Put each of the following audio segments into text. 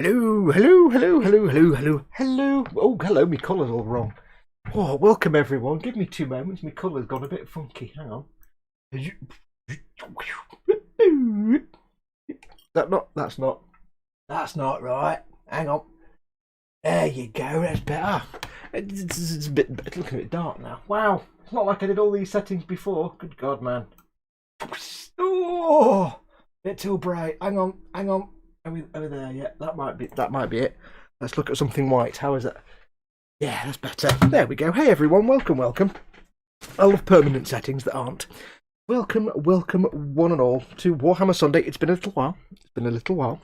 Hello, hello, hello, hello, hello, hello, hello. Oh, hello, my colour's all wrong. Oh, welcome everyone. Give me 2 moments. My colour's gone a bit funky. Hang on. That's not right. Hang on. There you go. That's better. It's looking a bit dark now. Wow. It's not like I did all these settings before. Good God, man. Oh, bit too bright. Hang on. Over there, yeah, that might be it. Let's look at something white. How is it? Yeah, that's better. There we go. Hey everyone, welcome. I love permanent settings that aren't. Welcome, one and all to Warhammer Sunday. It's been a little while.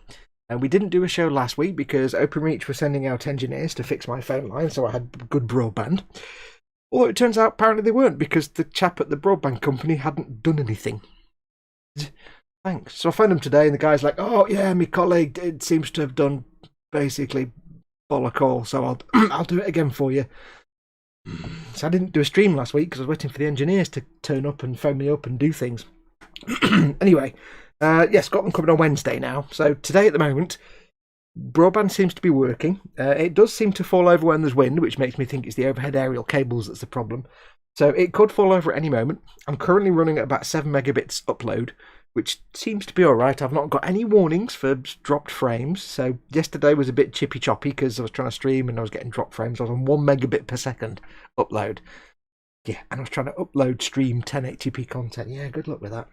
And we didn't do a show last week because OpenReach were sending out engineers to fix my phone line, so I had good broadband. Although it turns out apparently they weren't, because the chap at the broadband company hadn't done anything. Thanks. So I phoned him today, and the guy's like, "Oh yeah, my colleague it seems to have done basically bollock all, so I'll do it again for you." So I didn't do a stream last week because I was waiting for the engineers to turn up and phone me up and do things. Anyway, yes, got them coming on Wednesday now. So today at the moment, broadband seems to be working. It does seem to fall over when there's wind, which makes me think it's the overhead aerial cables that's the problem. So it could fall over at any moment. I'm currently running at about 7 megabits upload, which seems to be alright. I've not got any warnings for dropped frames. So yesterday was a bit chippy choppy because I was trying to stream and I was getting dropped frames. I was on 1 megabit per second upload. Yeah, and I was trying to upload stream 1080p content. Yeah, good luck with that.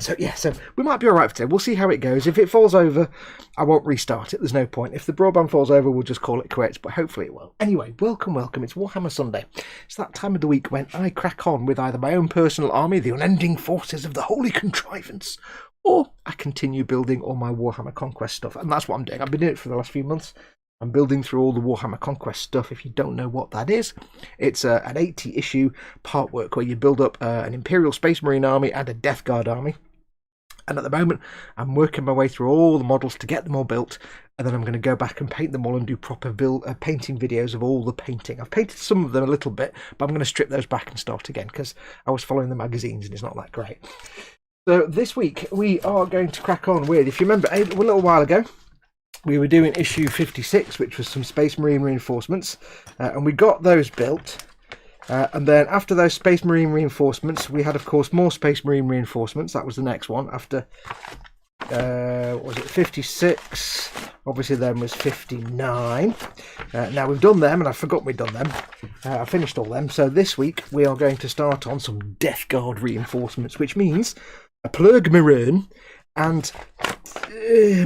So yeah, so we might be alright for today. We'll see how it goes. If it falls over, I won't restart it. There's no point. If the broadband falls over, we'll just call it quits, but hopefully it will. Anyway, welcome. It's Warhammer Sunday. It's that time of the week when I crack on with either my own personal army, the Unending forces of the Holy Contrivance, or I continue building all my Warhammer Conquest stuff. And that's what I'm doing. I've been doing it for the last few months. I'm building through all the Warhammer Conquest stuff. If you don't know what that is, it's an 80-issue part work where you build up an Imperial Space Marine army and a Death Guard army. And at the moment, I'm working my way through all the models to get them all built, and then I'm going to go back and paint them all and do proper painting videos of all the painting. I've painted some of them a little bit, but I'm going to strip those back and start again because I was following the magazines and it's not that great. So this week, we are going to crack on with, if you remember, a little while ago, we were doing issue 56, which was some Space Marine reinforcements, and we got those built. And then after those Space Marine reinforcements, we had, of course, more Space Marine reinforcements. That was the next one after, was it 56? Obviously then was 59. Now we've done them, and I forgot we'd done them. I finished all them. So this week we are going to start on some Death Guard reinforcements, which means a Plurg Maroon and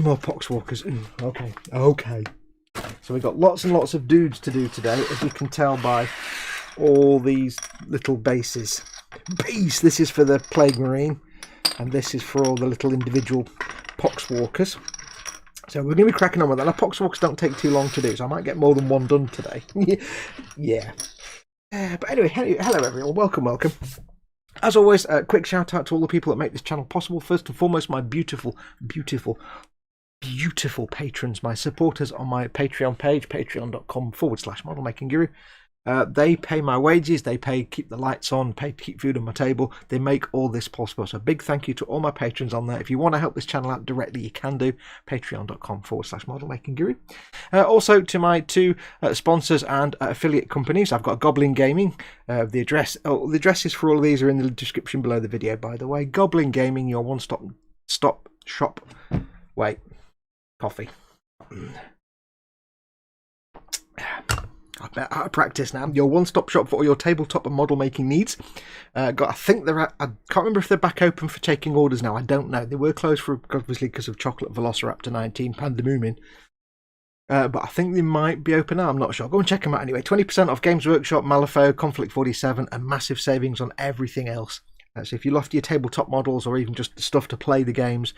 more Poxwalkers. Okay. So we've got lots and lots of dudes to do today, as you can tell by all these little bases. This is for the Plague Marine, and this is for all the little individual Poxwalkers. So we're going to be cracking on with that. Now, Poxwalkers don't take too long to do, so I might get more than one done today. Yeah. But anyway, hello everyone. Welcome. As always, a quick shout out to all the people that make this channel possible. First and foremost, my beautiful patrons, my supporters on my Patreon page, patreon.com/modelmakingguru. They pay my wages, they keep the lights on, pay to keep food on my table. They make all this possible. So a big thank you to all my patrons on there. If you want to help this channel out directly, you can do. Patreon.com/modelmakingguru. Also to my 2 sponsors and affiliate companies. I've got Goblin Gaming. The addresses for all of these are in the description below the video, by the way. Goblin Gaming, your one-stop shop. Wait. Coffee. I'm out of practice now. Your one-stop shop for all your tabletop and model making needs. I think I can't remember if they're back open for taking orders now. I don't know. They were closed for obviously because of Chocolate Velociraptor 19 Pandemonium. But I think they might be open now. I'm not sure. Go and check them out anyway. 20% off Games Workshop, Malifaux, Conflict 47, and massive savings on everything else. So if you love your tabletop models or even just the stuff to play the games,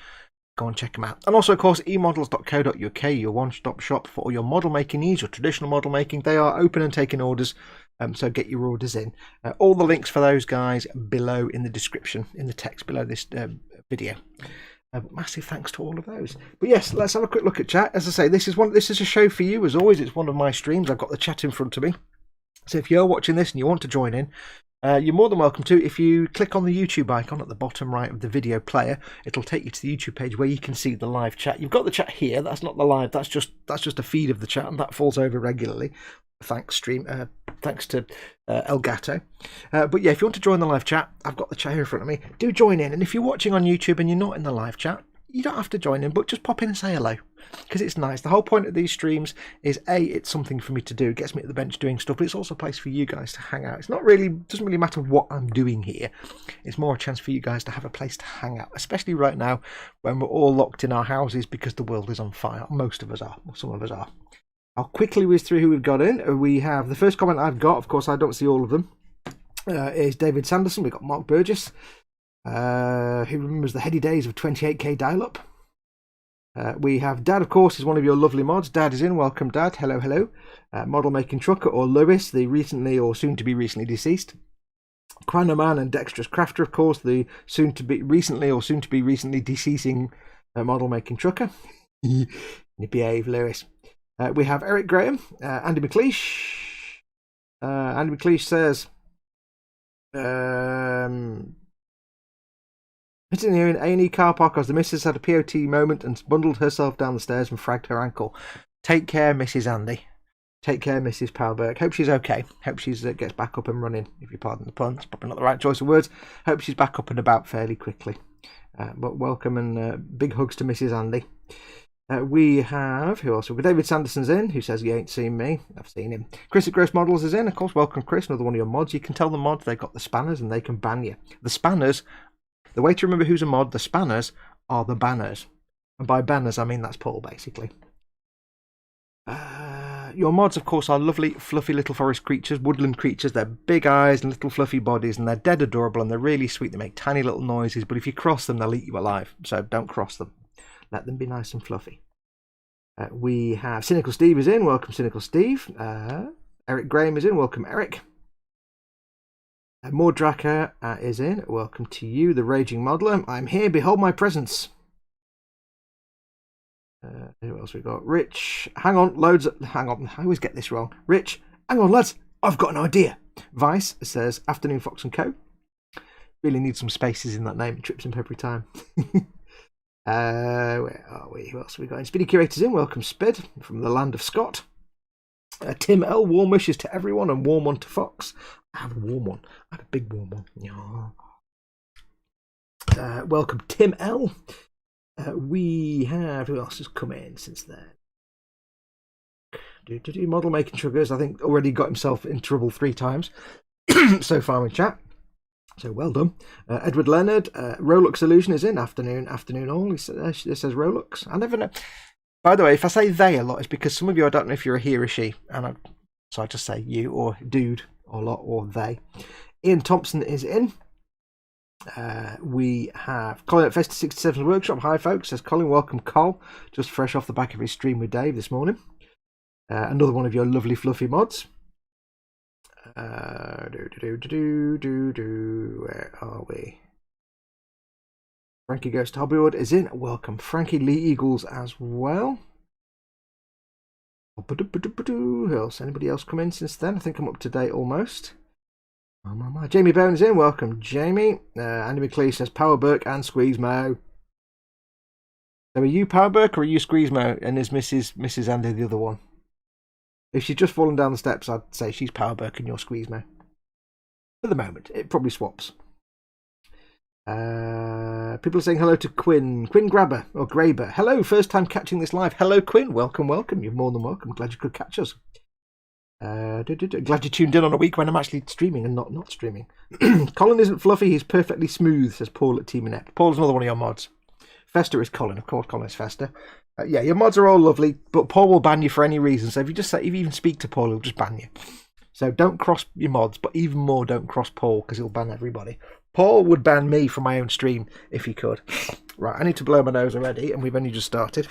go and check them out. And also, of course, emodels.co.uk, your one-stop shop for all your model making needs, your traditional model making. They are open and taking orders, so get your orders in. All the links for those guys below in the description, in the text below this video. Massive thanks to all of those. But yes, let's have a quick look at chat. As I say, this is a show for you. As always, it's one of my streams. I've got the chat in front of me. So if you're watching this and you want to join in, You're more than welcome to. If you click on the YouTube icon at the bottom right of the video player, it'll take you to the YouTube page where you can see the live chat. You've got the chat here. That's not the live. That's just a feed of the chat, and that falls over regularly. Thanks to Elgato. But yeah, if you want to join the live chat, I've got the chat here in front of me. Do join in. And if you're watching on YouTube and you're not in the live chat, you don't have to join in, but just pop in and say hello, because it's nice. The whole point of these streams is it's something for me to do. It gets me at the bench doing stuff, but it's also a place for you guys to hang out. Doesn't really matter what I'm doing here. It's more a chance for you guys to have a place to hang out, especially right now when we're all locked in our houses because the world is on fire. Most of us are, or some of us are. I'll quickly whiz through who we've got in. We have the first comment I've got, of course I don't see all of them, is David Sanderson. We've got Mark Burgess, who remembers the heady days of 28k dial-up. We have Dad, of course, is one of your lovely mods. Dad is in. Welcome, Dad. Hello, hello. Model Making Trucker, or Lewis, the recently or soon-to-be recently deceased. Cranoman and Dexterous Crafter, of course, the soon-to-be recently or soon-to-be recently deceasing Model Making Trucker. You behave, Lewis. We have Eric Graham, Andy McLeish. Andy McLeish says, sitting here in A&E car park as the missus had a POT moment and bundled herself down the stairs and fragged her ankle. Take care, Mrs. Andy. Take care, Mrs. Palberg. Hope she's okay. Hope she gets back up and running, if you pardon the pun. It's probably not the right choice of words. Hope she's back up and about fairly quickly. But welcome and big hugs to Mrs. Andy. We have, who else? We've got David Sanderson's in, who says he ain't seen me. I've seen him. Chris at Gross Models is in. Of course, welcome, Chris, another one of your mods. You can tell the mods they've got the spanners and they can ban you. The spanners, the way to remember who's a mod, the spanners are the banners. And by banners, I mean that's Paul, basically. Your mods, of course, are lovely, fluffy little forest creatures, woodland creatures. They're big eyes and little fluffy bodies, and they're dead adorable, and they're really sweet. They make tiny little noises, but if you cross them, they'll eat you alive. So don't cross them. Let them be nice and fluffy. We have Cynical Steve is in. Welcome, Cynical Steve. Eric Graham is in. Welcome, Eric. Mordracker is in. Welcome to you, the Raging Modeler. I'm here. Behold my presence. Who else we got? Rich. Hang on. Hang on. I always get this wrong. Rich. Hang on, lads. I've got an idea. Vice says, Afternoon Fox and Co. Really need some spaces in that name. It trips him up every time. Where are we? Who else have we got? Speedy Curators in. Welcome, Spid, from the land of Scott. Tim L. Warm wishes to everyone and warm one to Fox. I have a warm one. I have a big warm one. Welcome, Tim L. We have, who else has come in since then? Model Making Sugars, I think, already got himself in trouble 3 times so far in chat. So well done. Edward Leonard, Rolux Illusion is in. Afternoon all. It says Rolux. I never know. By the way, if I say they a lot, it's because some of you, I don't know if you're a he or a she. So I just say you or dude or lot or they. Ian Thompson is in. We have Colin at Festa 67's Workshop. Hi folks, says Colin. Welcome, Col. Just fresh off the back of his stream with Dave this morning. Another one of your lovely fluffy mods. Where are we? Frankie Goes to Hobbywood is in. Welcome, Frankie. Lee Eagles as well. Who else? Anybody else come in since then? I think I'm up to date almost. Jamie Bowen is in. Welcome, Jamie. Andy McLeish says Power Burke and Squeeze Mo. So are you Power Burke or are you Squeeze Mo? And is Mrs. Andy the other one? If she's just fallen down the steps, I'd say she's Power Burke and you're Squeeze Mo. For the moment, it probably swaps. People are saying hello to Quinn Grabber or Graber. Hello, first time catching this live. Hello, Quinn. Welcome. You're more than welcome. Glad you could catch us. Glad you tuned in on a week when I'm actually streaming and not streaming. Colin isn't fluffy, he's perfectly smooth, says Paul at Team Inept. Paul's another one of your mods. Fester is Colin, of course. Colin is Fester. Yeah, your mods are all lovely, but Paul will ban you for any reason. So if you even speak to Paul, he'll just ban you. So don't cross your mods, but even more, don't cross Paul because he'll ban everybody. Paul would ban me from my own stream if he could. Right, I need to blow my nose already, and we've only just started.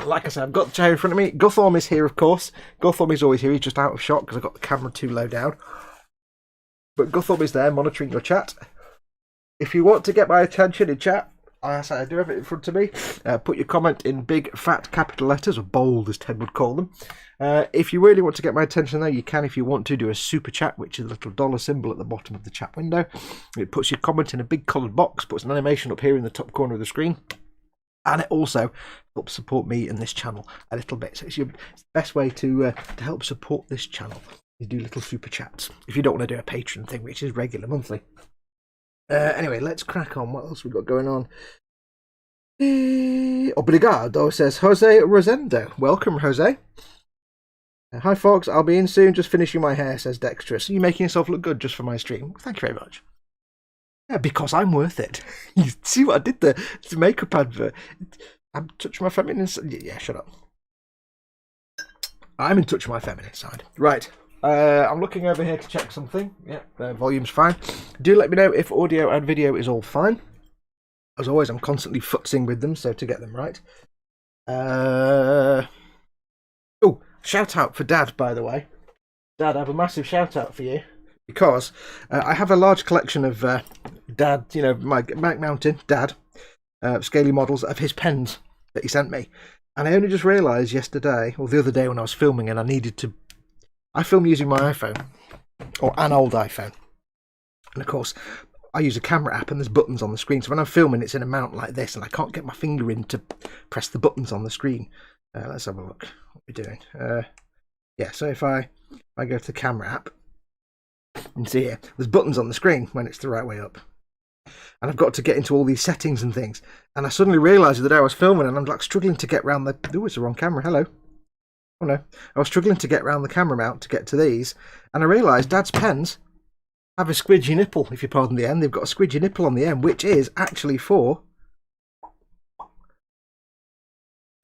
Like I said, I've got the chair in front of me. Guthorm is here, of course. Guthorm is always here. He's just out of shot because I've got the camera too low down. But Guthorm is there monitoring your chat. If you want to get my attention in chat, I do have it in front of me. Put your comment in big, fat, capital letters, or bold, as Ted would call them. If you really want to get my attention, though, you can, if you want to, do a super chat, which is a little dollar symbol at the bottom of the chat window. It puts your comment in a big coloured box, puts an animation up here in the top corner of the screen. And it also helps support me and this channel a little bit. So it's the best way to help support this channel. You do little super chats if you don't want to do a Patreon thing, which is regular monthly. Anyway, let's crack on. What else we got going on? Obrigado, says Jose Rosendo. Welcome, Jose. Hi, folks. I'll be in soon. Just finishing my hair, says Dexterous. Are you making yourself look good just for my stream? Thank you very much. Yeah, because I'm worth it. You see what I did there? It's a makeup advert. I'm touching my feminine side. Yeah, shut up. I'm in touch with my feminine side. Right. I'm looking over here to check something. Yeah, volume's fine. Do let me know if audio and video is all fine. As always, I'm constantly futzing with them, so to get them right. Oh, shout out for Dad, by the way. Dad, I have a massive shout out for you. Because I have a large collection of Dad, you know, my Mac Mountain, Dad, scaly models of his pens that he sent me. And I only just realised yesterday, or the other day when I was filming, and I film using my iPhone, or an old iPhone. And of course, I use a camera app and there's buttons on the screen. So when I'm filming, it's in a mount like this, and I can't get my finger in to press the buttons on the screen. Let's have a look what we're doing. Yeah, so if I go to the camera app, you can see here, there's buttons on the screen when it's the right way up. And I've got to get into all these settings and things. And I suddenly realised that I was filming and I'm like struggling to get round the... Oh, it's the wrong camera. Hello. Oh no. I was struggling to get round the camera mount to get to these. And I realised Dad's pens have a squidgy nipple, if you pardon the end. They've got a squidgy nipple on the end, which is actually for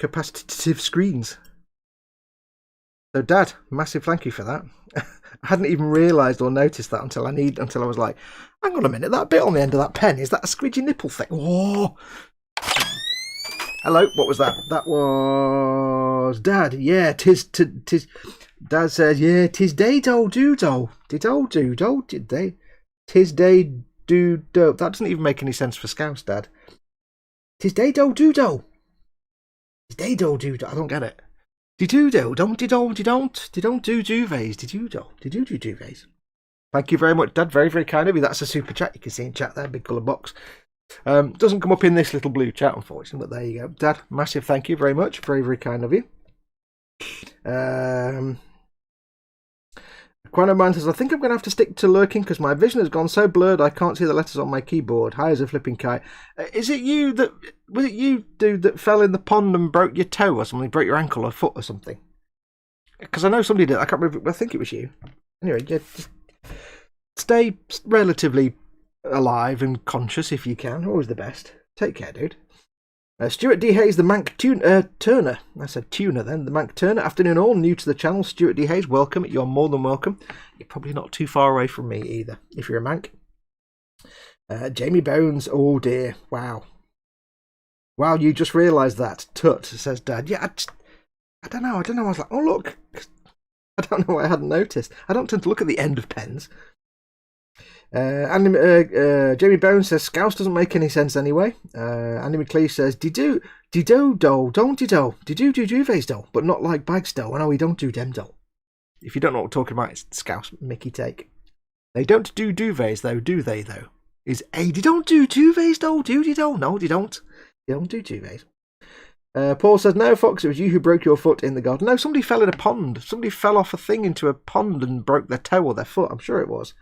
capacitive screens. So Dad, massive thank you for that. I hadn't even realised or noticed that until I was like, hang on a minute, that bit on the end of that pen, is that a squidgy nipple thing? Whoa! Hello, what was that? That was Dad. Yeah, tis. Dad says, yeah, tis day do doodle. Did they? Tis day do. That doesn't even make any sense for Scouse, Dad. Tis day do doodle. Tis day do doodle. I don't get it. Did you do? Don't do duvets? Did you do duvets? Thank you very much, Dad. Very, very kind of you. That's a super chat. You can see in chat there, big coloured box. Doesn't come up in this little blue chat, unfortunately, but there you go. Dad, massive thank you very much. Very, very kind of you. Quanoman says, I think I'm going to have to stick to lurking because my vision has gone so blurred I can't see the letters on my keyboard. High as a flipping kite. Was it you, dude, that fell in the pond and broke your toe or something? Broke your ankle or foot or something? Because I know somebody did. I can't remember. I think it was you. Anyway, yeah, just stay relatively alive and conscious if you can. Always the best. Take care, dude. Stuart D. Hayes, the Manc Turner. I said tuner then. The Manc Turner. Afternoon all. New to the channel. Stuart D. Hayes, welcome. You're more than welcome. You're probably not too far away from me either, if you're a Manc. Jamie Bones. Oh dear. Wow. Wow, you just realised that. Tut, says Dad. Yeah, I don't know. I was like, oh look. I don't know why I hadn't noticed. I don't tend to look at the end of pens. Jamie Bones says Scouse doesn't make any sense anyway. Andy McLeish says Dido don't do duvets do, but not like bags do. I know we don't do them do. If you don't know what we're talking about, it's Scouse Mickey take. They don't do duvets though, do they though? Is they don't do duvets though, do they don't? No, they don't. They don't do duvets. Paul says, no, Fox, it was you who broke your foot in the garden. No, somebody fell in a pond. Somebody fell off a thing into a pond and broke their toe or their foot. I'm sure it was.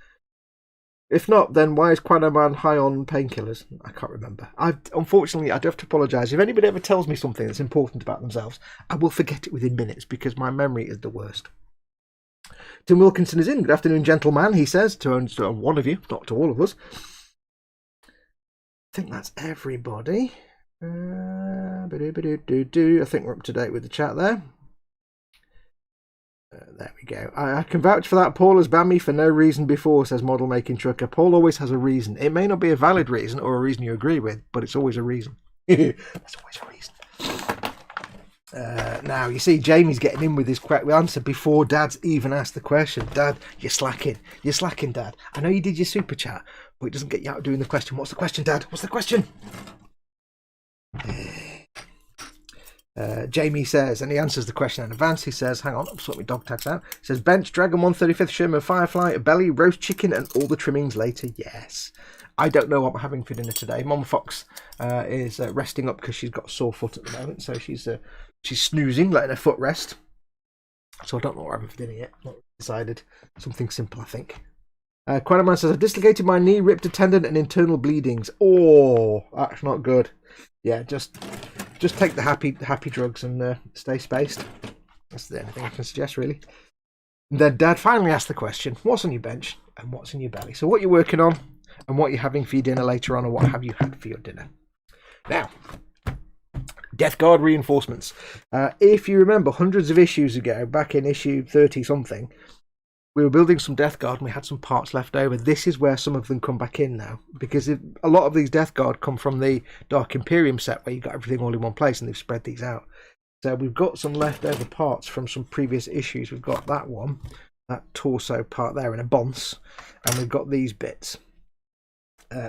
If not, then why is Quanoman high on painkillers? I can't remember. Unfortunately, I do have to apologise. If anybody ever tells me something that's important about themselves, I will forget it within minutes because my memory is the worst. Tim Wilkinson is in. Good afternoon, gentleman, he says, to one of you, not to all of us. I think that's everybody. I think we're up to date with the chat there. There we go. I can vouch for that. Paul has banned me for no reason before, says Model Making Trucker. Paul always has a reason. It may not be a valid reason or a reason you agree with, but it's always a reason. That's always a reason. Now, you see, Jamie's getting in with his answer before Dad's even asked the question. Dad, you're slacking. You're slacking, Dad. I know you did your super chat, but it doesn't get you out doing the question. What's the question, Dad? What's the question? Jamie says, and he answers the question in advance. He says, hang on, I'll sort my dog tags out. He says, bench, Dragon 135th, Sherman, Firefly, belly, roast chicken, and all the trimmings later. Yes. I don't know what I'm having for dinner today. Mom Fox is resting up because she's got a sore foot at the moment. So she's snoozing, letting her foot rest. So I don't know what I'm having for dinner yet. Not decided. Something simple, I think. Quanaman says, I've dislocated my knee, ripped a tendon, and internal bleedings. Oh, that's not good. Yeah, just take the happy drugs and stay spaced. That's the only thing I can suggest, really. And then Dad finally asked the question, what's on your bench and what's in your belly? So what you're working on and what you're having for your dinner later on, or what have you had for your dinner. Now, Death Guard reinforcements. If you remember, hundreds of issues ago, back in issue 30-something, we were building some Death Guard and we had some parts left over. This is where some of them come back in now, because a lot of these Death Guard come from the Dark Imperium set where you got everything all in one place and they've spread these out. So we've got some leftover parts from some previous issues. We've got that one, that torso part there in a bonce, and we've got these bits.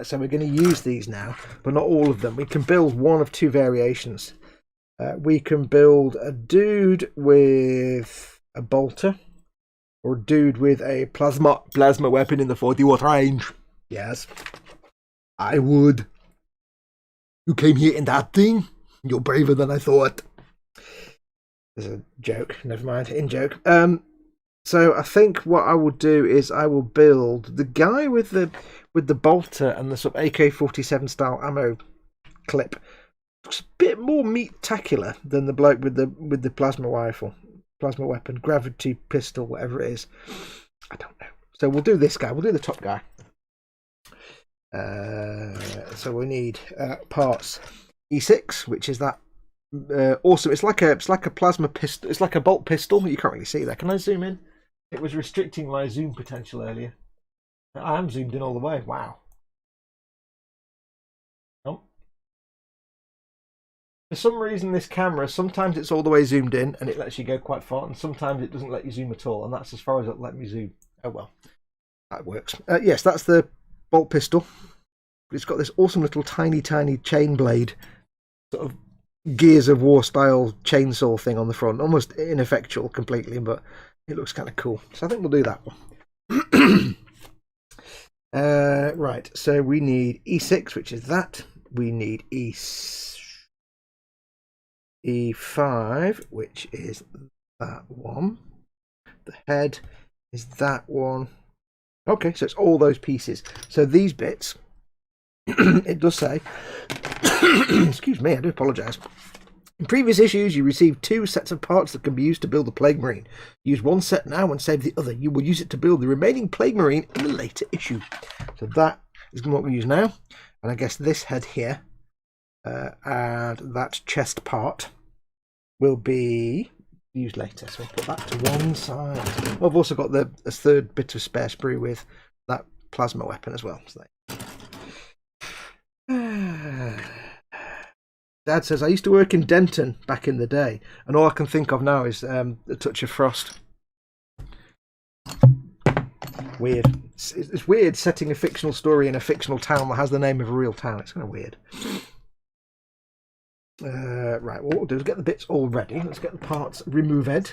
So we're going to use these now, but not all of them. We can build one of two variations. We can build a dude with a bolter, or a dude with a plasma weapon in the 40-watt range. Yes, I would. You came here in that thing? You're braver than I thought. There's a joke. Never mind. In joke. So I think what I will do is I will build the guy with the bolter and the sort of AK-47 style ammo clip. Looks a bit more meat-tacular than the bloke with the plasma rifle. Plasma weapon, gravity pistol, whatever it is. I don't know. So we'll do this guy. We'll do the top guy. So we need parts E6, which is that awesome. It's like a plasma pistol. It's like a bolt pistol. You can't really see that. Can I zoom in? It was restricting my zoom potential earlier. I am zoomed in all the way. Wow. For some reason, this camera, sometimes it's all the way zoomed in and it lets you go quite far, and sometimes it doesn't let you zoom at all, and that's as far as it'll let me zoom. Oh well, that works. Yes, that's the bolt pistol. It's got this awesome little tiny chain blade, sort of Gears of War style chainsaw thing on the front. Almost ineffectual completely, but it looks kind of cool. So I think we'll do that one. Right, so we need E6, which is that. We need E5, which is that one. The head is that one. Okay, so it's all those pieces. So these bits, it does say, excuse me, I do apologise. In previous issues, you received 2 sets of parts that can be used to build the Plague Marine. Use one set now and save the other. You will use it to build the remaining Plague Marine in the later issue. So that is what we use now. And I guess this head here, and that chest part will be used later. So I'll put that to one side. I've also got a third bit of spare sprue with that plasma weapon as well. So Dad says, I used to work in Denton back in the day, and all I can think of now is A Touch of Frost. Weird. It's weird setting a fictional story in a fictional town that has the name of a real town. It's kind of weird. Right, what we'll do is get the bits all ready. Let's get the parts removed.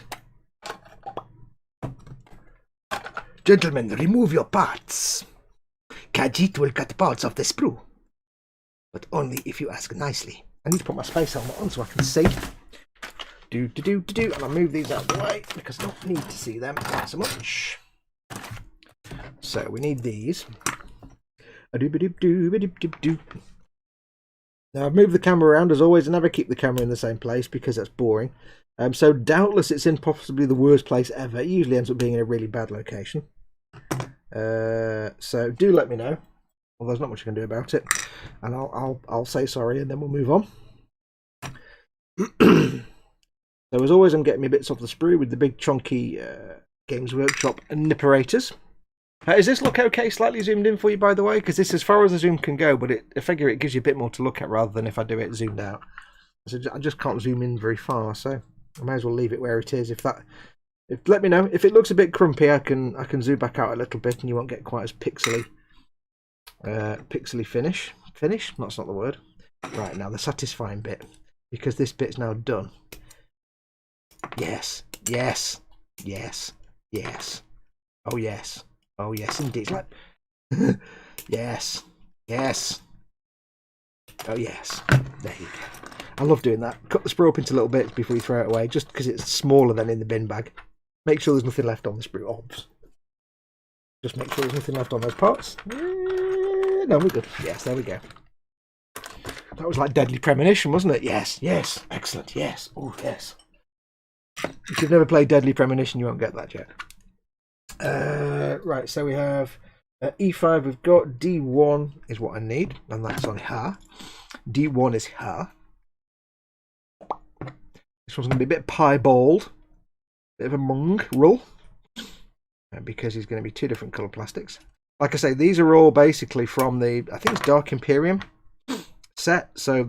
Gentlemen, remove your parts. Khajiit will cut parts of the sprue, but only if you ask nicely. I need to put my space helmet on so I can see. And I'll move these out of the way because I don't need to see them so much. So we need these. Now I've moved the camera around as always. I never keep the camera in the same place because that's boring. So doubtless it's in possibly the worst place ever. It usually ends up being in a really bad location. So do let me know. Well, there's not much I can do about it, and I'll say sorry, and then we'll move on. So as always, I'm getting me bits off the sprue with the big chunky Games Workshop nipperators. Does this look okay? Slightly zoomed in for you, by the way, because this is as far as the zoom can go, but I figure it gives you a bit more to look at rather than if I do it zoomed out. So I just can't zoom in very far, so I may as well leave it where it is. Let me know if it looks a bit crumpy. I can zoom back out a little bit, and you won't get quite as pixely finish. That's not the word. Right, now the satisfying bit, because this bit's now done. Yes, yes, yes, yes. Oh yes, oh yes, indeed. It's like yes, yes. Oh yes, there you go. I love doing that. Cut the sprue up into little bits before you throw it away, just because it's smaller than in the bin bag. Make sure there's nothing left on the sprue. Obs. Just make sure there's nothing left on those parts. No, we're good. Yes, there we go. That was like Deadly Premonition, wasn't it? Yes, yes, excellent. Yes, oh yes. If you've never played Deadly Premonition, you won't get that yet. Right, so we have E5. We've got D1 is what I need, and that's on her. D1 is her. This one's going to be a bit piebald, bit of a mongrel, because he's going to be two different colour plastics. Like I say, these are all basically from the, I think it's Dark Imperium set, so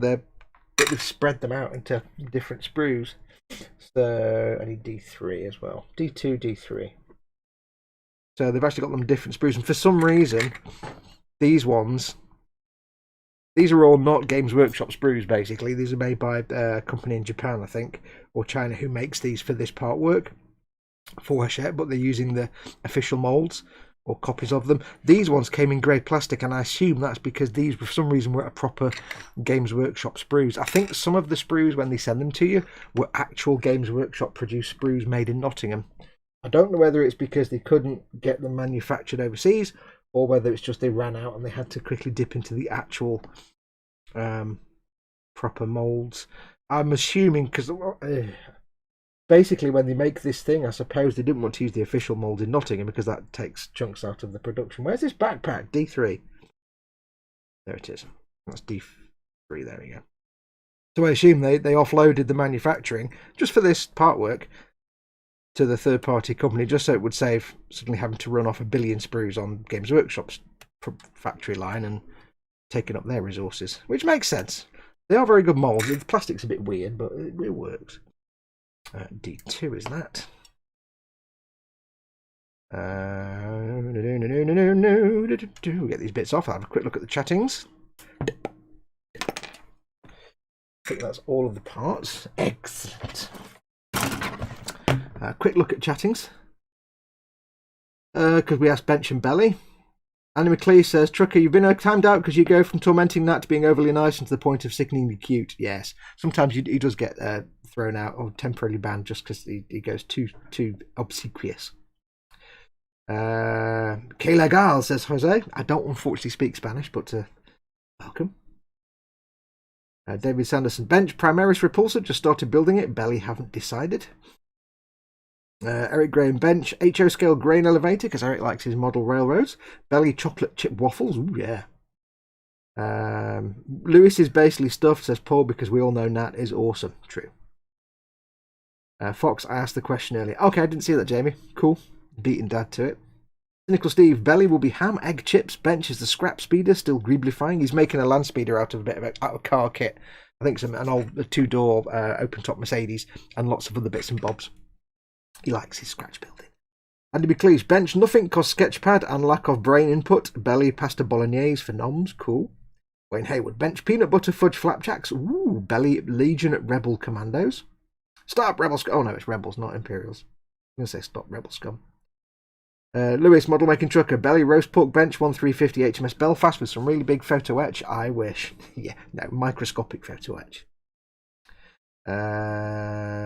we've spread them out into different sprues. So I need D3 as well. D2, D3. So they've actually got them different sprues, and for some reason, these ones, these are all not Games Workshop sprues, basically. These are made by a company in Japan, I think, or China, who makes these for this part work for Hachette, but they're using the official moulds or copies of them. These ones came in grey plastic, and I assume that's because these, for some reason, were a proper Games Workshop sprues. I think some of the sprues, when they send them to you, were actual Games Workshop produced sprues made in Nottingham. I don't know whether it's because they couldn't get them manufactured overseas, or whether it's just they ran out and they had to quickly dip into the actual proper moulds. I'm assuming because basically when they make this thing, I suppose they didn't want to use the official mould in Nottingham because that takes chunks out of the production. Where's this backpack? D3. There it is. That's D3. There we go. So I assume they offloaded the manufacturing just for this part work to the third-party company, just so it would save suddenly having to run off 1 billion sprues on Games Workshop's factory line and taking up their resources, which makes sense. They are very good moulds. The plastic's a bit weird, but it works. D2 is that. We'll get these bits off. I'll have a quick look at the chattings. I think that's all of the parts. Excellent. Quick look at chattings. Because we asked Bench and Belly. Annie McLeese says, Trucker, you've been timed out because you go from tormenting Nat to being overly nice and to the point of sickeningly cute. Yes. Sometimes he does get thrown out or temporarily banned just because he goes too obsequious. Que legal, says Jose. I don't unfortunately speak Spanish, but welcome. David Sanderson, Bench, Primaris Repulsor, just started building it. Belly haven't decided. Eric Graham, Bench, HO scale grain elevator, because Eric likes his model railroads. Belly, chocolate chip waffles. Ooh, yeah. Lewis is basically stuffed, says Paul, because we all know Nat is awesome. True. Fox, I asked the question earlier. Okay, I didn't see that, Jamie. Cool. Beating Dad to it. Cynical Steve, Belly will be ham, egg, chips. Bench is the scrap speeder, still greeblifying. He's making a land speeder out of a car kit. I think an old two-door open-top Mercedes and lots of other bits and bobs. He likes his scratch building. Andy McLeish, Bench, nothing cause sketchpad and lack of brain input. Belly, pasta bolognese for noms. Cool. Wayne Hayward, Bench, peanut butter fudge flapjacks. Ooh, Belly, Legion at Rebel Commandos. Stop Rebel Scum. Oh no, it's Rebels, not Imperials. I'm going to say stop Rebel Scum. Lewis, model making trucker. Belly, roast pork bench, 1350 HMS Belfast with some really big photo etch. I wish. Yeah, no, microscopic photo etch.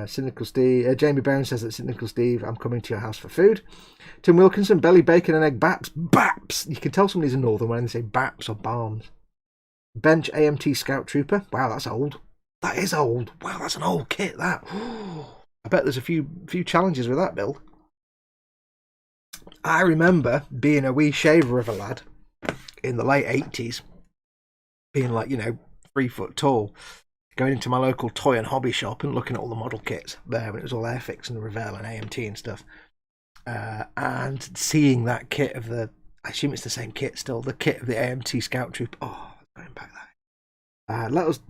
Cynical Steve, Jamie Brown says that Cynical Steve, I'm coming to your house for food. Tim Wilkinson, Belly, bacon and egg baps. Baps! You can tell somebody's a northern when they say baps or barms. Bench, AMT Scout Trooper. Wow, that's old. That is old. Wow, that's an old kit, that. I bet there's a few challenges with that build. I remember being a wee shaver of a lad in the late 80s, being like, 3 foot tall, going into my local toy and hobby shop and looking at all the model kits there when it was all Airfix and Revell and AMT and stuff, and seeing that kit of I assume it's the same kit still, the kit of the AMT Scout Troop. Oh, going back there. Let us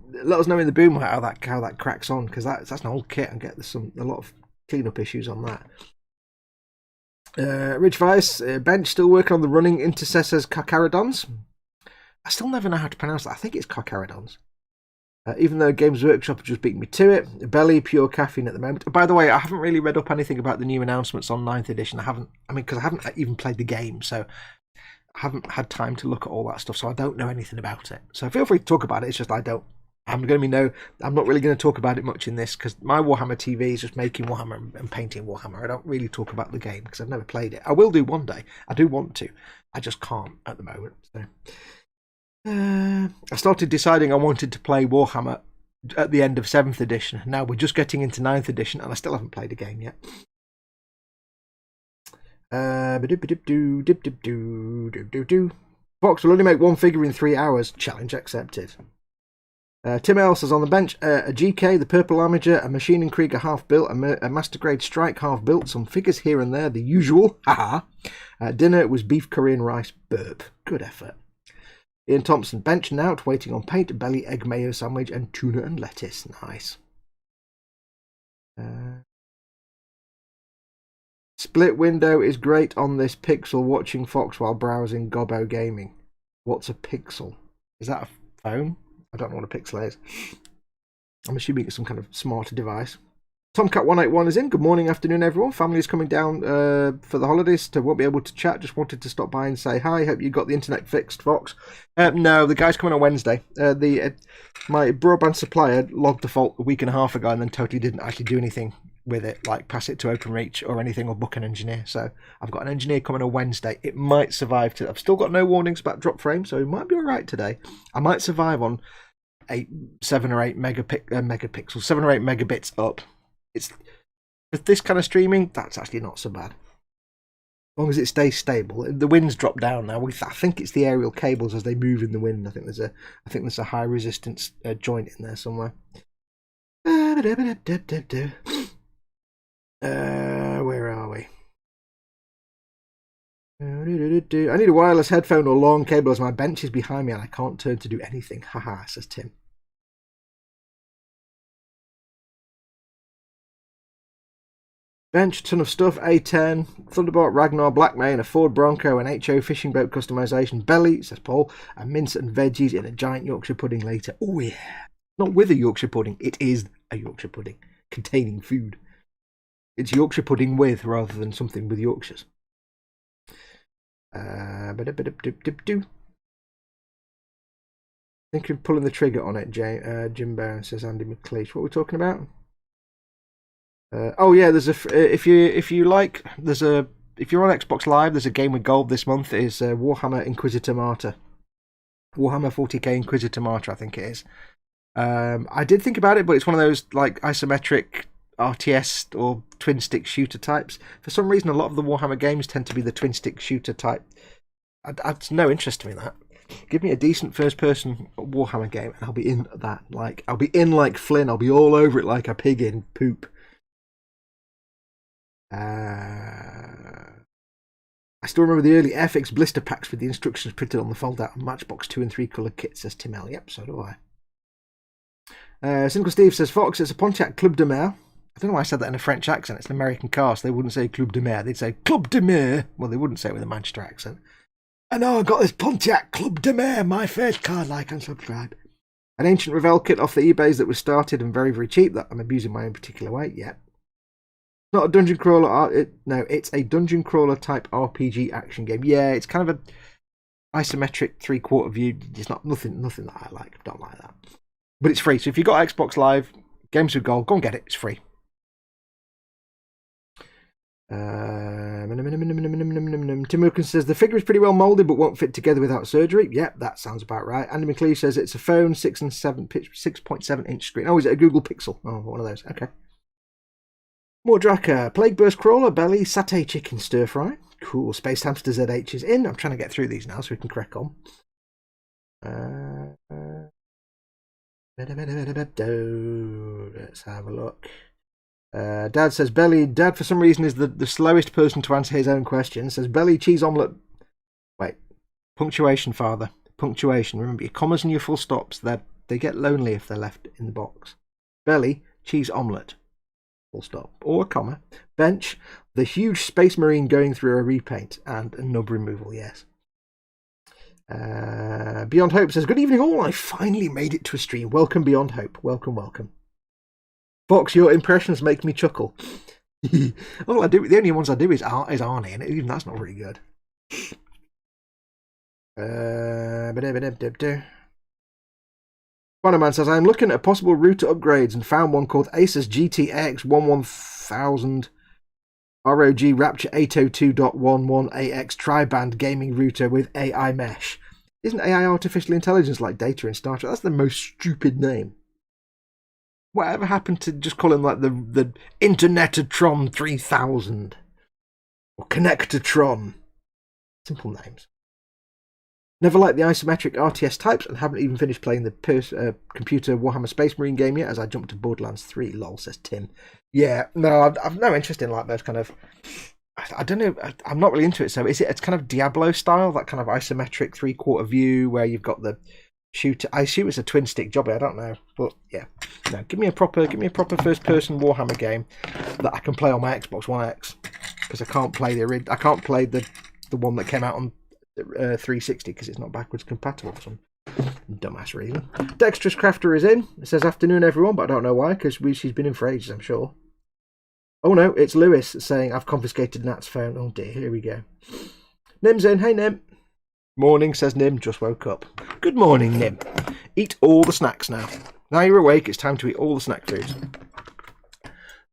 know in the boom how that cracks on, because that's an old kit and get a lot of cleanup issues on that. Rich Vice, Bench, still working on the running Intercessors Carcharodons. I still never know how to pronounce that. I think it's Carcharodons. Even though Games Workshop have just beaten me to it. Belly, pure caffeine at the moment. By the way, I haven't really read up anything about the new announcements on 9th edition. Because I haven't even played the game, so I haven't had time to look at all that stuff, so I don't know anything about it. So feel free to talk about it. It's just I'm not really going to talk about it much in this, because my Warhammer TV is just making Warhammer and painting Warhammer. I don't really talk about the game because I've never played it. I will do one day. I do want to. I just can't at the moment. So I started deciding I wanted to play Warhammer at the end of 7th edition. Now we're just getting into 9th edition and I still haven't played a game yet. Fox will only make one figure in 3 hours. Challenge accepted. Tim L says on the bench, a GK, the Purple Armiger, a Machining Krieger half built, a Master Grade Strike half built, some figures here and there, the usual. Haha. Dinner was beef curry and rice. Burp. Good effort. Ian Thompson, bench and out, waiting on paint, belly, egg mayo sandwich, and tuna and lettuce. Nice. Split window is great on this pixel, watching Fox while browsing Gobbo Gaming. What's a pixel? Is that a phone? I don't know what a pixel is. I'm assuming it's some kind of smarter device. Tomcat181 is in. Good morning, afternoon, everyone. Family is coming down for the holidays, so won't be able to chat. Just wanted to stop by and say hi. Hope you got the internet fixed, Fox. No, the guy's coming on Wednesday. My broadband supplier logged the fault a week and a half ago and then totally didn't actually do anything with it, like pass it to OpenReach or anything, or book an engineer. So I've got an engineer coming on Wednesday. It might survive to. I've still got no warnings about drop frame, so it might be all right today. I might survive on 7 or 8 megapixels, 7 or 8 megabits up. It's with this kind of streaming, that's actually not so bad. As long as it stays stable. The wind's dropped down now. I think it's the aerial cables as they move in the wind. I think there's a high resistance joint in there somewhere. Where are we? I need a wireless headphone or long cable as my bench is behind me and I can't turn to do anything. Haha, says Tim. Bench, ton of stuff, A10, Thunderbolt, Ragnar, Black Mane, a Ford Bronco, an HO fishing boat customization, belly, says Paul, and mince and veggies in a giant Yorkshire pudding later. Oh yeah. Not with a Yorkshire pudding, it is a Yorkshire pudding containing food. It's Yorkshire pudding with rather than something with Yorkshires. I think you're pulling the trigger on it, Jimbo, says Andy McLeish. What are we talking about? Oh yeah, there's if you're on Xbox Live, there's a game with gold this month. It is Warhammer Inquisitor Martyr, Warhammer 40k Inquisitor Martyr, I think it is. I did think about it, but it's one of those like isometric RTS or twin stick shooter types. For some reason, a lot of the Warhammer games tend to be the twin stick shooter type. It's no interest to me in that. Give me a decent first person Warhammer game, and I'll be in that. I'll be in like Flynn. I'll be all over it like a pig in poop. I still remember the early Airfix blister packs with the instructions printed on the fold-out Matchbox 2 and 3 colour kit, says Tim L. Yep, so do I. Cynical Steve says, Fox, it's a Pontiac Club de Mer. I don't know why I said that in a French accent. It's an American car, so they wouldn't say Club de Mer. They'd say Club de Mer. Well, they wouldn't say it with a Manchester accent. And now I got this Pontiac Club de Mer, my first car, like and subscribe. An ancient Revell kit off the eBays that was started and very, very cheap that I'm abusing my own particular way. Yep. Not a dungeon crawler. No, it's a dungeon crawler type RPG action game. Yeah, it's kind of a isometric 3/4 view. It's not nothing that I like. Don't like that. But it's free. So if you've got Xbox Live, Games with Gold, go and get it. It's free. Tim Wilkins says the figure is pretty well moulded but won't fit together without surgery. Yep, that sounds about right. Andy McLeish says it's a phone, 6.7 inch screen. Oh, is it a Google Pixel? Oh, one of those. Okay. More Draka, Plague Burst Crawler, Belly, Satay Chicken Stir Fry. Cool. Space Hamster ZH is in. I'm trying to get through these now so we can crack on. Let's have a look. Dad says Belly. Dad, for some reason, is the slowest person to answer his own question. Says Belly, cheese omelette. Wait. Punctuation, father. Punctuation. Remember, your commas and your full stops, they get lonely if they're left in the box. Belly, cheese omelette. Full stop. Or a comma. Bench, the huge space marine going through a repaint. And a nub removal, yes. Beyond Hope says, good evening all, I finally made it to a stream. Welcome Beyond Hope. Welcome, welcome. Fox, your impressions make me chuckle. All I do, the only ones I do is Arnie, and even that's not very good. Man says, I'm looking at possible router upgrades and found one called Asus GTX 11000 ROG Rapture 802.11AX tri-band gaming router with AI mesh. Isn't AI artificial intelligence like data in Star Trek? That's the most stupid name. Whatever happened to just calling like the Internetatron 3000 or Connectatron? Simple names. Never liked the isometric RTS types and haven't even finished playing the computer Warhammer Space Marine game yet as I jumped to Borderlands 3, lol, says Tim. Yeah, no, I've no interest in like those kind of... I don't know, I'm not really into it, so it's kind of Diablo style, that kind of isometric 3/4 view where you've got the shooter. I assume it's a twin stick jobby, I don't know, but yeah. No, give me a proper first person Warhammer game that I can play on my Xbox One X, because I can't play the one that came out on 360 because it's not backwards compatible for some dumbass reason. Dexterous Crafter is in. It says afternoon everyone, but I don't know why, because she's been in for ages, I'm sure. Oh no, it's Lewis saying I've confiscated Nat's phone. Oh dear, here we go. Nim's in. Hey Nim. Morning, says Nim, just woke up. Good morning, Nim. Eat all the snacks now. Now you're awake, it's time to eat all the snack foods.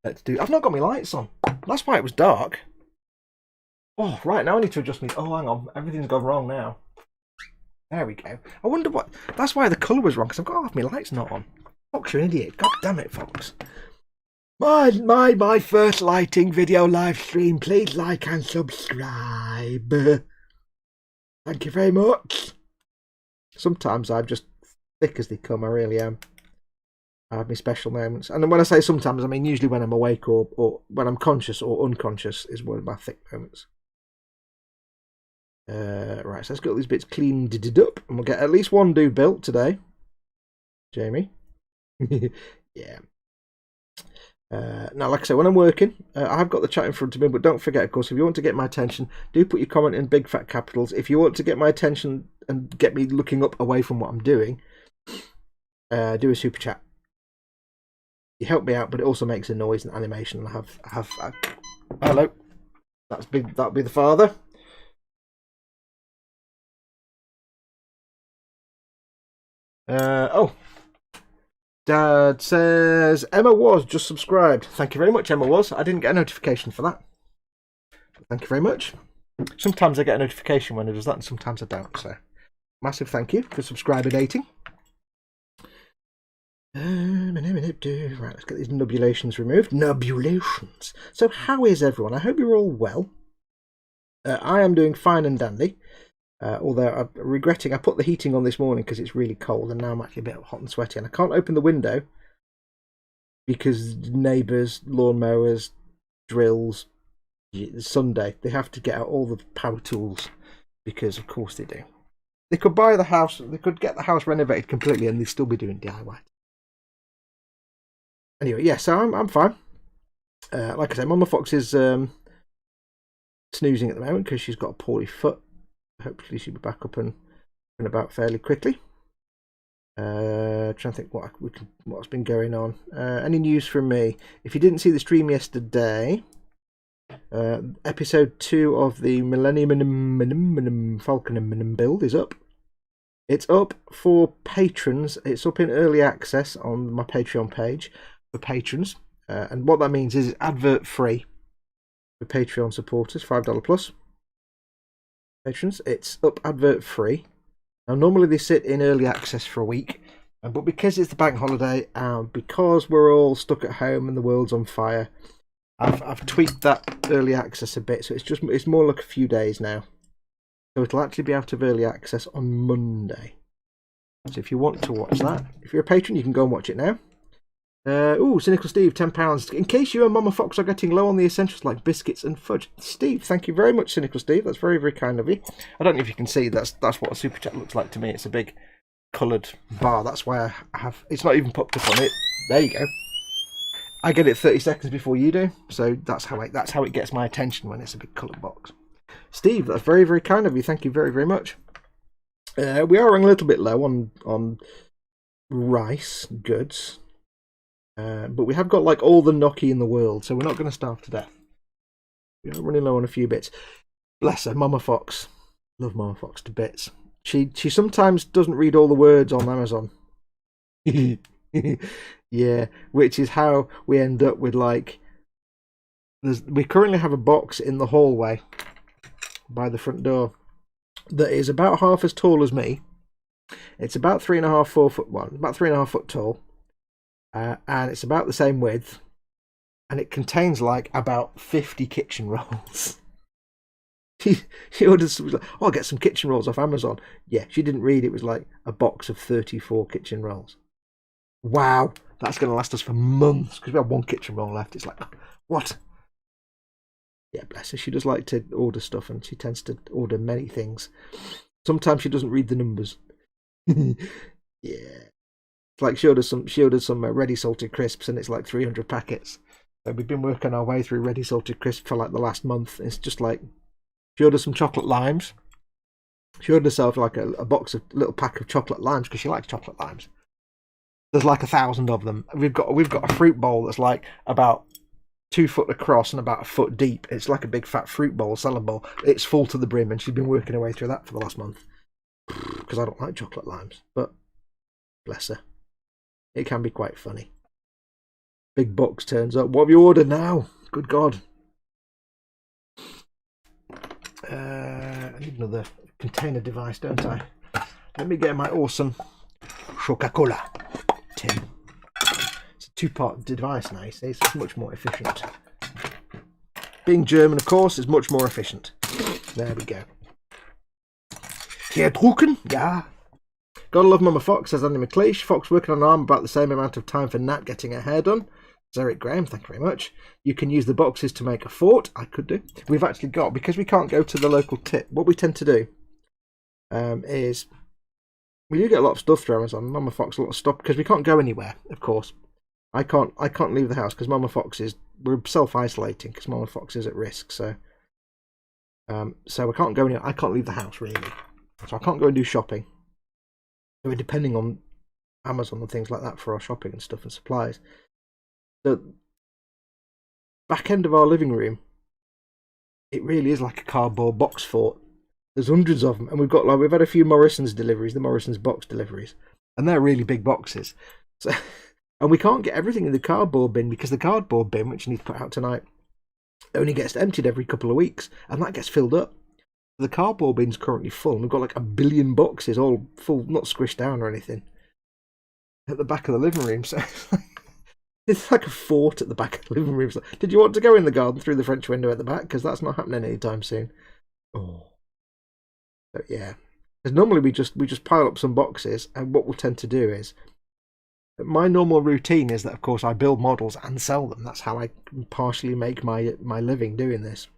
Let's do... I've not got my lights on. That's why it was dark. Oh, right, now I need to adjust me. Oh, hang on. Everything's gone wrong now. There we go. I wonder what... That's why the colour was wrong, because I've got half my lights not on. Fox, you're an idiot. God damn it, Fox. My first lighting video live stream. Please like and subscribe. Thank you very much. Sometimes I'm just thick as they come, I really am. I have my special moments. And when I say sometimes, I mean usually when I'm awake or when I'm conscious or unconscious is one of my thick moments. Right, so let's get all these bits cleaned up and we'll get at least one dude built today. Jamie. Yeah. Now, like I say, when I'm working, I've got the chat in front of me, but don't forget, of course, if you want to get my attention, do put your comment in big fat capitals. If you want to get my attention and get me looking up away from what I'm doing, do a super chat. You help me out, but it also makes a noise and animation. And I have hello. That's big. That'll be the father. Oh. Dad says Emma was just subscribed. Thank you very much, Emma was. I didn't get a notification for that. Thank you very much. Sometimes I get a notification when it does that, and sometimes I don't. So, massive thank you for subscriber-dating. Right, let's get these nubulations removed. Nubulations. So, how is everyone? I hope you're all well. I am doing fine and dandy. Although I'm regretting, I put the heating on this morning because it's really cold and now I'm actually a bit hot and sweaty and I can't open the window because neighbours, lawnmowers, drills, Sunday, they have to get out all the power tools because of course they do. They could buy the house, they could get the house renovated completely and they'd still be doing DIY. Anyway, yeah, so I'm fine. Like I said, Mama Fox is snoozing at the moment because she's got a poorly foot. Hopefully she'll be back up and about fairly quickly. Trying to think what's been going on. Any news from me? If you didn't see the stream yesterday, episode 2 of the Millennium Falcon build is up. It's up for patrons. It's up in early access on my Patreon page for patrons. And what that means is it's advert free for Patreon supporters, $5 plus. Patrons, it's up advert free. Now normally they sit in early access for a week, but because it's the bank holiday and because we're all stuck at home and the world's on fire, I've tweaked that early access a bit, so it's more like a few days now. So it'll actually be out of early access on Monday. So if you want to watch that, if you're a patron, you can go and watch it now. Cynical Steve, £10. In case you and Mama Fox are getting low on the essentials like biscuits and fudge. Steve, thank you very much, Cynical Steve. That's very, very kind of you. I don't know if you can see, that's what a super chat looks like to me. It's a big coloured bar. That's why I have... It's not even popped up on it. There you go. I get it 30 seconds before you do. So that's how it gets my attention when it's a big coloured box. Steve, that's very, very kind of you. Thank you very, very much. We are running a little bit low on rice goods, but we have got like all the gnocchi in the world, so we're not going to starve to death. We are running low on a few bits. Bless her, Mama Fox. Love Mama Fox to bits. She sometimes doesn't read all the words on Amazon. Yeah, which is how we end up with like. We currently have a box in the hallway by the front door that is about half as tall as me. It's about 3.5, 4 foot. Well, about 3.5 foot tall, and it's about the same width, and it contains like about 50 kitchen rolls. She orders, like, oh, I'll get some kitchen rolls off Amazon. Yeah, she didn't read it was like a box of 34 kitchen rolls. Wow, that's going to last us for months because we have one kitchen roll left. It's like, what? Yeah, bless her. She does like to order stuff, and she tends to order many things. Sometimes she doesn't read the numbers. Yeah, like she ordered some ready salted crisps, and it's like 300 packets. So we've been working our way through ready salted crisps for like the last month. It's just like she ordered some chocolate limes. She ordered herself like a little pack of chocolate limes because she likes chocolate limes. There's like 1,000 of them. We've got a fruit bowl that's like about 2 foot across and about 1 foot deep. It's like a big fat fruit bowl, salad bowl. It's full to the brim, and she's been working her way through that for the last month because I don't like chocolate limes. But bless her, it can be quite funny. Big box turns up. What have you ordered now? Good God. I need another container device, don't I? Let me get my awesome Coca-Cola tin. It's a 2-part device now, you see, so it's much more efficient. Being German, of course, is much more efficient. There we go. Hier drucken? Ja. Gotta love Mama Fox, says Andy McLeish. Fox working on an arm about the same amount of time for Nat getting her hair done. Eric Graham, thank you very much. You can use the boxes to make a fort. I could do. We've actually got, because we can't go to the local tip, what we tend to do is we do get a lot of stuff through Amazon. Mama Fox a lot of stuff because we can't go anywhere, of course. I can't leave the house because Mama Fox we're self-isolating because Mama Fox is at risk. So we can't go anywhere. I can't leave the house really. So I can't go and do shopping. So we're depending on Amazon and things like that for our shopping and stuff and supplies. The back end of our living room, it really is like a cardboard box fort. There's hundreds of them, and we've had a few Morrison's deliveries, the Morrison's box deliveries, and they're really big boxes. So, and we can't get everything in the cardboard bin because the cardboard bin, which you need to put out tonight, only gets emptied every couple of weeks, and that gets filled up. The cardboard bin's currently full, and we've got like 1 billion boxes all full, not squished down or anything, at the back of the living room. So. It's like a fort at the back of the living room. Like, did you want to go in the garden through the French window at the back? Because that's not happening anytime soon. Oh, so yeah. Because normally we just pile up some boxes, and what we'll tend to do is my normal routine is that, of course, I build models and sell them. That's how I partially make my living doing this.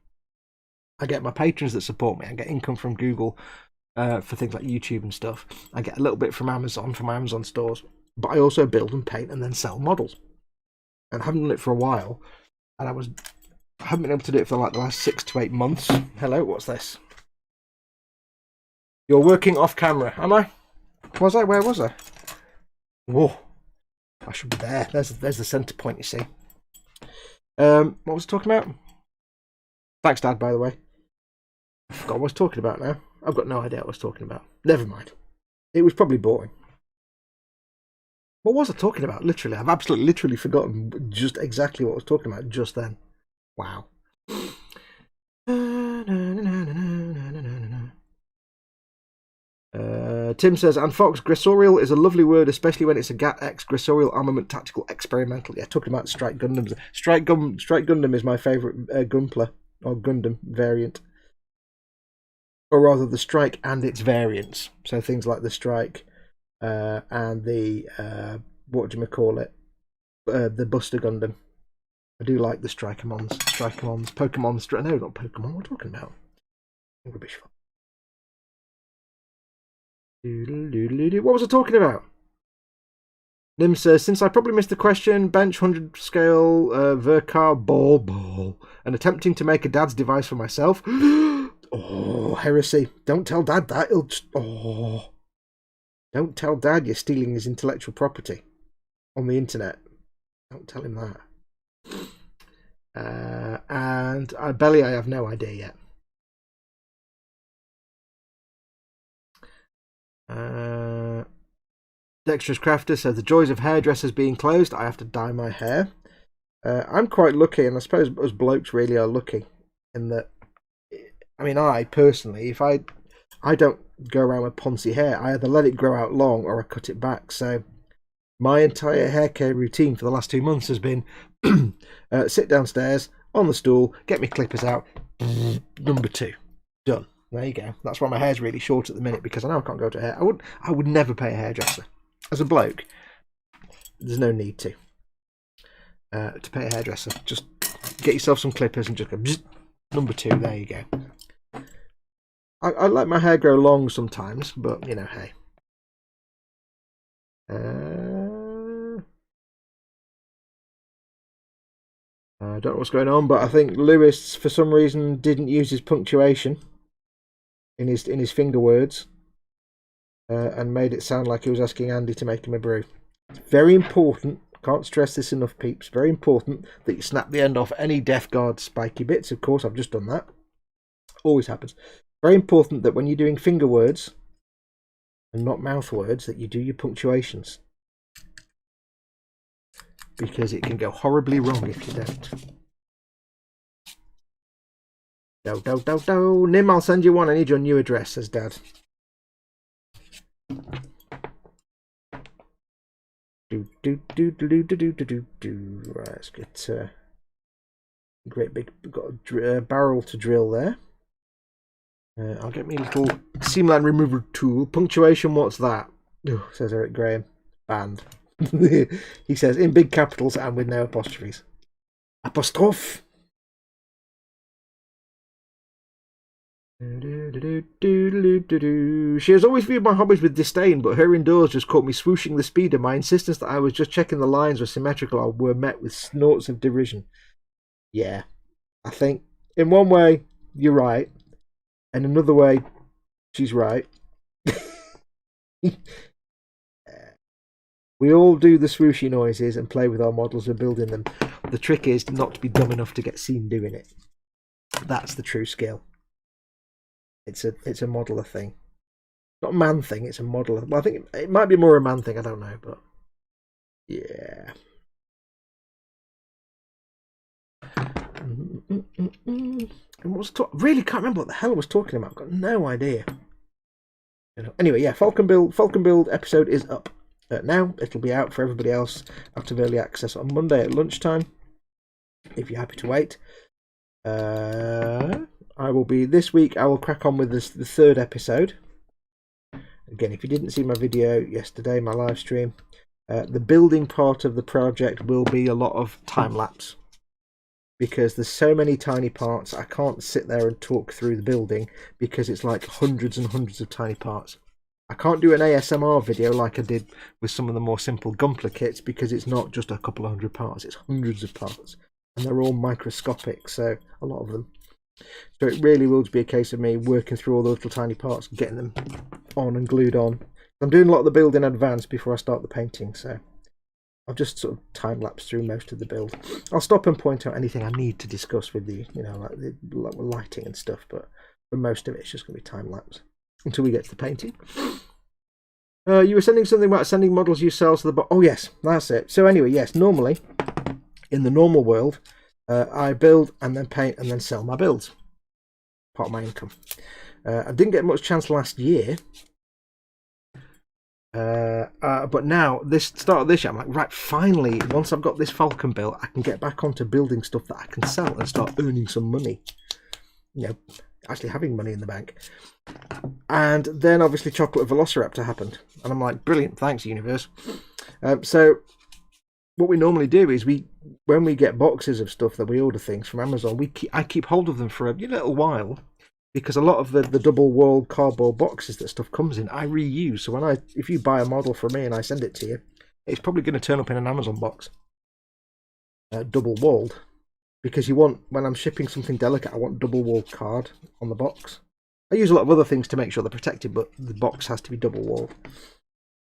I get my patrons that support me. I get income from Google for things like YouTube and stuff. I get a little bit from Amazon, from my Amazon stores. But I also build and paint and then sell models. And I haven't done it for a while, and I haven't been able to do it for like the last 6 to 8 months. Hello, what's this? You're working off camera, am I? Was I? Where was I? Whoa, I should be there. There's the centre point, you see. What was I talking about? Thanks, Dad, by the way. I forgot what I was talking about now. I've got no idea what I was talking about. Never mind. It was probably boring. What was I talking about? Literally, I've absolutely literally forgotten just exactly what I was talking about just then. Wow. Tim says, and Fox, Gressorial is a lovely word, especially when it's a GAT-X, Gressorial Armament Tactical Experimental. Yeah, talking about Strike Gundams. Strike Gundam is my favourite Gunpla, or Gundam variant. Or rather, the Strike and its variants. So things like the Strike... and the what do you call it? The Buster Gundam. I do like the Strikemons, Pokemon. No, not Pokemon. What am I talking about? Rubbish. What was I talking about? Nim says, since I probably missed the question, bench 100 scale Verkar ball, and attempting to make a dad's device for myself. Oh, heresy. Don't tell Dad that. He'll just... Oh. Don't tell Dad you're stealing his intellectual property on the internet. Don't tell him that. And Belly, I have no idea yet. Dexterous Crafter says, the joys of hairdressers being closed. I have to dye my hair. I'm quite lucky, and I suppose us blokes really are lucky in that. I mean, I personally, if I don't go around with poncy hair, I either let it grow out long or I cut it back. So my entire hair care routine for the last 2 months has been sit downstairs on the stool, get my clippers out, number 2, done. There you go. That's why my hair's really short at the minute, because I know I can't go to hair. I would never pay a hairdresser. As a bloke, there's no need to pay a hairdresser. Just get yourself some clippers and just go number 2. There you go. I let my hair grow long sometimes, but you know, hey. I don't know what's going on, but I think Lewis, for some reason, didn't use his punctuation in his finger words, and made it sound like he was asking Andy to make him a brew. It's very important. Can't stress this enough, peeps. Very important that you snap the end off any Death Guard spiky bits. Of course, I've just done that. Always happens. Very important that when you're doing finger words and not mouth words, that you do your punctuations, because it can go horribly wrong if you don't. Do. Nim, I'll send you one. I need your new address, says Dad. Do. Right, let's get great big, got a barrel to drill there. I'll get me a little seamline remover tool. Punctuation, what's that? Oh, says Eric Graham. Banned. He says in big capitals and with no apostrophes. Apostrophe. She has always viewed my hobbies with disdain, but her indoors just caught me swooshing the speeder. My insistence that I was just checking the lines were symmetrical were met with snorts of derision. Yeah, I think in one way you're right, and another way she's right. We all do the swooshy noises and play with our models and building them. The trick is not to be dumb enough to get seen doing it. That's the true skill. It's a modeler thing. Not a man thing, it's a modeler. Well, I think it might be more a man thing, I don't know, but yeah. And really can't remember what the hell I was talking about. I've got no idea. Anyway, yeah, Falcon Build episode is up now. It'll be out for everybody else out of early access on Monday at lunchtime, if you're happy to wait. I will be this week. I will crack on with the 3rd episode. Again, if you didn't see my video yesterday, my live stream, the building part of the project will be a lot of time lapse, because there's so many tiny parts. I can't sit there and talk through the building because it's like hundreds and hundreds of tiny parts. I can't do an ASMR video like I did with some of the more simple Gunpla kits, because it's not just a couple of hundred parts, it's hundreds of parts, and they're all microscopic, so a lot of them. So it really will be a case of me working through all the little tiny parts, getting them on and glued on. I'm doing a lot of the build in advance before I start the painting, so I've just sort of time-lapsed through most of the build. I'll stop and point out anything I need to discuss with you, like the lighting and stuff, but for most of it, it's just going to be time-lapse until we get to the painting. You were sending something about sending models yourselves to the... Oh, yes, that's it. So anyway, yes, normally, in the normal world, I build and then paint and then sell my builds. Part of my income. I didn't get much chance last year. But now, this start of this year, I'm like, right, finally, once I've got this Falcon built, I can get back onto building stuff that I can sell and start earning some money. Actually having money in the bank. And then, obviously, Chocolate Velociraptor happened. And I'm like, brilliant, thanks, universe. So, what we normally do is when we get boxes of stuff that we order things from Amazon, I keep hold of them for a little while, because a lot of the double walled cardboard boxes that stuff comes in, I reuse. So if you buy a model from me and I send it to you, it's probably going to turn up in an Amazon box, double walled, because you want, when I'm shipping something delicate, I want double walled card on the box. I use a lot of other things to make sure they're protected, but the box has to be double walled.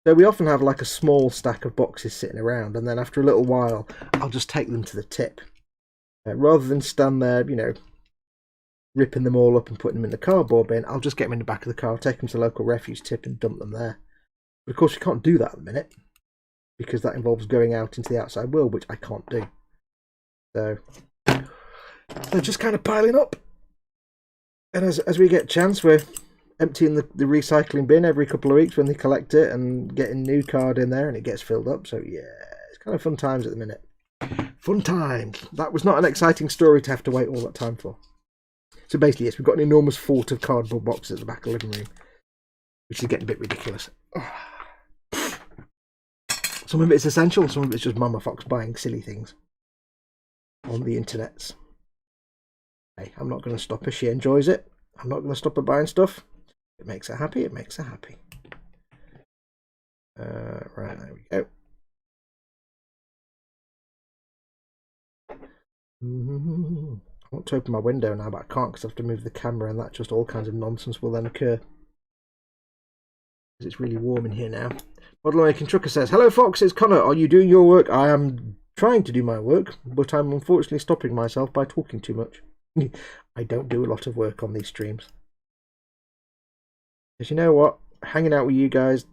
So we often have like a small stack of boxes sitting around, and then after a little while, I'll just take them to the tip. Rather than stand there, you know, ripping them all up and putting them in the cardboard bin, I'll just get them in the back of the car, take them to the local refuse tip and dump them there. But of course, you can't do that at the minute, because that involves going out into the outside world, which I can't do. So they're just kind of piling up. And as we get a chance, we're emptying the recycling bin every couple of weeks when they collect it and getting new card in there and it gets filled up. So yeah, it's kind of fun times at the minute. Fun times. That was not an exciting story to have to wait all that time for. So basically, yes, we've got an enormous fort of cardboard boxes at the back of the living room, which is getting a bit ridiculous. Some of it's essential, some of it's just Mama Fox buying silly things on the internets. Hey, I'm not going to stop her. She enjoys it. I'm not going to stop her buying stuff. It makes her happy. It makes her happy. Right, there we go. I want to open my window now, but I can't because I have to move the camera, and that just all kinds of nonsense will then occur. It's really warm in here now. Model Making Trucker says, "Hello Fox, it's Connor. Are you doing your work?" I am trying to do my work, but I'm unfortunately stopping myself by talking too much. I don't do a lot of work on these streams. Because you know what? Hanging out with you guys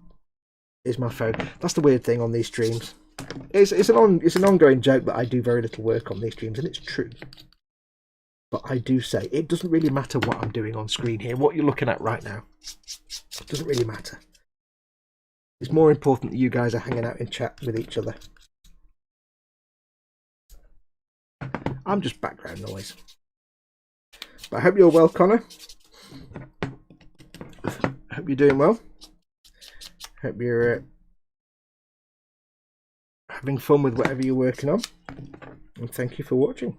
is my phone. That's the weird thing on these streams. It's an ongoing joke that I do very little work on these streams, and it's true. But I do say, it doesn't really matter what I'm doing on screen here. What you're looking at right now, it doesn't really matter. It's more important that you guys are hanging out in chat with each other. I'm just background noise. But I hope you're well, Connor. I hope you're doing well. Hope you're having fun with whatever you're working on. And thank you for watching.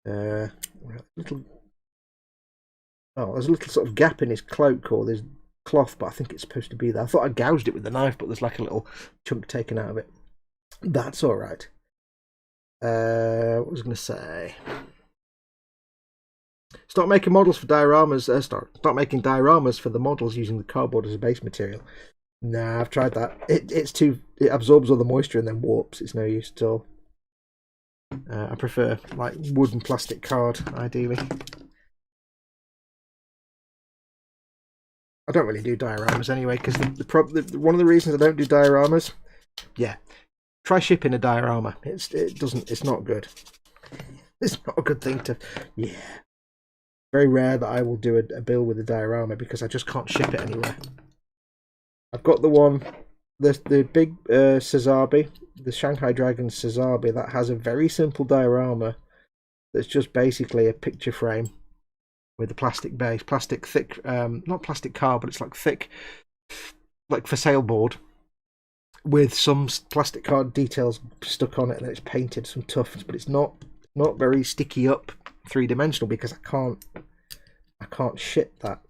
There's a little sort of gap in his cloak, or there's cloth, but I think it's supposed to be there. I thought I gouged it with the knife, but there's like a little chunk taken out of it. That's all right. What was I going to say? Start making models for dioramas. Start making dioramas for the models using the cardboard as a base material. Nah, I've tried that. It absorbs all the moisture and then warps. It's no use at all. I prefer like wood and plastic card, ideally. I don't really do dioramas anyway, because one of the reasons I don't do dioramas, yeah, try shipping a diorama. It's not good. It's not a good thing to, yeah. Very rare that I will do a bill with a diorama because I just can't ship it anywhere. I've got the one, the big Cesabe, the Shanghai Dragon Cesabe, that has a very simple diorama that's just basically a picture frame with a plastic base, plastic thick, not plastic card, but it's like thick, like for sale board, with some plastic card details stuck on it, and it's painted some tufts, but it's not very sticky up three-dimensional because I can't ship that.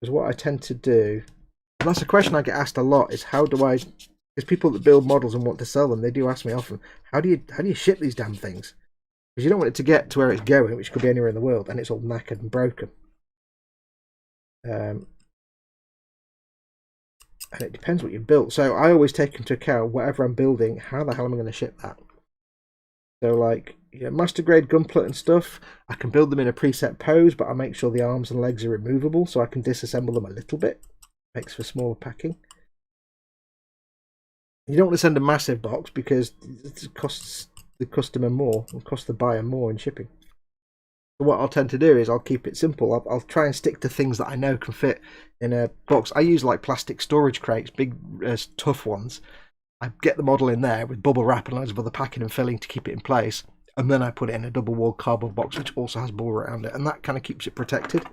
Because what I tend to do, and that's a question I get asked a lot, is how do I, because people that build models and want to sell them, they do ask me often, how do you ship these damn things? Because you don't want it to get to where it's going, which could be anywhere in the world, and it's all knackered and broken. And it depends what you built. So I always take into account whatever I'm building, how the hell am I going to ship that? So like, master grade gunpla and stuff, I can build them in a preset pose, but I make sure the arms and legs are removable so I can disassemble them a little bit. Makes for smaller packing. You don't want to send a massive box because it costs the customer more, and costs the buyer more in shipping. So what I'll tend to do is I'll keep it simple. I'll try and stick to things that I know can fit in a box. I use like plastic storage crates, big tough ones. I get the model in there with bubble wrap and loads of other packing and filling to keep it in place, and then I put it in a double-walled cardboard box which also has bubble around it, and that kind of keeps it protected.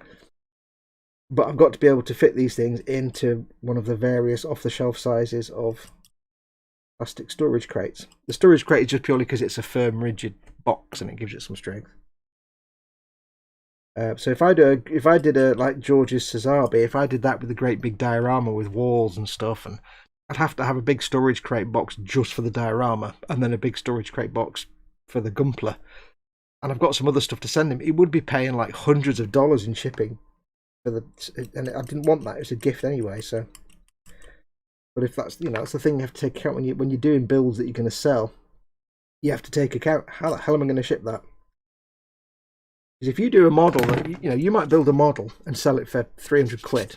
But I've got to be able to fit these things into one of the various off-the-shelf sizes of plastic storage crates. The storage crate is just purely because it's a firm, rigid box and it gives it some strength. So if I did a like George's Cesabe, if I did that with a great big diorama with walls and stuff and I'd have to have a big storage crate box just for the diorama, and then a big storage crate box for the Gumpler. And I've got some other stuff to send him. He would be paying like hundreds of dollars in shipping for the, and I didn't want that. It was a gift anyway. So, but if that's, you know, that's the thing you have to take account when you're doing builds that you're going to sell. You have to take account, how the hell am I going to ship that? Because if you do a model, you know, you might build a model and sell it for 300 quid.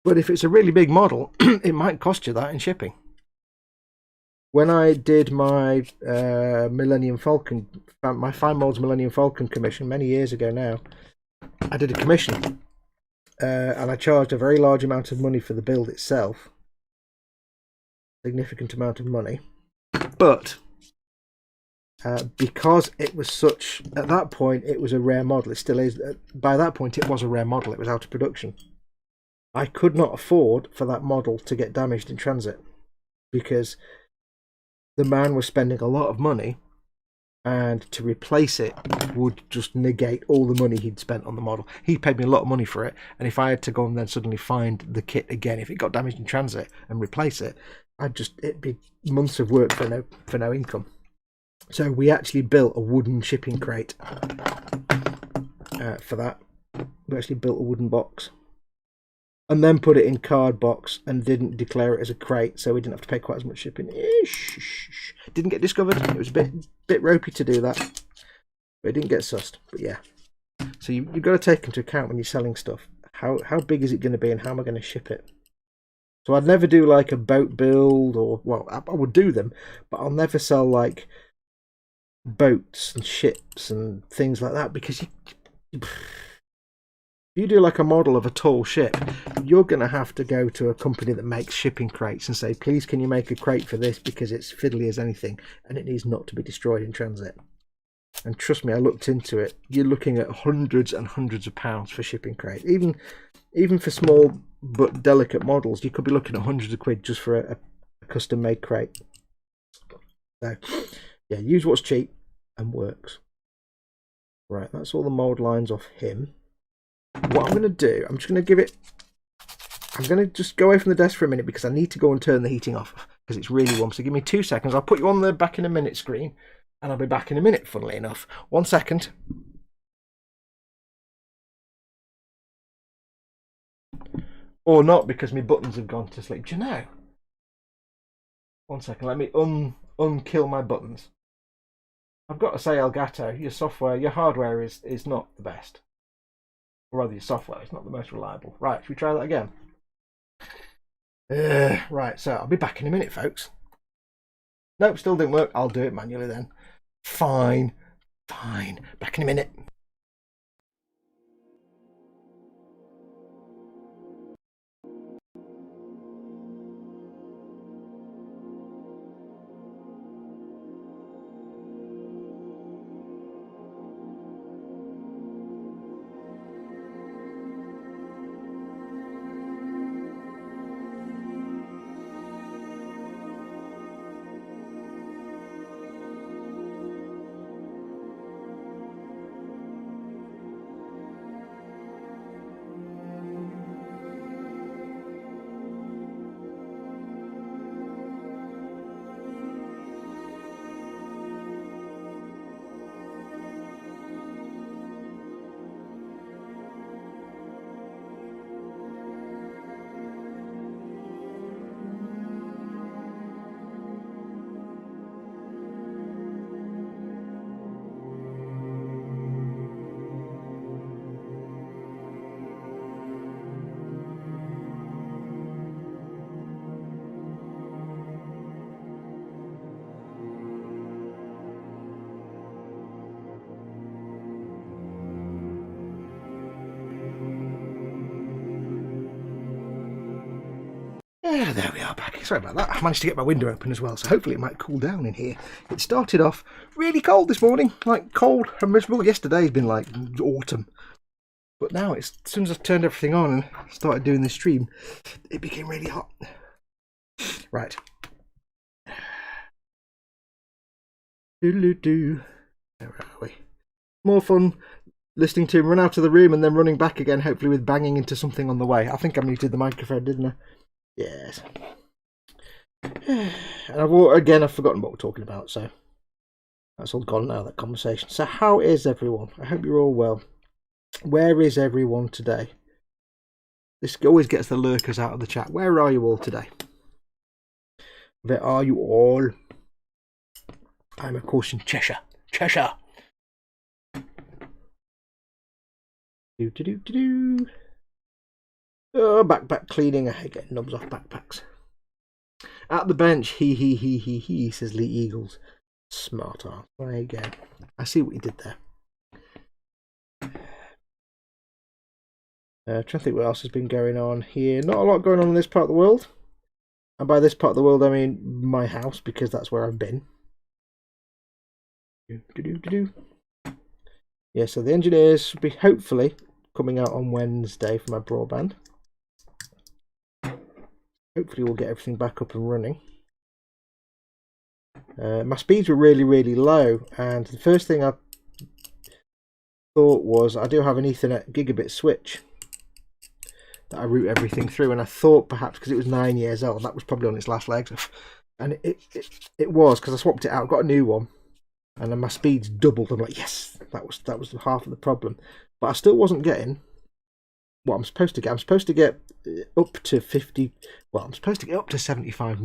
But if it's a really big model, it might cost you that in shipping. When I did my Millennium Falcon, my Fine Molds Millennium Falcon commission many years ago now, I did a commission. And I charged a very large amount of money for the build itself. Significant amount of money. But because it was such, at that point it was a rare model, it still is, by that point it was a rare model, it was out of production. I could not afford for that model to get damaged in transit, because the man was spending a lot of money, and to replace it would just negate all the money he'd spent on the model. He paid me a lot of money for it, and if I had to go and then suddenly find the kit again, if it got damaged in transit, and replace it, it'd be months of work for no income. So we actually built a wooden shipping crate for that. We actually built a wooden box, and then put it in card box, and didn't declare it as a crate, so we didn't have to pay quite as much shipping. Didn't get discovered. It was a bit ropey to do that, but it didn't get sussed. But yeah, so you've got to take into account when you're selling stuff, how big is it going to be, and how am I going to ship it. So I'd never do like a boat build, or, well, I would do them, but I'll never sell like boats and ships and things like that, because if you do like a model of a tall ship, you're going to have to go to a company that makes shipping crates and say, please, can you make a crate for this, because it's fiddly as anything and it needs not to be destroyed in transit. And trust me, I looked into it. You're looking at hundreds and hundreds of pounds for shipping crate. Even for small but delicate models, you could be looking at hundreds of quid just for a custom made crate. So yeah, use what's cheap and works. Right, that's all the mold lines off him. What I'm going to do, I'm going to just go away from the desk for a minute, because I need to go and turn the heating off, because it's really warm. So give me 2 seconds. I'll put you on the back in a minute screen, and I'll be back in a minute, funnily enough. 1 second. Or not, because my buttons have gone to sleep. Do you know? 1 second, let me unkill my buttons. I've got to say, Elgato, your software, your hardware is not the best. Or rather, your software is not the most reliable. Right, should we try that again? Right, so I'll be back in a minute, folks. Nope, still didn't work. I'll do it manually then. Fine. Back in a minute. Yeah, there we are, back. Sorry about that. I managed to get my window open as well, so hopefully it might cool down in here. It started off really cold this morning, like cold and miserable. Yesterday's been like autumn. But now, as soon as I turned everything on and started doing the stream, it became really hot. Right. Doodle-doo. Where are we? More fun listening to him run out of the room and then running back again, hopefully with banging into something on the way. I think I muted the microphone, didn't I? Yes. And I've forgotten what we're talking about, so that's all gone now, that conversation. So how is everyone? I hope you're all well. Where is everyone today? This always gets the lurkers out of the chat. Where are you all today? Where are you all? I'm of course in Cheshire. Cheshire. Oh, backpack cleaning. I hate getting knobs off backpacks. At the bench, he, says Lee Eagles. Smart ass. There you go. I see what you did there. Trying to think what else has been going on here. Not a lot going on in this part of the world. And by this part of the world, I mean my house, because that's where I've been. Yeah, so the engineers will be hopefully coming out on Wednesday for my broadband. Hopefully we'll get everything back up and running. My speeds were really, really low, and the first thing I thought was I do have an Ethernet gigabit switch that I route everything through, and I thought perhaps because it was 9 years old, that was probably on its last legs, and it was, because I swapped it out, got a new one, and then my speeds doubled. I'm like, yes, that was half of the problem, but I still wasn't getting what I'm supposed to get. I'm supposed to get up to 50. Well, I'm supposed to get up to 75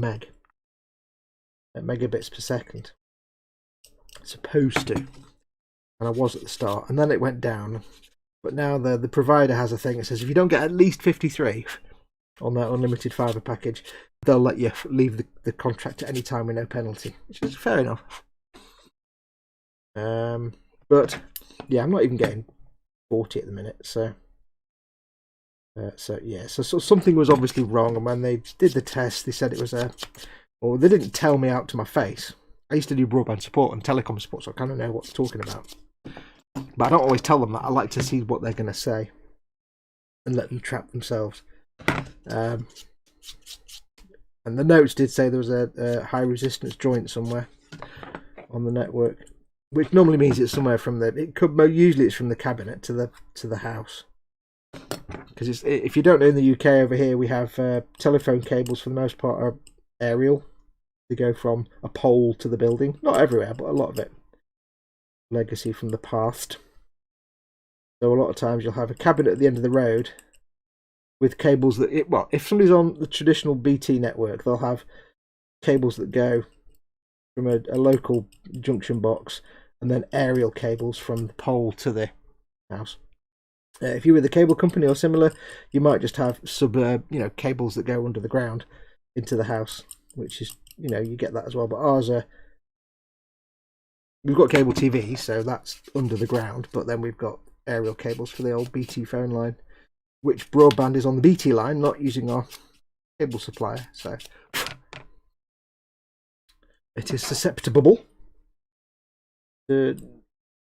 megabits per second. Supposed to, and I was at the start, and then it went down. But now the provider has a thing that says if you don't get at least 53 on their unlimited fibre package, they'll let you leave the contract at any time with no penalty, which is fair enough. But yeah, I'm not even getting 40 at the minute, so yeah, so something was obviously wrong, and when they did the test, they said it was well, they didn't tell me out to my face. I used to do broadband support and telecom support, so I kind of know what they're talking about. But I don't always tell them that. I like to see what they're going to say and let them trap themselves. And the notes did say there was a high resistance joint somewhere on the network, which normally means it's somewhere from usually it's from the cabinet to the house. Because if you don't know, in the UK over here we have telephone cables for the most part are aerial. They go from a pole to the building. Not everywhere, but a lot of it. Legacy from the past. So a lot of times you'll have a cabinet at the end of the road with cables that if somebody's on the traditional BT network, they'll have cables that go from a local junction box, and then aerial cables from the pole to the house. If you're with a cable company or similar, you might just have cables that go under the ground into the house, which is, you get that as well. But ours are, we've got cable TV, so that's under the ground, but then we've got aerial cables for the old BT phone line, which broadband is on the BT line, not using our cable supplier, so it is susceptible to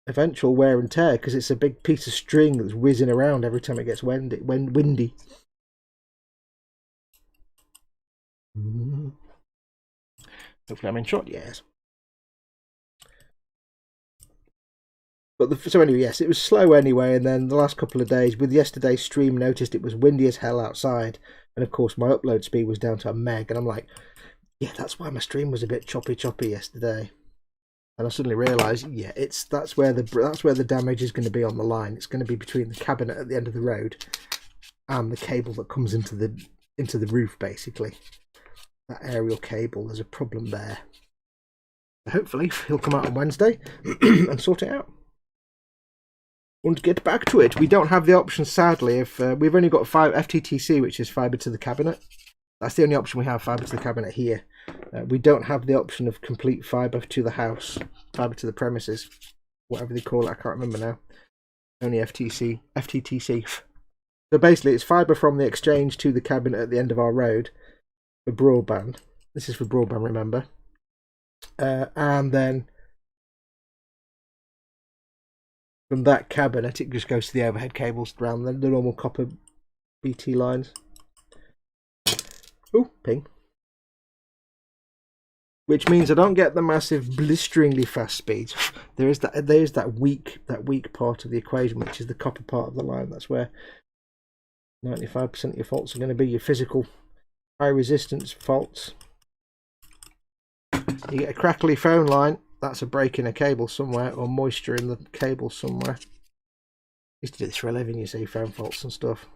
eventual wear and tear, because it's a big piece of string that's whizzing around every time it gets windy. Hopefully I'm in shot, yes. But so anyway, yes, it was slow anyway, and then the last couple of days, with yesterday's stream, noticed it was windy as hell outside, and of course my upload speed was down to a meg, and I'm like, yeah, that's why my stream was a bit choppy yesterday. And I suddenly realised, yeah, that's where the damage is going to be on the line. It's going to be between the cabinet at the end of the road and the cable that comes into the roof, basically. That aerial cable, there's a problem there. Hopefully he'll come out on Wednesday and sort it out. And get back to it, we don't have the option, sadly, if we've only got FTTC, which is fibre to the cabinet. That's the only option we have, fibre to the cabinet here. We don't have the option of complete fibre to the house, fibre to the premises, whatever they call it, I can't remember now. Only FTTC. So basically it's fibre from the exchange to the cabinet at the end of our road for broadband. This is for broadband, remember. And then from that cabinet it just goes to the overhead cables around the normal copper BT lines. Oh, ping. Which means I don't get the massive blisteringly fast speeds. There is that weak part of the equation, which is the copper part of the line. That's where 95% of your faults are going to be your physical high resistance faults. You get a crackly phone line, that's a break in a cable somewhere, or moisture in the cable somewhere. Used to do this for a living, you see, phone faults and stuff.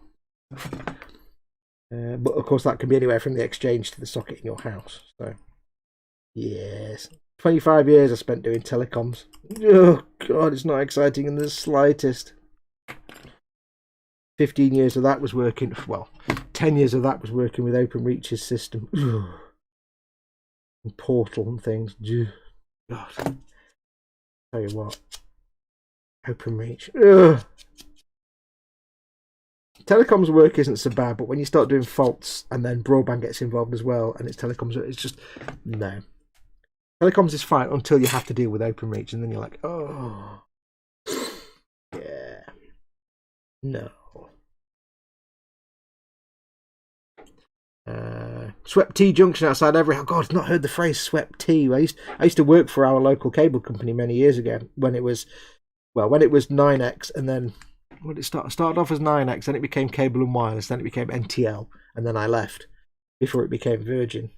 But of course that can be anywhere from the exchange to the socket in your house. So yes, 25 years I spent doing telecoms. Oh god, it's not exciting in the slightest. 15 years of that was working, well, 10 years of that was working with OpenReach's system. And Portal and things. God, tell you what, OpenReach. Telecoms work isn't so bad, but when you start doing faults and then broadband gets involved as well, and it's telecoms, it's just no. Telecoms is fine until you have to deal with OpenReach, and then you're like, oh, yeah, no. Swept Tea Junction outside Everett. Oh God, I've not heard the phrase swept tea. I used to work for our local cable company many years ago when it was 9X, and then when it started off as 9X, then it became Cable and Wireless, then it became NTL, and then I left before it became Virgin.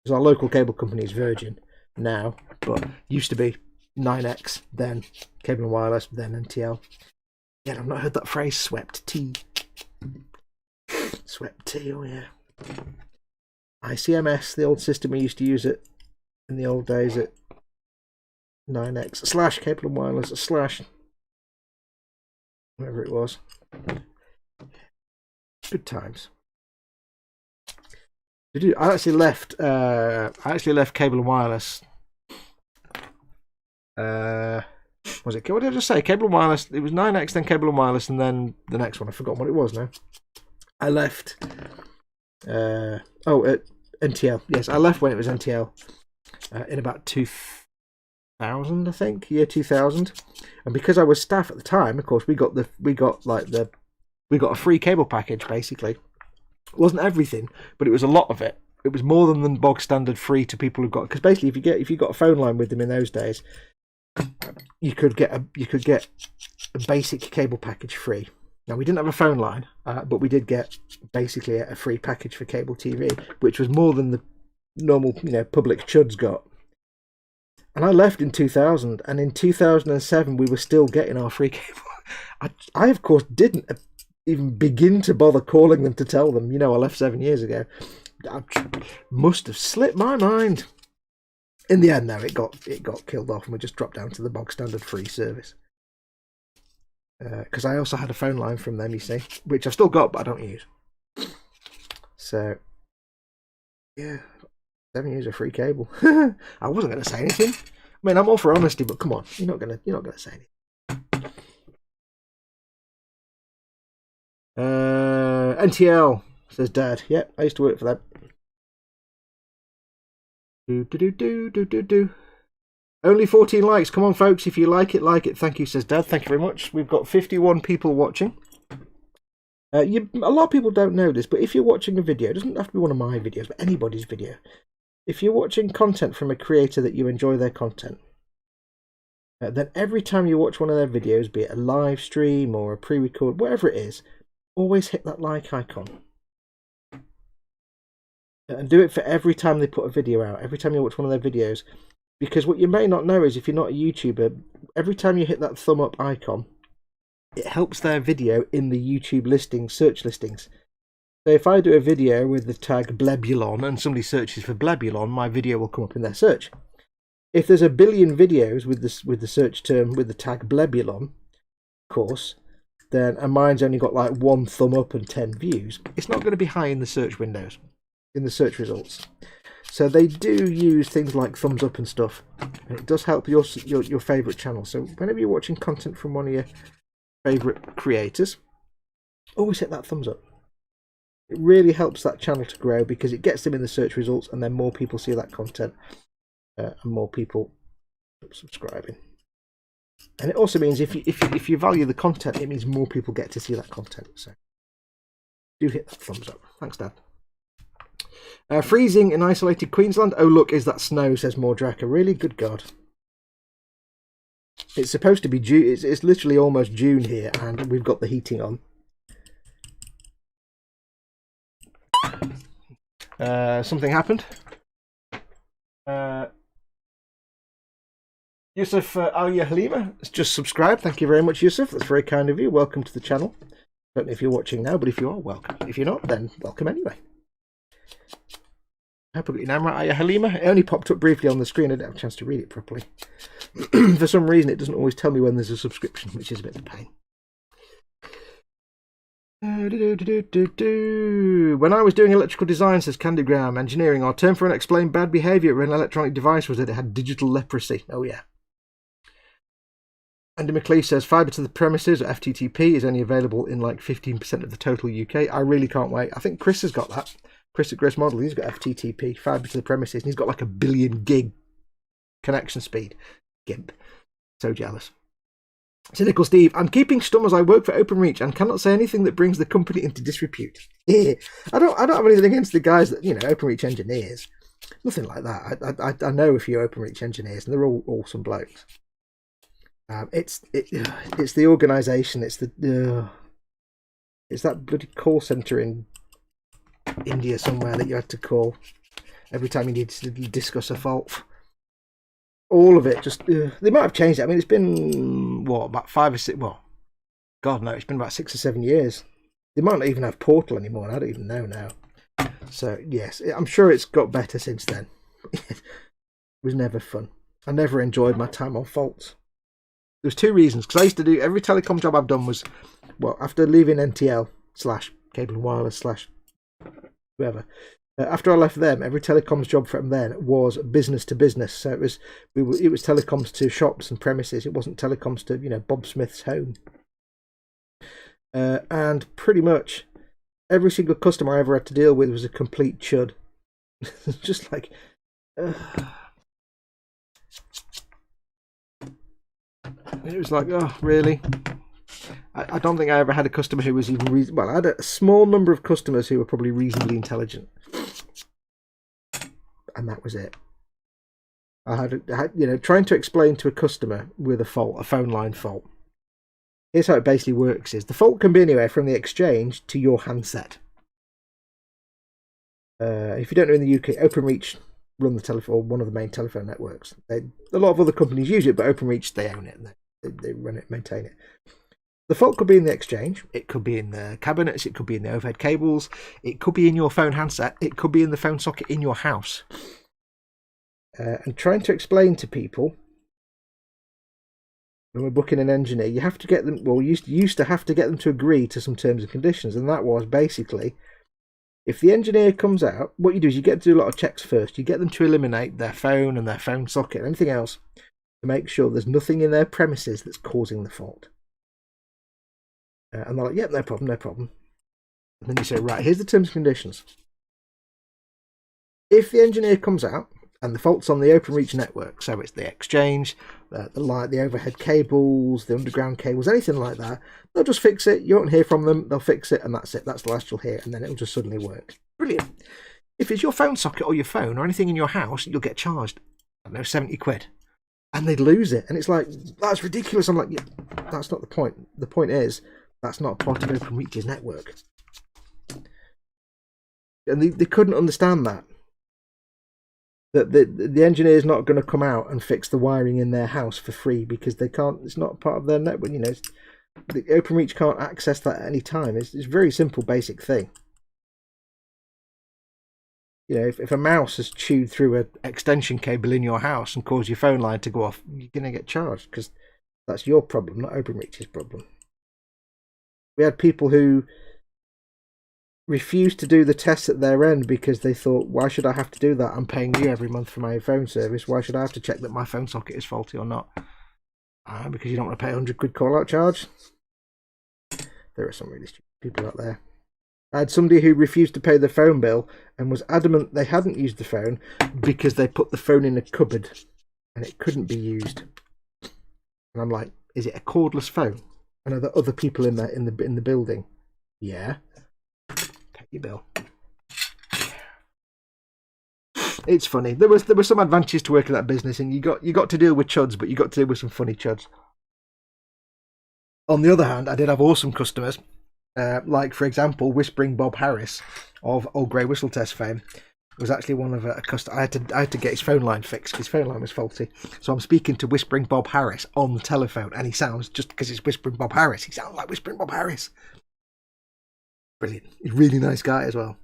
Because our local cable company is Virgin now, but used to be 9X, then Cable and Wireless, then NTL. Yeah, I've not heard that phrase swept tea. Swept tea, oh yeah. ICMS, the old system we used to use it in the old days at 9X / Cable and Wireless / whatever it was. Good times. I actually left Cable and Wireless. Was it? What did I just say? Cable and Wireless. It was 9X, then Cable and Wireless, and then the next one. I've forgotten what it was now. I left. NTL. Yes, I left when it was NTL in about 2000, I think, year 2000. And because I was staff at the time, of course, we got a free cable package basically. It wasn't everything, but it was a lot of it. It was more than the bog standard free to people who got, because basically if you got a phone line with them in those days, you could get a basic cable package free. Now, we didn't have a phone line, but we did get basically a free package for cable TV, which was more than the normal, public chuds got. And I left in 2000, and in 2007 we were still getting our free cable. I of course didn't even begin to bother calling them to tell them, I left 7 years ago. I must have slipped my mind. In the end, though, it got killed off, and we just dropped down to the bog standard free service. Because I also had a phone line from them, you see, which I've still got, but I don't use. So, yeah, 7 years of free cable. I wasn't going to say anything. I mean, I'm all for honesty, but come on, you're not gonna say anything. NTL says Dad. Yep, I used to work for them. Do. Only 14 likes. Come on, folks. If you like it, like it. Thank you, says Dad. Thank you very much. We've got 51 people watching. A lot of people don't know this, but if you're watching a video, it doesn't have to be one of my videos, but anybody's video. If you're watching content from a creator that you enjoy their content, then every time you watch one of their videos, be it a live stream or a pre-record, whatever it is, always hit that like icon. And do it for every time they put a video out, every time you watch one of their videos. Because what you may not know is, if you're not a YouTuber, every time you hit that thumb up icon, it helps their video in the YouTube listings, search listings. So if I do a video with the tag Blebulon and somebody searches for Blebulon, my video will come up in their search. If there's a billion videos with the search term with the tag Blebulon, of course, then and mine's only got like 1 thumb up and 10 views, it's not going to be high in the search windows, in the search results. So they do use things like thumbs up and stuff. And it does help your favourite channel. So whenever you're watching content from one of your favourite creators, always hit that thumbs up. It really helps that channel to grow, because it gets them in the search results, and then more people see that content, and more people subscribing. And it also means if you value the content, it means more people get to see that content. So do hit that thumbs up. Thanks, Dad. Freezing in isolated Queensland. Oh look, is that snow, says Mordraka. Really? Good God. It's supposed to be June. It's literally almost June here, and we've got the heating on. Something happened. Yusuf Alia Halima has just subscribed. Thank you very much, Yusuf. That's very kind of you. Welcome to the channel. Don't know if you're watching now, but if you are, welcome. If you're not, then welcome anyway. I hope I got your name right, Aya Halima. It only popped up briefly on the screen. I didn't have a chance to read it properly. For some reason, it doesn't always tell me when there's a subscription, which is a bit of a pain. When I was doing electrical design, says Candygram, engineering, our term for unexplained bad behaviour of an electronic device was that it had digital leprosy. Oh, yeah. Andy McLeish says fibre to the premises, or FTTP, is only available in like 15% of the total UK. I really can't wait. I think Chris has got that. Chris at Grace Model, he's got FTTP, fibre to the premises, and he's got like 1 billion gig connection speed. Gimp. So jealous. Cynical Steve, I'm keeping stum as I work for OpenReach and cannot say anything that brings the company into disrepute. I don't have anything against the guys that, OpenReach engineers. Nothing like that. I know a few OpenReach engineers, and they're all awesome blokes. It's the organisation. It's that bloody call centre in India somewhere that you had to call every time you needed to discuss a fault. All of it just they might have changed it. I mean, it's been about 5 or 6. Well, God no, it's been about 6 or 7 years. They might not even have Portal anymore. And I don't even know now. So yes, I'm sure it's got better since then. It was never fun. I never enjoyed my time on faults. There's 2 reasons, because I used to do every telecom job I've done was, after leaving NTL / Cable and Wireless / whoever, after I left them, every telecoms job from then was business to business. So it was telecoms to shops and premises. It wasn't telecoms to Bob Smith's home. And pretty much every single customer I ever had to deal with was a complete chud. Just like. It was like, oh, really? I don't think I ever had a customer who was even I had a small number of customers who were probably reasonably intelligent, and that was it. I had trying to explain to a customer with a fault, a phone line fault. Here's how it basically works: is the fault can be anywhere from the exchange to your handset. If you don't know, in the UK, OpenReach run the telephone, one of the main telephone networks. A lot of other companies use it, but OpenReach, they own it. They run it, maintain it. The fault could be in the exchange, it could be in the cabinets, it could be in the overhead cables, it could be in your phone handset, it could be in the phone socket in your house. And trying to explain to people, when we're booking an engineer, you have to get them, you used to have to get them to agree to some terms and conditions, and that was basically, if the engineer comes out, what you do is you get to do a lot of checks first. You get them to eliminate their phone and their phone socket and anything else to make sure there's nothing in their premises that's causing the fault. And they're like, yep, no problem, no problem. And then you say, right, here's the terms and conditions. If the engineer comes out and the fault's on the OpenReach network, so it's the exchange, the light, the overhead cables, the underground cables, anything like that, they'll just fix it. You won't hear from them. They'll fix it, and that's it. That's the last you'll hear, and then it'll just suddenly work. Brilliant. If it's your phone socket or your phone or anything in your house, you'll get charged, I don't know, 70 quid. And they'd lose it. And it's like, that's ridiculous. I'm like, yeah, that's not the point. The point is, that's not part of OpenReach's network. And they couldn't understand that. That the engineer's not going to come out and fix the wiring in their house for free because they can't. It's not part of their network. The OpenReach can't access that at any time. It's a very simple, basic thing. If a mouse has chewed through an extension cable in your house and caused your phone line to go off, you're going to get charged because that's your problem, not OpenReach's problem. We had people who refused to do the tests at their end because they thought, why should I have to do that? I'm paying you every month for my phone service. Why should I have to check that my phone socket is faulty or not? Because you don't want to pay a 100 quid call out charge. There are some really stupid people out there. I had somebody who refused to pay the phone bill and was adamant they hadn't used the phone because they put the phone in a cupboard and it couldn't be used. And I'm like, is it a cordless phone? And are there other people in there in the building? Yeah. Pay your bill. It's funny. There were some advantages to working that business, and you got to deal with chuds, but you got to deal with some funny chuds. On the other hand, I did have awesome customers Like, for example, Whispering Bob Harris of Old Grey Whistle Test fame was actually one of a customer. I had to get his phone line fixed because his phone line was faulty. So I'm speaking to Whispering Bob Harris on the telephone, and he sounds, just because it's Whispering Bob Harris, he sounds like Whispering Bob Harris. Brilliant. He's a really nice guy as well.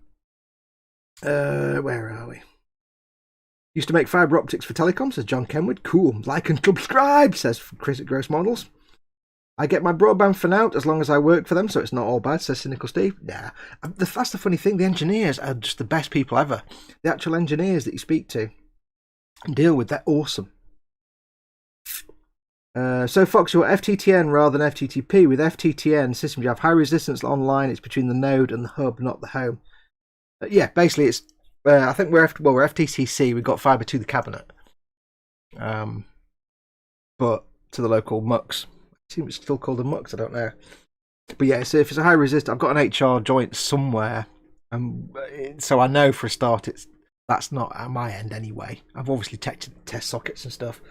Where are we? Used to make fibre optics for telecom, says John Kenwood. Cool. Like and subscribe, says Chris at Gross Models. I get my broadband for now, as long as I work for them, so it's not all bad, says Cynical Steve. Yeah, that's the funny thing. The engineers are just the best people ever. The actual engineers that you speak to and deal with, they're awesome. So Fox, you're FTTN rather than FTTP. With FTTN systems, you have high resistance online. It's between the node and the hub, not the home. Yeah, basically, it's. I think we're FTTC. We've got fibre to the cabinet, but to the local mucks. I think it's still called a mux. I don't know, but yeah, so if it's a high resist, I've got an HR joint somewhere, so I know for a start that's not at my end anyway. I've obviously tested test sockets and stuff.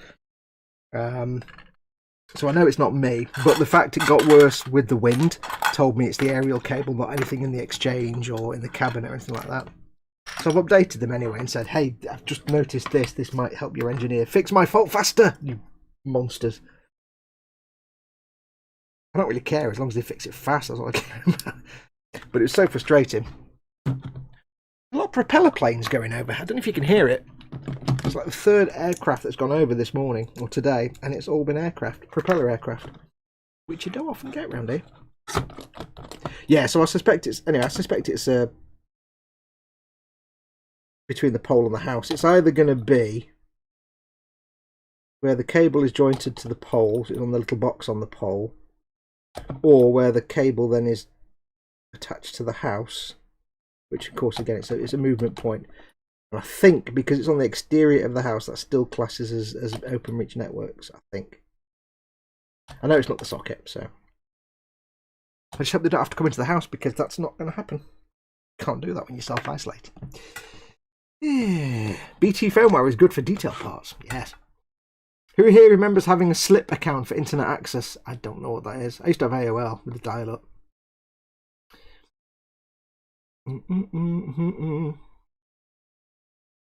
So I know it's not me, but the fact it got worse with the wind told me it's the aerial cable, not anything in the exchange or in the cabinet or anything like that. So I've updated them anyway and said, hey, I've just noticed this. This might help your engineer fix my fault faster, you monsters. I don't really care as long as they fix it fast. That's all I care about. But it was so frustrating. A lot of propeller planes going over. I don't know if you can hear it. It's like the third aircraft that's gone over this morning or today, and it's all been propeller aircraft, which you don't often get around here. Yeah, so I suspect it's between the pole and the house. It's either going to be where the cable is jointed to the pole, so it's on the little box on the pole, or where the cable then is attached to the house, which of course again it's a movement point. And I think because it's on the exterior of the house, that still classes as open reach networks. I think. I know it's not the socket, so I just hope they don't have to come into the house, because that's not going to happen. Can't do that when you self-isolate. Yeah. BT firmware is good for detail parts. Yes. Who here remembers having a slip account for internet access? I don't know what that is. I used to have AOL with the dial-up.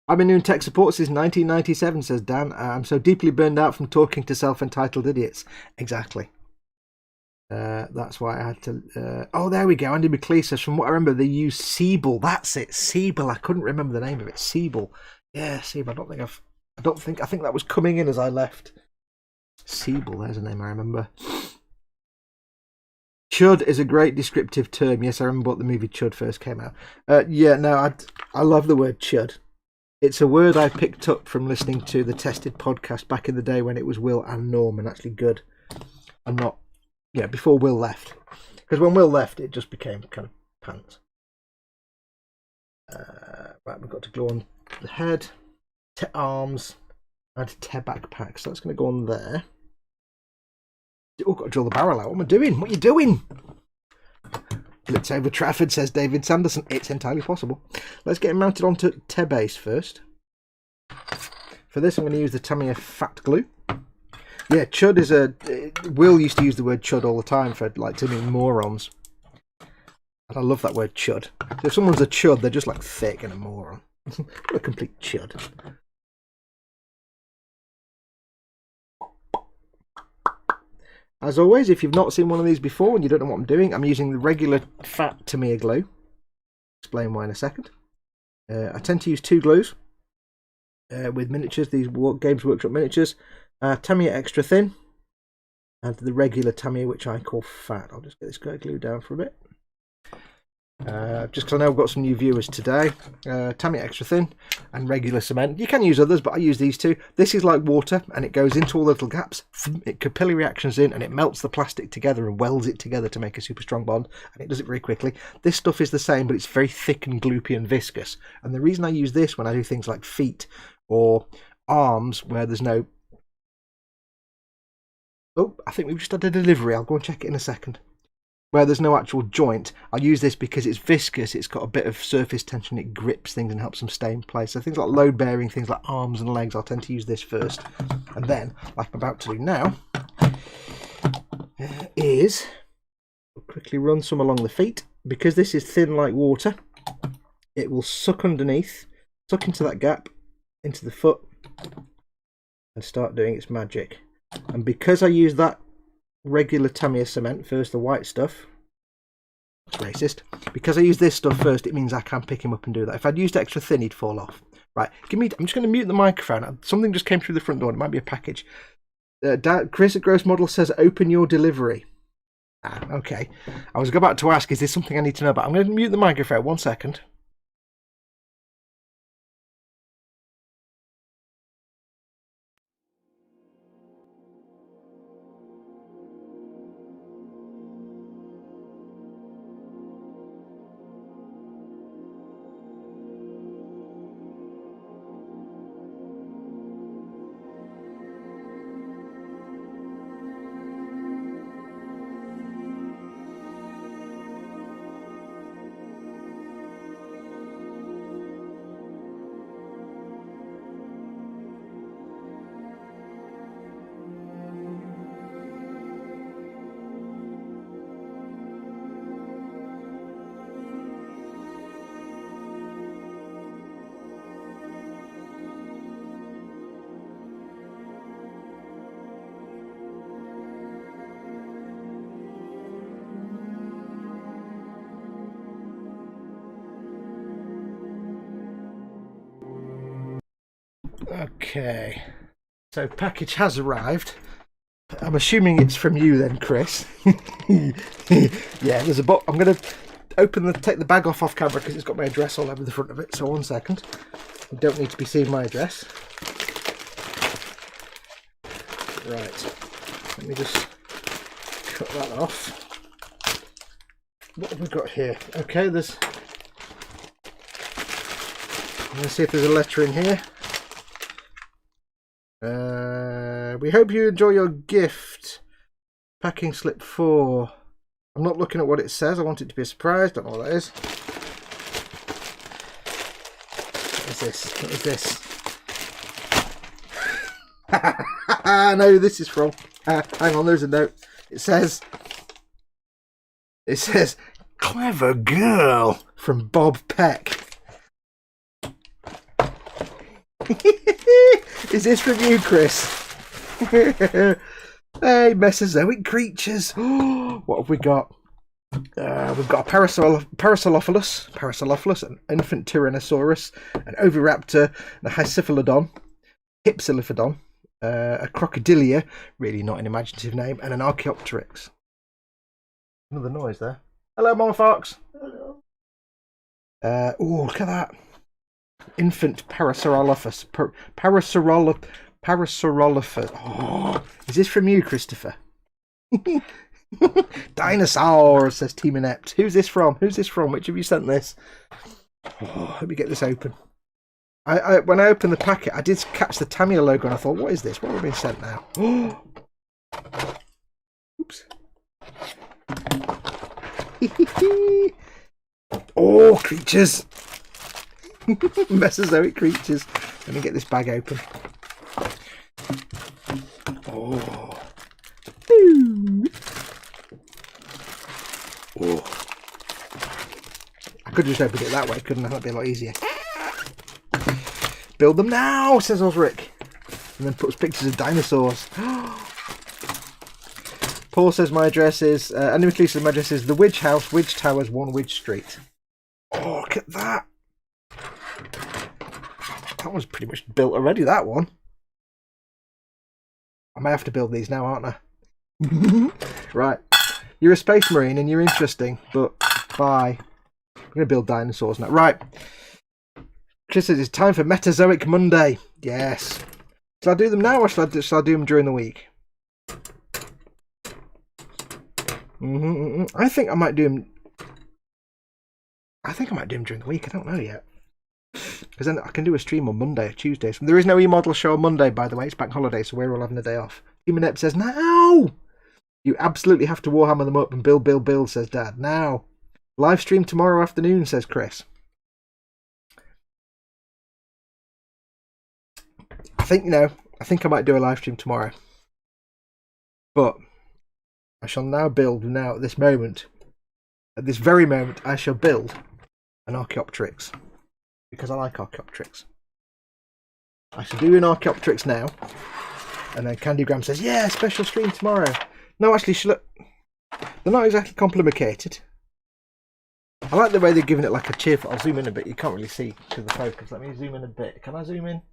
I've been doing tech support since 1997, says Dan. I'm so deeply burned out from talking to self-entitled idiots. Exactly. That's why I had to... oh, there we go. Andy McLeese says, from what I remember, they use Siebel. That's it. Siebel. I couldn't remember the name of it. Siebel. Yeah, Siebel. I think that was coming in as I left. Siebel, there's a name I remember. Chud is a great descriptive term. Yes, I remember what the movie Chud first came out. Yeah, no, I love the word chud. It's a word I picked up from listening to the Tested podcast back in the day when it was Will and Norm, and actually good. And not, before Will left. Because when Will left, it just became kind of pants. Right, we've got to glue on the head, arms, and backpack. So that's going to go on there. Oh, got to drill the barrel out. What am I doing? What are you doing? Blitz over Trafford, says David Sanderson. It's entirely possible. Let's get it mounted onto base first. For this, I'm going to use the Tamiya Fat Glue. Yeah, chud is Will used to use the word chud all the time for, to mean morons. And I love that word chud. So if someone's a chud, they're just, thick and a moron. What a complete chud. As always, if you've not seen one of these before and you don't know what I'm doing, I'm using the regular fat Tamiya glue. Explain why in a second. I tend to use two glues with miniatures, these Games Workshop miniatures. Tamiya extra thin and the regular Tamiya, which I call fat. I'll just get this guy glued down for a bit. Just because I know I've got some new viewers today. Tamiya extra thin and regular cement. You can use others, but I use these two. This is like water, and it goes into all the little gaps. It capillary reactions in, and it melts the plastic together and welds it together to make a super strong bond, and it does it very quickly. This stuff is the same, but it's very thick and gloopy and viscous. And the reason I use this when I do things like feet or arms where there's no... Oh, I think we've just had a delivery. I'll go and check it in a second. Where there's no actual joint, I'll use this because it's viscous, it's got a bit of surface tension, it grips things and helps them stay in place. So things like load bearing, things like arms and legs, I'll tend to use this first. And then, like I'm about to do now, quickly quickly run some along the feet. Because this is thin like water, it will suck underneath, suck into that gap, into the foot, and start doing its magic. And because I use that regular Tamiya cement first, the white stuff, it's racist, because I use this stuff first, it means I can pick him up and do that. If I'd used extra thin, he'd fall off. Right, I'm just going to mute the microphone. Something just came through the front door. It might be a package. Chris at Gross Model says, open your delivery. Ah, okay. I was about to ask, is this something I need to know about? I'm going to mute the microphone. 1 second. Okay, so package has arrived. I'm assuming it's from you then, Chris. Yeah, there's a box. I'm going to take the bag off camera because it's got my address all over the front of it. So 1 second. You don't need to be seeing my address. Right, let me just cut that off. What have we got here? Okay, I'm going to see if there's a letter in here. We hope you enjoy your gift. Packing slip 4. I'm not looking at what it says. I want it to be a surprise. Don't know what that is. What is this? What is this? I know who this is from. Hang on, there's a note. It says, clever girl from Bob Peck. Is this from you, Chris? Hey, Mesozoic creatures. What have we got? We've got a Parasaurolophus, an infant Tyrannosaurus, an Oviraptor, a Hycephalodon, Hypsilophodon, a Crocodilia, really not an imaginative name, and an Archaeopteryx. Another noise there. Hello, Mama Fox. Hello. Oh, look at that. Infant Parasaurolophus. Parasaurolophus. Oh, is this from you, Christopher? Dinosaur, says Team Inept. Who's this from? Who's this from? Which of you sent this? Oh, let me get this open. When I opened the packet, I did catch the Tamiya logo and I thought, what is this? What have we been sent now? Oops. Oh, creatures. Mesozoic creatures. Let me get this bag open. Oh. Oh. I could just open it that way, couldn't I? That'd be a lot easier. Build them now, says Osric. And then puts pictures of dinosaurs. Paul says my address is, Anime says my address is the Widge House, Widge Towers, 1 Widge Street. Oh, look at that. That one's pretty much built already, that one. I may have to build these now, aren't I? Right. You're a space marine and you're interesting, but bye. I'm going to build dinosaurs now. Right. Chris says it's time for Metazoic Monday. Yes. Shall I do them now or shall I do them during the week? I think I might do them. I think I might do them during the week. I don't know yet. Because then I can do a stream on Monday or Tuesday. So there is no e-model show on Monday, by the way. It's bank holiday, so we're all having a day off. Humanep says, now! You absolutely have to Warhammer them up and build, says Dad. Now. Live stream tomorrow afternoon, says Chris. I think I might do a live stream tomorrow. But I shall now build now at this moment At this very moment, I shall build an Archaeopteryx. Because I like Archaeopteryx. I shall do an Archaeopteryx now. And then Candygram says, yeah, special stream tomorrow. No, actually, they're not exactly complicated. I like the way they're giving it like a cheerful. I'll zoom in a bit. You can't really see to the focus. Let me zoom in a bit. Can I zoom in?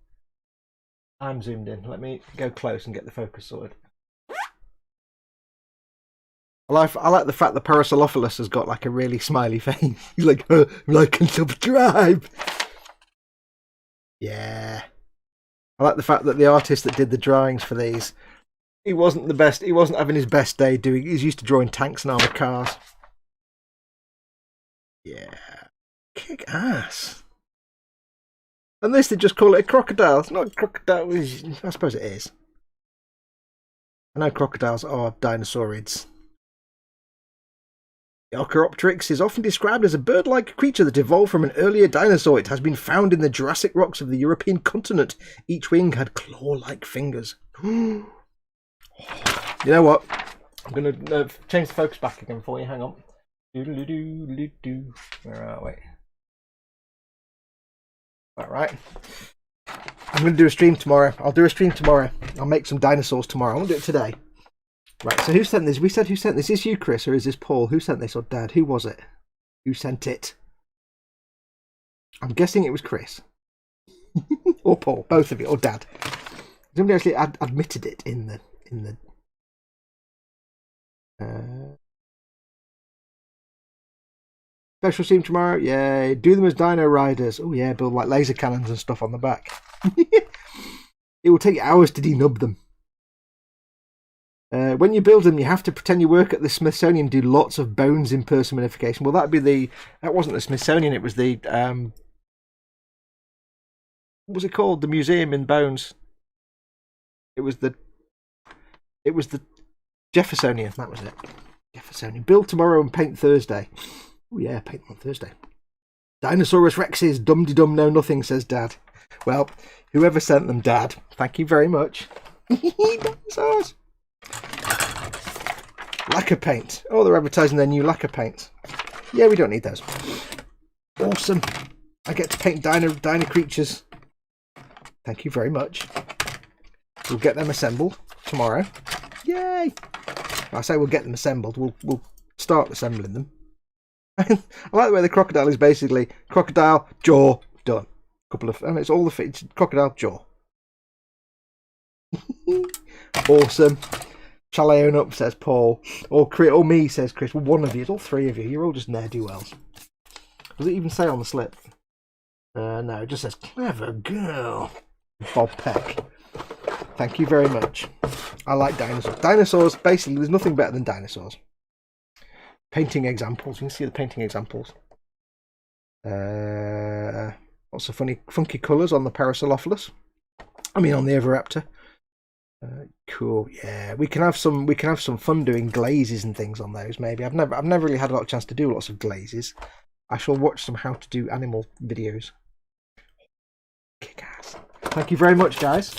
I'm zoomed in. Let me go close and get the focus sorted. I like the fact that Parasaurolophus has got like a really smiley face. He's like, like and subscribe. Yeah. I like the fact that the artist that did the drawings for these, he wasn't the best. He wasn't having his best day doing. He's used to drawing tanks and armored cars. Yeah. Kick ass. And this, they just call it a crocodile. It's not a crocodile. I suppose it is. I know crocodiles are dinosaurids. The Archaeopteryx is often described as a bird-like creature that evolved from an earlier dinosaur. It has been found in the Jurassic rocks of the European continent. Each wing had claw-like fingers. You know what? I'm going to change the focus back again for you. Hang on. Where are we? Alright. I'm going to do a stream tomorrow. I'll do a stream tomorrow. I'll make some dinosaurs tomorrow. I won't do it today. Right, so who sent this? We said who sent this. Is this you, Chris, or is this Paul? Who sent this, or Dad? Who was it? Who sent it? I'm guessing it was Chris. Or Paul. Both of you. Or Dad. Somebody actually admitted it in the special stream tomorrow. Yeah, do them as dino riders. Oh yeah, build like laser cannons and stuff on the back. It will take hours to denub them. When you build them, you have to pretend you work at the Smithsonian and do lots of bones impersonification. Well, that'd be that wasn't the Smithsonian, it was the what was it called? The museum in Bones. It was the Jeffersonian, that was it. Jeffersonian. Build tomorrow and paint Thursday. Oh yeah, paint on Thursday. Dinosaurus Rexes, dum-de-dum know nothing, says Dad. Well, whoever sent them, Dad, thank you very much. Dinosaurs. Lacquer paint. Oh, they're advertising their new lacquer paints. Yeah, we don't need those. Awesome. I get to paint dino creatures. Thank you very much. We'll get them assembled tomorrow. Yay! I say we'll get them assembled. We'll start assembling them. I like the way the crocodile is basically crocodile, jaw, done. It's all the feet. Crocodile, jaw. Awesome. Shall I own up, says Paul. Or me, says Chris. Well, one of you. It's all three of you. You're all just ne'er-do-wells. Does it even say on the slip? No, it just says, clever girl. Bob Peck. Thank you very much. I like dinosaurs. Dinosaurs, basically, there's nothing better than dinosaurs. Painting examples. You can see the painting examples. Lots of funky colours on the Parasaurolophus. I mean, on the Oviraptor. Cool. Yeah, we can have some fun doing glazes and things on those. Maybe I've never really had a lot of chance to do lots of glazes. I shall watch some how to do animal videos. Kick ass. Thank you very much, guys.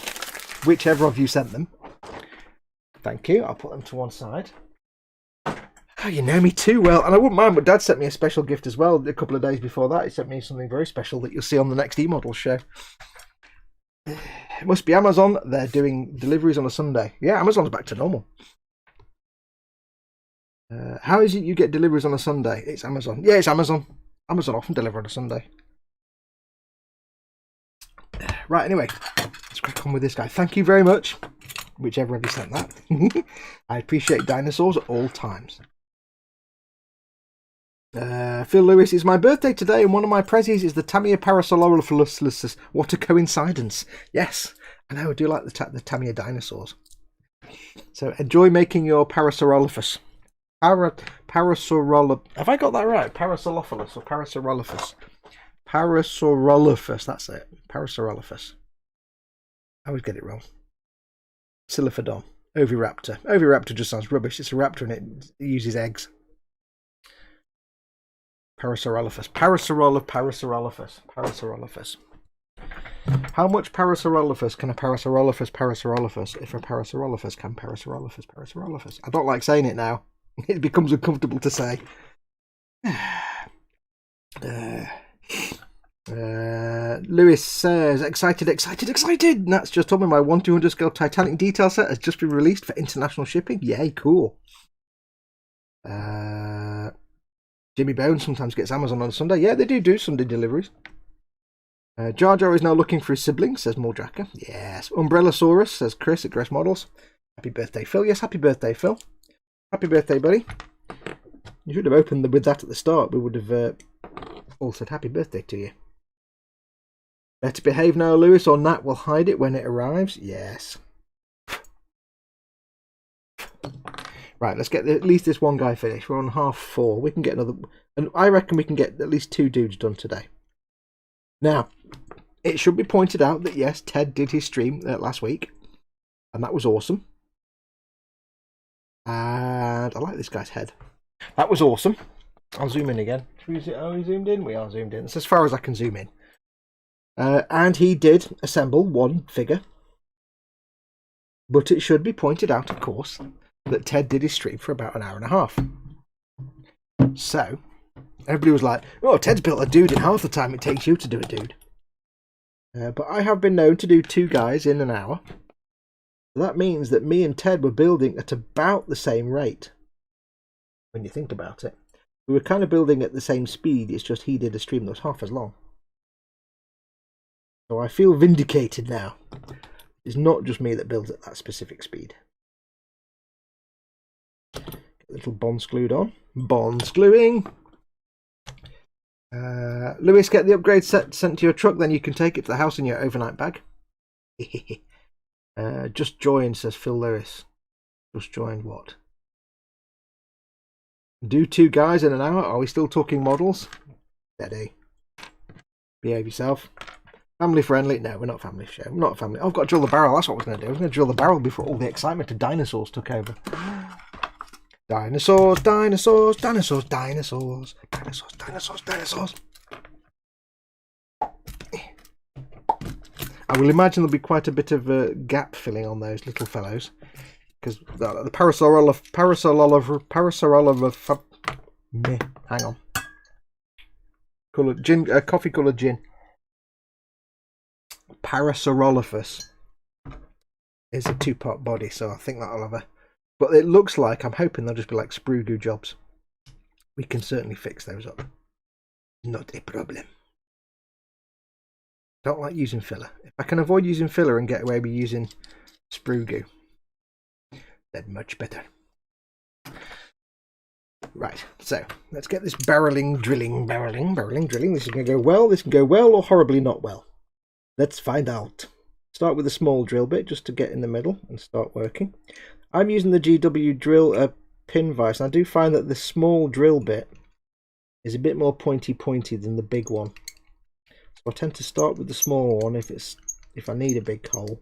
Whichever of you sent them. Thank you. I'll put them to one side. Oh, you know me too well. And I wouldn't mind, but Dad sent me a special gift as well a couple of days before that. He sent me something very special that you'll see on the next E-Model show. It must be Amazon. They're doing deliveries on a Sunday. Yeah, Amazon's back to normal. How is it you get deliveries on a Sunday? It's Amazon. Yeah, it's Amazon. Amazon often deliver on a Sunday. Right, anyway. Let's crack on with this guy. Thank you very much. Whichever of you sent that. I appreciate dinosaurs at all times. Phil Lewis, it's my birthday today and one of my prezzies is the Tamiya Parasaurolophus. What a coincidence. Yes, I know, I do like the Tamiya dinosaurs. So enjoy making your Parasaurolophus. Have I got that right? Parasaurolophus or Parasaurolophus? Parasaurolophus, that's it. Parasaurolophus. I always get it wrong. Silophodon. Oviraptor. Oviraptor just sounds rubbish. It's a raptor and it uses eggs. Parasaurolophus. Parasaurolophus. How much Parasaurolophus can a Parasaurolophus if a Parasaurolophus can Parasaurolophus? I don't like saying it now. It becomes uncomfortable to say. Lewis says, excited. And that's just told me my 1/200 scale Titanic detail set has just been released for international shipping. Yay, cool. Jimmy Bones sometimes gets Amazon on Sunday. Yeah, they do Sunday deliveries. Jar Jar is now looking for his siblings, says Mordracker. Yes. Umbrellasaurus, says Chris at Dress Models. Happy birthday, Phil. Yes, happy birthday, Phil. Happy birthday, buddy. You should have opened with that at the start. We would have all said happy birthday to you. Better behave now, Lewis, or Nat will hide it when it arrives. Yes. Right, let's get at least this one guy finished. We're on 4:30. We can get another... And I reckon we can get at least 2 dudes done today. Now, it should be pointed out that, yes, Ted did his stream last week. And that was awesome. And I like this guy's head. That was awesome. I'll zoom in again. Are we zoomed in? We are zoomed in. It's as far as I can zoom in. And he did assemble one figure. But it should be pointed out, of course, that Ted did his stream for about an hour and a half. So, everybody was like, oh, Ted's built a dude in half the time it takes you to do a dude. But I have been known to do 2 guys in an hour. So that means that me and Ted were building at about the same rate. When you think about it. We were kind of building at the same speed, it's just he did a stream that was half as long. So I feel vindicated now. It's not just me that builds at that specific speed. Get the little bonds glued on. Bonds gluing. Lewis, get the upgrade set sent to your truck, then you can take it to the house in your overnight bag. Just joined, says Phil Lewis. Just joined what? Do 2 guys in an hour? Are we still talking models? Steady. Behave yourself. Family friendly? No, we're not family show. We're not a family. I've got to drill the barrel. That's what I was going to do. I was going to drill the barrel before all the excitement of dinosaurs took over. Dinosaurs, dinosaurs, dinosaurs, dinosaurs, dinosaurs, dinosaurs, dinosaurs. I will imagine there'll be quite a bit of gap filling on those little fellows. Because the parasol of hang on. Coloured gin, coffee coloured gin. Parasaurolophus is a 2-part body, so I think that'll have a... But it looks like, I'm hoping they'll just be like sprue goo jobs. We can certainly fix those up. Not a problem. Don't like using filler. If I can avoid using filler and get away with using sprue goo, then much better. Right, so let's get this barreling, drilling. This is going to go well. This can go well or horribly not well. Let's find out. Start with a small drill bit just to get in the middle and start working. I'm using the GW drill pin vise, and I do find that the small drill bit is a bit more pointy than the big one. So I tend to start with the small one if I need a big hole.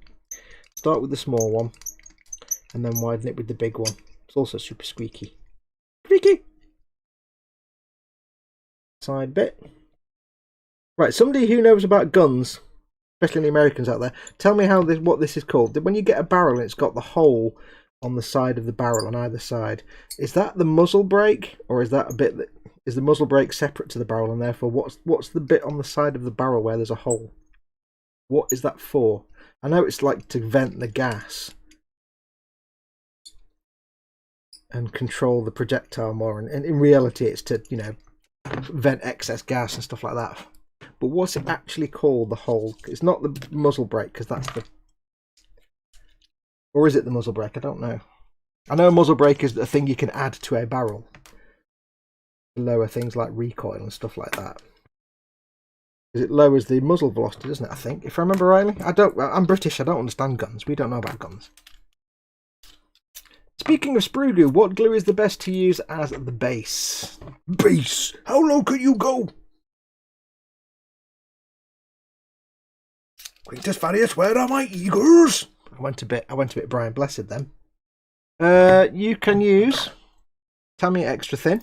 Start with the small one and then widen it with the big one. It's also super squeaky. Squeaky! Side bit. Right, somebody who knows about guns, especially the Americans out there, tell me what this is called. When you get a barrel and it's got the hole on the side of the barrel on either side, is that the muzzle brake, or is that a bit that is the muzzle brake separate to the barrel, and therefore what's the bit on the side of the barrel where there's a hole? What is that for? I know it's like to vent the gas and control the projectile more, and in reality it's to, you know, vent excess gas and stuff like that. But what's it actually called, the hole? It's not the muzzle brake, because that's the... Or is it the muzzle brake? I don't know. I know a muzzle brake is a thing you can add to a barrel to lower things like recoil and stuff like that. Because it lowers the muzzle velocity, doesn't it, I think? If I remember rightly. I'm British, I don't understand guns. We don't know about guns. Speaking of sprue glue, what glue is the best to use as the base? Base! How low can you go? Quintus Farius, where are my eagles? I went a bit Brian Blessed then. You can use Tamiya Extra Thin.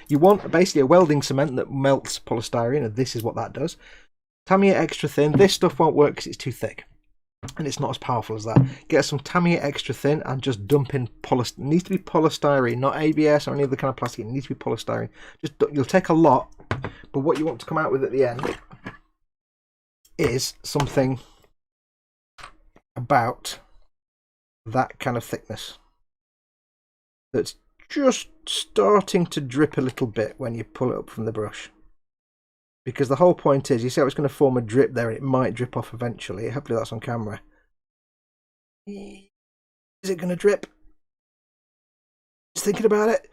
You want basically a welding cement that melts polystyrene, and this is what that does. Tamiya Extra Thin. This stuff won't work because it's too thick. and it's not as powerful as that. Get some Tamiya extra thin and just dump in polystyrene. It needs to be polystyrene, not ABS or any other kind of plastic. It needs to be polystyrene. Just you'll take a lot, but what you want to come out with at the end is something about that kind of thickness that's just starting to drip a little bit when you pull it up from the brush. Because the whole point is, you see how it's going to form a drip there, and it might drip off eventually. Hopefully that's on camera. Is it going to drip? Just thinking about it.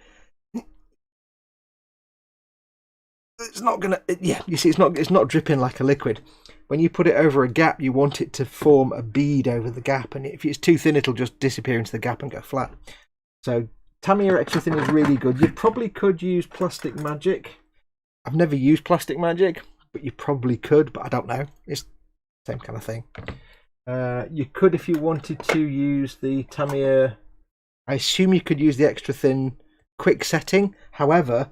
It's not going to... Yeah, you see, it's not dripping like a liquid. When you put it over a gap, you want it to form a bead over the gap, and if it's too thin, it'll just disappear into the gap and go flat. So Tamiya extra thin is really good. You probably could use Plastic Magic. I've never used Plastic Magic, but you probably could, but I don't know. It's the same kind of thing. You could, if you wanted to, use the Tamiya. I assume you could use the extra thin quick setting. However,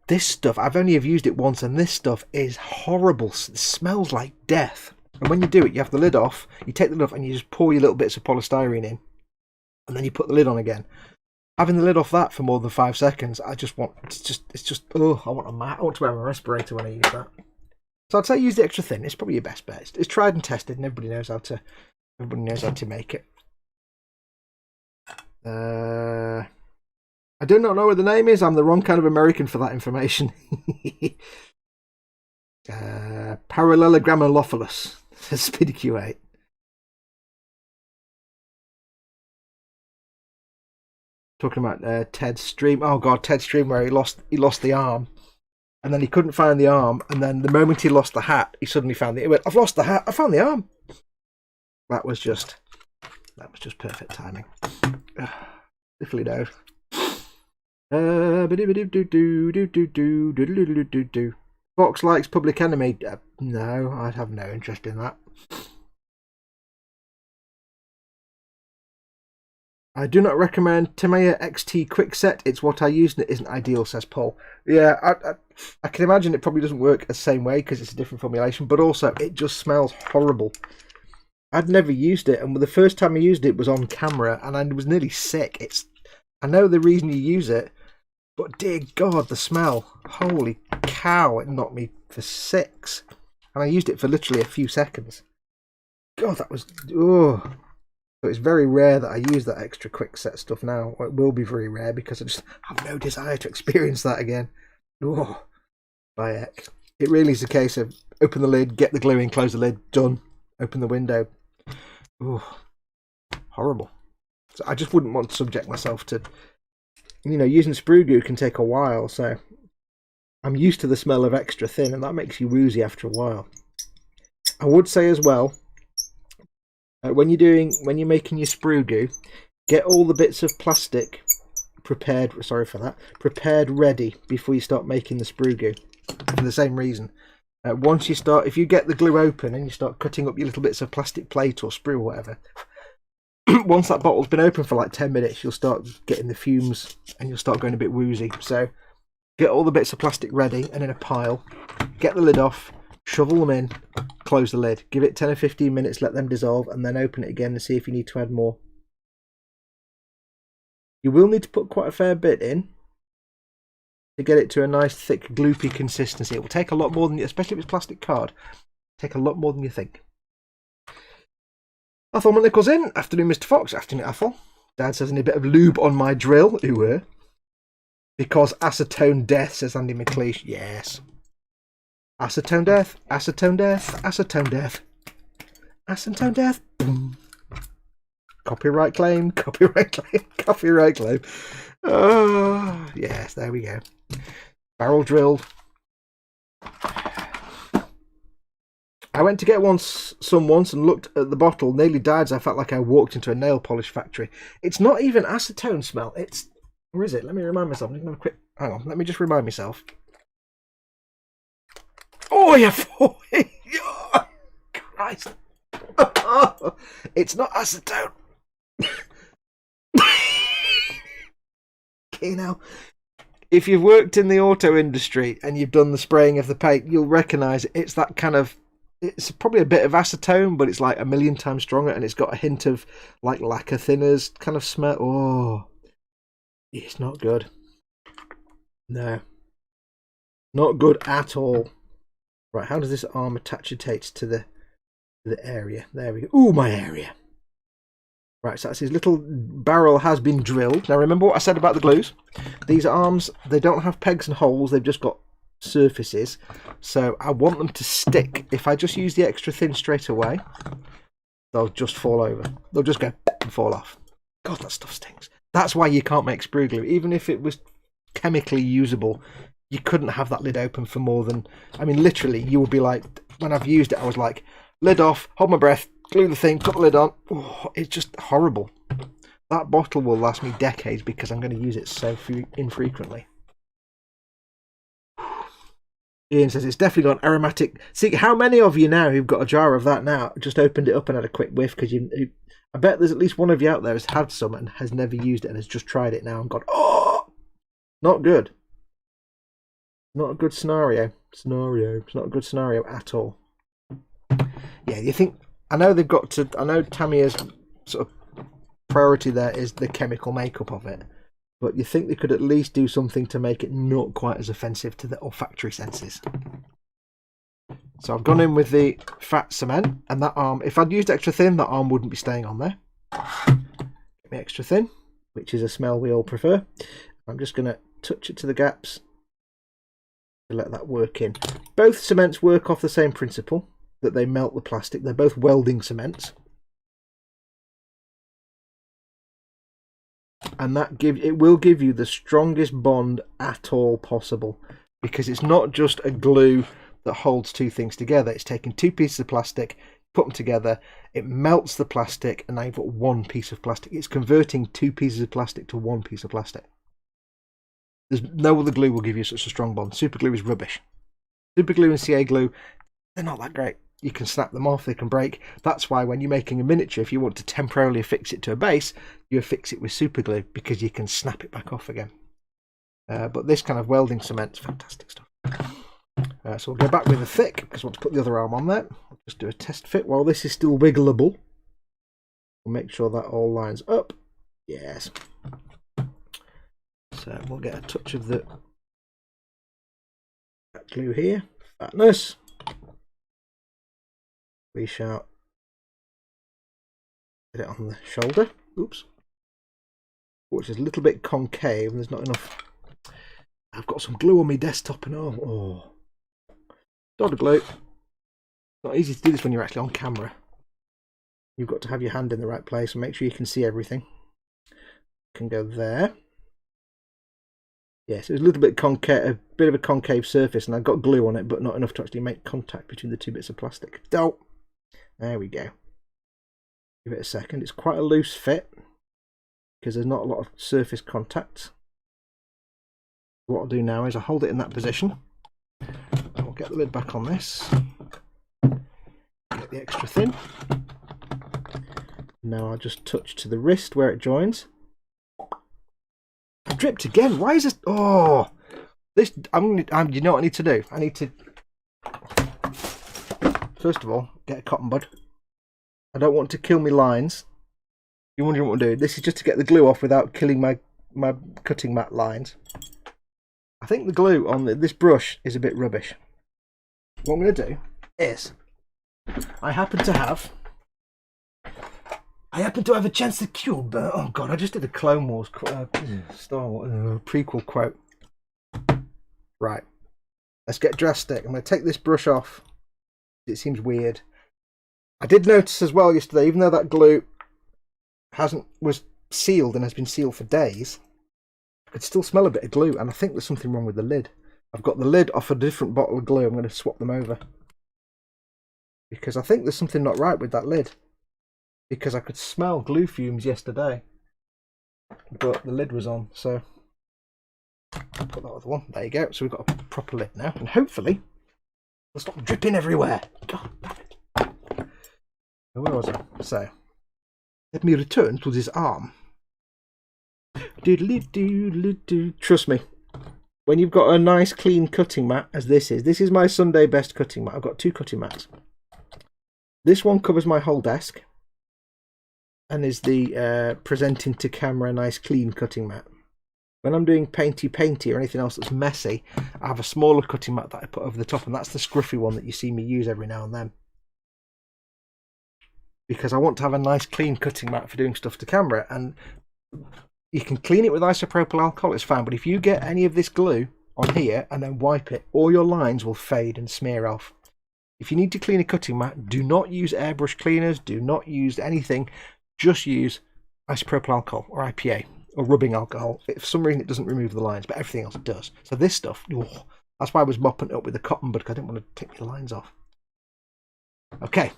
this stuff, I've only ever used it once, and this stuff is horrible. It smells like death. And when you do it, you have the lid off, you take the lid off, and you just pour your little bits of polystyrene in, and then you put the lid on again. Having the lid off that for more than 5 seconds, I just want, it's just, oh, I want to wear a respirator when I use that. So I'd say use the extra thin. It's probably your best bet. It's tried and tested, and everybody knows how to make it. I do not know what the name is. I'm the wrong kind of American for that information. Parallelogrammalophilus. Speedy Q8. Talking about Ted's stream. Oh god, Ted's stream where he lost the arm, and then he couldn't find the arm, and then the moment he lost the hat, he suddenly found it. He went, "I've lost the hat. I found the arm." That was just perfect timing. Definitely knows. Fox likes Public Enemy. No, I'd have no interest in that. I do not recommend Tamiya XT Quickset. It's what I use and it isn't ideal, says Paul. Yeah, I can imagine it probably doesn't work the same way because it's a different formulation, but also it just smells horrible. I'd never used it, and the first time I used it was on camera, and I was nearly sick. I know the reason you use it, but dear God, the smell. Holy cow, it knocked me for 6. And I used it for literally a few seconds. God, that was... Oh. So it's very rare that I use that extra quick set stuff now. It will be very rare because I just have no desire to experience that again. Oh, by heck. It really is a case of open the lid, get the glue in, close the lid, done. Open the window. Oh, horrible. So I just wouldn't want to subject myself to... You know, using sprue glue can take a while, so I'm used to the smell of extra thin, and that makes you woozy after a while. I would say as well, when you're making your sprue glue, get all the bits of plastic prepared ready before you start making the sprue glue, for the same reason. Once you start, if you get the glue open and you start cutting up your little bits of plastic plate or sprue or whatever, once that bottle's been open for like 10 minutes, you'll start getting the fumes and you'll start going a bit woozy. So get all the bits of plastic ready and in a pile, get the lid off, shovel them in, close the lid, give it 10 or 15 minutes, let them dissolve, and then open it again and see if you need to add more. You will need to put quite a fair bit in to get it to a nice thick gloopy consistency. It will take a lot more than, especially if it's plastic card, take a lot more than you think. Athol Nichols in. Afternoon, Mr. Fox. Afternoon, Athol. Dad says, I need a bit of lube on my drill. Ooh, because acetone death, says Andy McLeish. Yes. Acetone death, acetone death, acetone death. Acetone death. Boom. Copyright claim, copyright claim, copyright claim. Oh, yes, there we go. Barrel drilled. I went to get some once and looked at the bottle, nearly died as I felt like I walked into a nail polish factory. It's not even acetone smell, it's... Where is it? Let me remind myself. I'm gonna quick... Hang on, let me just remind myself. Oh, yeah! Oh, Christ! It's not acetone! Okay, now, if you've worked in the auto industry and you've done the spraying of the paint, you'll recognise it. It's that kind of... it's probably a bit of acetone, but it's like 1,000,000 times stronger, and it's got a hint of like lacquer thinners kind of smell. Oh, it's not good. No, not good at all. Right, how does this arm attach to the area? There we go. Ooh, my area. Right, so that's his little barrel has been drilled. Now remember what I said about the glues? These arms, they don't have pegs and holes, they've just got surfaces. So I want them to stick. If I just use the extra thin straight away, they'll just fall over. They'll just go and fall off. God, that stuff stinks. That's why you can't make sprue glue. Even if it was chemically usable, you couldn't have that lid open for more than... I mean, literally, you would be like... When I've used it, I was like, lid off, hold my breath, glue the thing, put the lid on. Oh, it's just horrible. That bottle will last me decades because I'm going to use it so infrequently. Ian says it's definitely got an aromatic... See, how many of you now who've got a jar of that now just opened it up and had a quick whiff? Because I bet there's at least one of you out there who's had some and has never used it and has just tried it now and gone, oh, not good. Not a good scenario. It's not a good scenario at all. Yeah, you think... I know they've got to... I know Tamiya's sort of priority there is the chemical makeup of it. But you think they could at least do something to make it not quite as offensive to the olfactory senses. So I've gone in with the fat cement. And that arm... If I'd used extra thin, that arm wouldn't be staying on there. Get me extra thin, which is a smell we all prefer. I'm just going to touch it to the gaps to let that work in. Both cements work off the same principle, that they melt the plastic. They're both welding cements. And it will give you the strongest bond at all possible, because it's not just a glue that holds two things together. It's taking two pieces of plastic, put them together, it melts the plastic, and now you've got one piece of plastic. It's converting two pieces of plastic to one piece of plastic. There's no other glue will give you such a strong bond. Super glue is rubbish. Super glue and CA glue, they're not that great. You can snap them off, they can break. That's why when you're making a miniature, if you want to temporarily affix it to a base, you affix it with super glue because you can snap it back off again. But this kind of welding cement's fantastic stuff. So we'll go back with the thick because I want to put the other arm on there. I'll just do a test fit while this is still wiggleable. We'll make sure that all lines up. Yes. So we'll get a touch of the glue here. Fatness. We shall get it on the shoulder. Oops. Which is a little bit concave and there's not enough. I've got some glue on my desktop and oh. Dot glue. Not easy to do this when you're actually on camera. You've got to have your hand in the right place and make sure you can see everything. Can go there. Yes, it was a little bit concave, a bit of a concave surface, and I got glue on it, but not enough to actually make contact between the two bits of plastic. Dope. There we go. Give it a second. It's quite a loose fit because there's not a lot of surface contact. What I'll do now is I'll hold it in that position. I'll get the lid back on this. Get the extra thin. Now I'll just touch to the wrist where it joins. I've dripped again. Why is this? Oh, this. You know what I need to do? I need to first of all get a cotton bud. I don't want to kill my lines. You're wondering what I'm doing? This is just to get the glue off without killing my cutting mat lines. I think the glue on this brush is a bit rubbish. What I'm going to do is I happen to have a chance to cube. Oh god, I just did a Clone Wars Star Wars prequel quote. Right, let's get drastic. I'm going to take this brush off. It seems weird. I did notice as well yesterday, even though that glue was sealed and has been sealed for days, I could still smell a bit of glue, and I think there's something wrong with the lid. I've got the lid off a different bottle of glue. I'm going to swap them over because I think there's something not right with that lid. Because I could smell glue fumes yesterday, but the lid was on, so I'll put that other one. There you go. So we've got a proper lid now, and hopefully it'll stop dripping everywhere. God damn it. Where was I? So let me return to this arm. Trust me, when you've got a nice clean cutting mat, as this is my Sunday best cutting mat. I've got two cutting mats. This one covers my whole desk and is the presenting to camera nice clean cutting mat. When I'm doing painty or anything else that's messy, I have a smaller cutting mat that I put over the top, and that's the scruffy one that you see me use every now and then. Because I want to have a nice clean cutting mat for doing stuff to camera, and you can clean it with isopropyl alcohol, it's fine, but if you get any of this glue on here and then wipe it, all your lines will fade and smear off. If you need to clean a cutting mat, do not use airbrush cleaners, do not use anything, just use isopropyl alcohol or IPA or rubbing alcohol. For some reason it doesn't remove the lines, but everything else does. So this stuff, that's why I was mopping it up with a cotton bud, because I didn't want to take the lines off. Okay.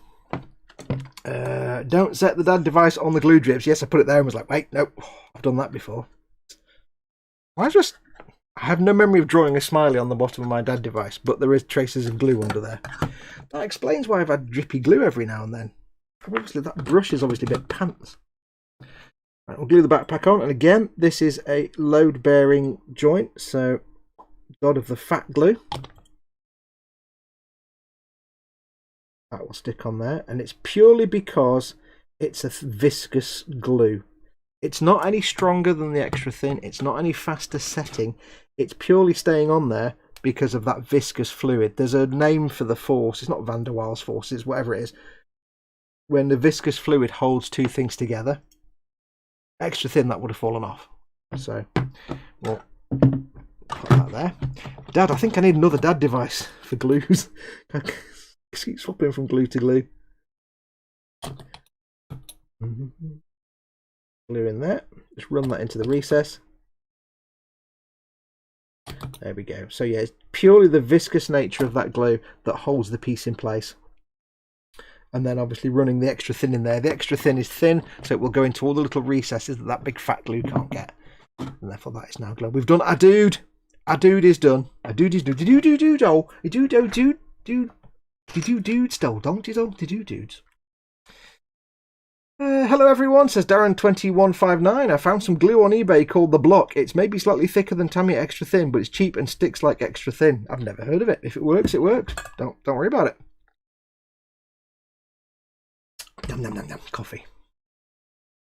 Don't set the dad device on the glue drips. Yes, I put it there and was like, wait, nope, I've done that before. I have no memory of drawing a smiley on the bottom of my dad device, but there is traces of glue under there. That explains why I've had drippy glue every now and then. Obviously, that brush is obviously a bit pants. Right, we'll glue the backpack on, and again, this is a load-bearing joint, so God of the fat glue. That will stick on there, and it's purely because it's a viscous glue. It's not any stronger than the extra thin, it's not any faster setting, it's purely staying on there because of that viscous fluid. There's a name for the force, it's not Van der Waals force, it's whatever it is. When the viscous fluid holds two things together, extra thin, that would have fallen off. So we'll put that there. Dad, I think I need another dad device for glues. I keep swapping from glue to glue. Glue in there. Just run that into the recess. There we go. So yeah, it's purely the viscous nature of that glue that holds the piece in place. And then obviously running the extra thin in there. The extra thin is thin, so it will go into all the little recesses that that big fat glue can't get. And therefore that is now glue. We've done our dude. Our dude is done. Our dude is done. Hello everyone, says Darren2159. I found some glue on eBay called The Block. It's maybe slightly thicker than Tamiya Extra Thin, but it's cheap and sticks like extra thin. I've never heard of it. If it works, it works. Don't worry about it. Yum, yum, yum, yum. Coffee.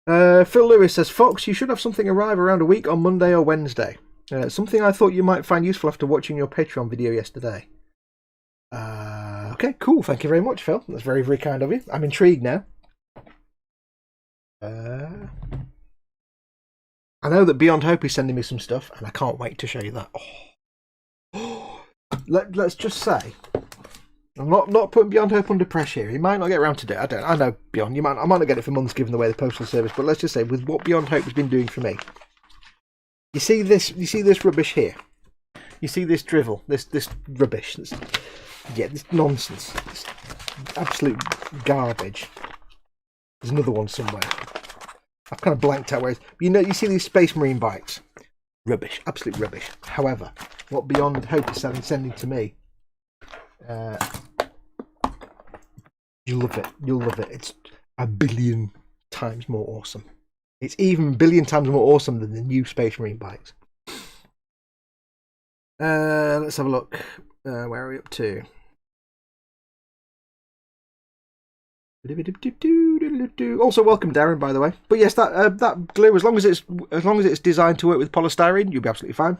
Phil Lewis says, Fox, you should have something arrive around a week on Monday or Wednesday. Something I thought you might find useful after watching your Patreon video yesterday. Okay, cool. Thank you very much, Phil. That's very, very kind of you. I'm intrigued now. I know that Beyond Hope is sending me some stuff, and I can't wait to show you that. Let's just say, I'm not putting Beyond Hope under pressure here. He might not get around to do it. I know Beyond. I might not get it for months, given the way the postal service. But let's just say, with what Beyond Hope has been doing for me, you see this rubbish here. You see this drivel, this rubbish. This nonsense, this absolute garbage. There's another one somewhere. I've kind of blanked out where it's, you see these Space Marine bikes. Rubbish, absolute rubbish. However, what Beyond Hope is sending to me, you'll love it. You'll love it. It's a billion times more awesome. It's even a billion times more awesome than the new Space Marine bikes. Let's have a look. Where are we up to? Also, welcome Darren, by the way. But yes, that glue, as long as it's designed to work with polystyrene, you'll be absolutely fine.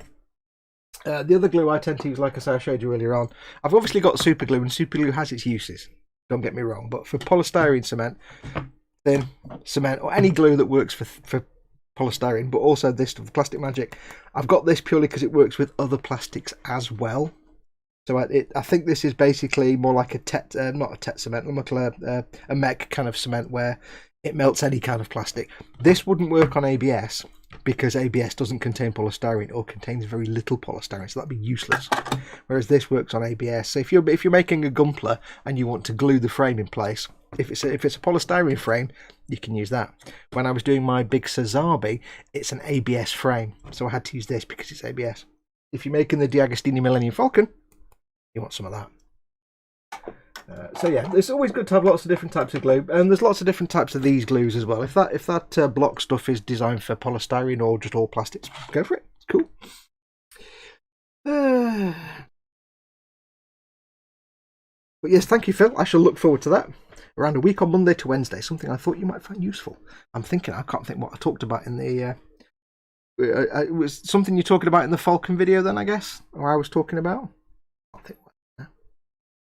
The other glue I tend to use, like I said, I showed you earlier on. I've obviously got super glue, and super glue has its uses. Don't get me wrong, but for polystyrene cement, thin cement, or any glue that works for polystyrene, but also this stuff, the Plastic Magic, I've got this purely because it works with other plastics as well. So I think this is basically more like not a TET cement, a MEC kind of cement where it melts any kind of plastic. This wouldn't work on ABS because ABS doesn't contain polystyrene or contains very little polystyrene, so that'd be useless. Whereas this works on ABS. So if you're making a Gunpla and you want to glue the frame in place, if it's a polystyrene frame, you can use that. When I was doing my big Sazabi, it's an ABS frame, so I had to use this because it's ABS. If you're making the D'Agostini Millennium Falcon, you want some of that. So yeah, it's always good to have lots of different types of glue, and there's lots of different types of these glues as well. If that block stuff is designed for polystyrene or just all plastics, go for it. It's cool. But yes, thank you, Phil. I shall look forward to that. around a week on Monday to Wednesday, something I thought you might find useful. I'm thinking, I can't think what I talked about in the... it was something you're talking about in the Falcon video then, I guess? Or I was talking about? I think what now.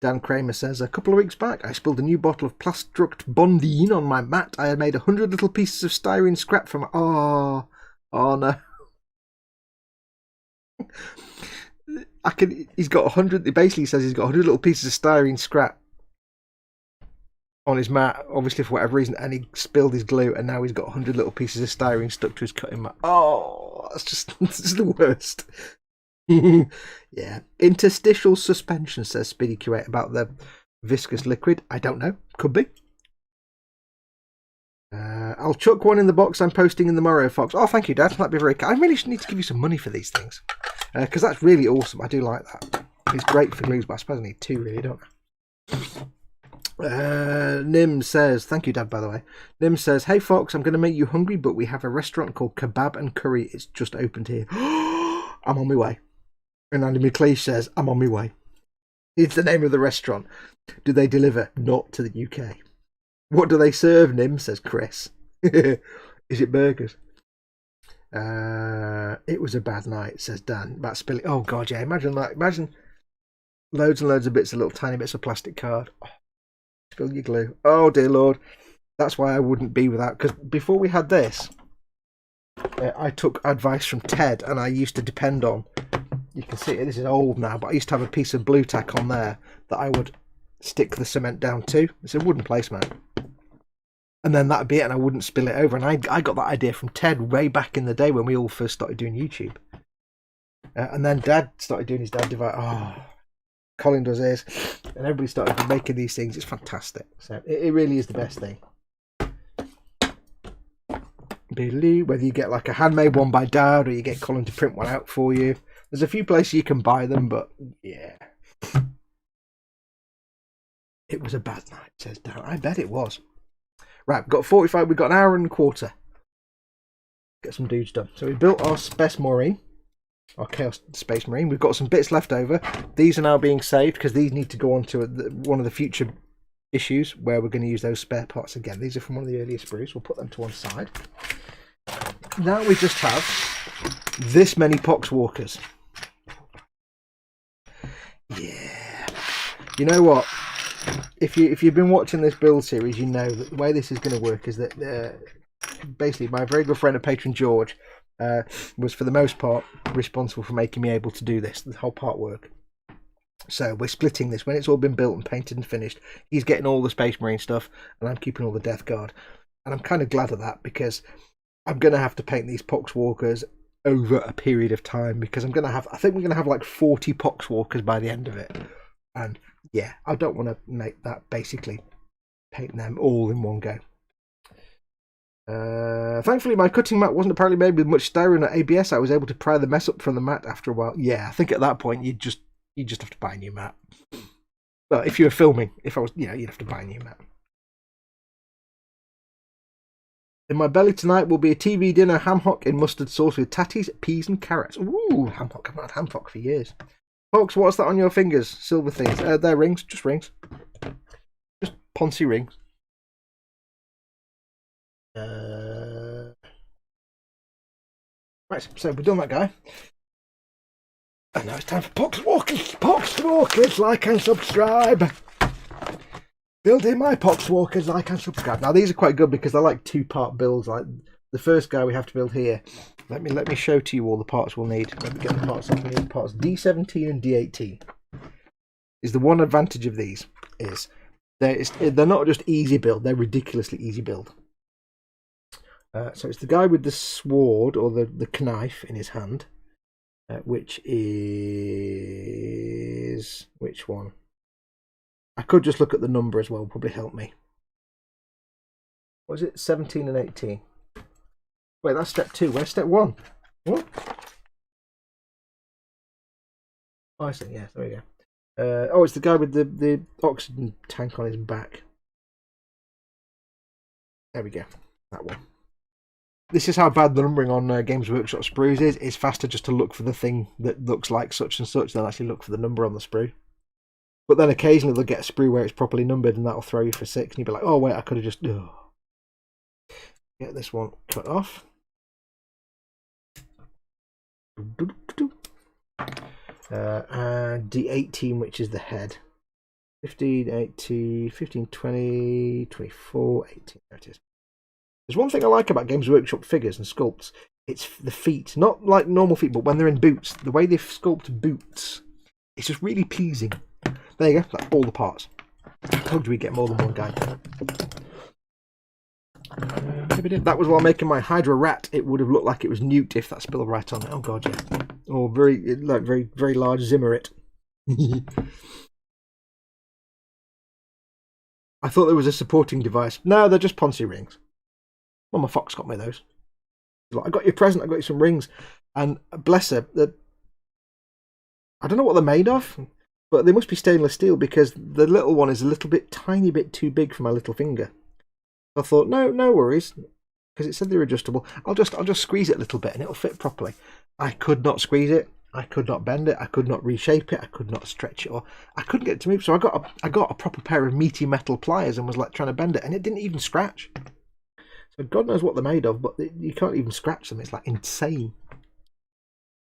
Dan Kramer says, a couple of weeks back, I spilled a new bottle of Plastruct Bondine on my mat. I had made 100 little pieces of styrene scrap from... Oh no. He's got 100... It basically says he's got 100 little pieces of styrene scrap on his mat, obviously for whatever reason, and he spilled his glue, and now he's got 100 little pieces of styrene stuck to his cutting mat. Oh, that's the worst. Yeah. Interstitial suspension, says Speedy Q8 about the viscous liquid. I don't know. Could be. I'll chuck one in the box I'm posting in the Morrow Fox. Oh, thank you, Dad. That'd be very kind. I really should need to give you some money for these things. Because that's really awesome. I do like that. It's great for glues, but I suppose I need two, really, don't I? Nim says, thank you, Dad, by the way. Nim says, hey, Fox, I'm going to make you hungry, but we have a restaurant called Kebab and Curry. It's just opened here. I'm on my way. And Andy McLeish says, I'm on my way. It's the name of the restaurant. Do they deliver? Not to the UK. What do they serve, Nim, says Chris. Is it burgers? It was a bad night, says Dan. About spilling. Oh, God, yeah. Imagine that. Imagine loads and loads of bits of little tiny bits of plastic card. Oh, spill your glue. Oh, dear Lord. That's why I wouldn't be without. Because before we had this, I took advice from Ted, and I used to depend on... You can see it, this is old now, but I used to have a piece of blue tack on there that I would stick the cement down to. It's a wooden placemat. And then that'd be it, and I wouldn't spill it over. And I got that idea from Ted way back in the day when we all first started doing YouTube. And then Dad started doing his dad device. Oh, Colin does his. And everybody started making these things. It's fantastic. So it really is the best thing. Whether you get like a handmade one by Dad or you get Colin to print one out for you. There's a few places you can buy them, but yeah. It was a bad night, says Dan. I bet it was. Right, we've got 45, we've got an hour and a quarter. Get some dudes done. So we built our Space Marine, our Chaos Space Marine. We've got some bits left over. These are now being saved because these need to go on to one of the future issues where we're going to use those spare parts again. These are from one of the earlier sprues. We'll put them to one side. Now we just have this many Poxwalkers. Yeah. You know what? If you've been watching this build series, you know that the way this is going to work is that basically my very good friend and patron George was for the most part responsible for making me able to do this, the whole part work. So we're splitting this. When it's all been built and painted and finished, he's getting all the Space Marine stuff and I'm keeping all the Death Guard. And I'm kind of glad of that because I'm going to have to paint these Poxwalkers over a period of time because I think we're going to have like 40 Poxwalkers by the end of it. And yeah, I don't want to make that basically paint them all in one go. Thankfully, my cutting mat wasn't apparently made with much styrene or ABS. I was able to pry the mess up from the mat after a while. Yeah, I think at that point you just have to buy a new mat. Well, if you were filming, if I was, you'd have to buy a new mat. In my belly tonight will be a TV dinner ham hock in mustard sauce with tatties, peas and carrots. Ooh, ham hock. I've not had ham hock for years. Folks, what's that on your fingers? Silver things. They're rings. Just rings. Just Ponzi rings. Right, so we've done that guy. And now it's time for Poxwalkers. Poxwalkers, like and subscribe. Building my Poxwalkers, like and subscribe. Now these are quite good because they're like two-part builds. Like the first guy we have to build here. Let me show to you all the parts we'll need. Let me get the parts up here. Parts D17 and D18. Is the one advantage of these is they're not just easy build, they're ridiculously easy build. So it's the guy with the sword or the knife in his hand, which is which one? I could just look at the number as well, probably help me. What is it? 17 and 18. Wait, that's step 2. Where's step 1? What? Oh, I see. Yeah, there we go. Oh, it's the guy with the oxygen tank on his back. There we go. That one. This is how bad the numbering on Games Workshop sprues is. It's faster just to look for the thing that looks like such and such than actually look for the number on the sprue. But then occasionally they'll get a sprue where it's properly numbered and that'll throw you for 6. And you'll be like, oh, wait, I could have just... Get this one cut off. And D18, which is the head. 15, 18, 15, 20, 24, 18. There it is. There's one thing I like about Games Workshop figures and sculpts. It's the feet. Not like normal feet, but when they're in boots. The way they sculpt boots, it's just really pleasing. There you go. That's all the parts. How do we get more than one guy? That was while making my Hydra rat. It would have looked like it was Newt if that spilled right on it. Oh god, yeah. Or very large Zimmerit. I thought there was a supporting device. No, they're just Ponzi rings. Well, my fox got me those. Like, I got you a present. I got you some rings, and bless her. I don't know what they're made of, but they must be stainless steel because the little one is a tiny bit too big for my little finger. I thought, no worries, because it said they're adjustable. I'll just squeeze it a little bit and it'll fit properly. I could not squeeze it. I could not bend it. I could not reshape it. I could not stretch it, or I couldn't get it to move. So I got a proper pair of meaty metal pliers and was like trying to bend it, and it didn't even scratch. So God knows what they're made of, but you can't even scratch them. It's like insane,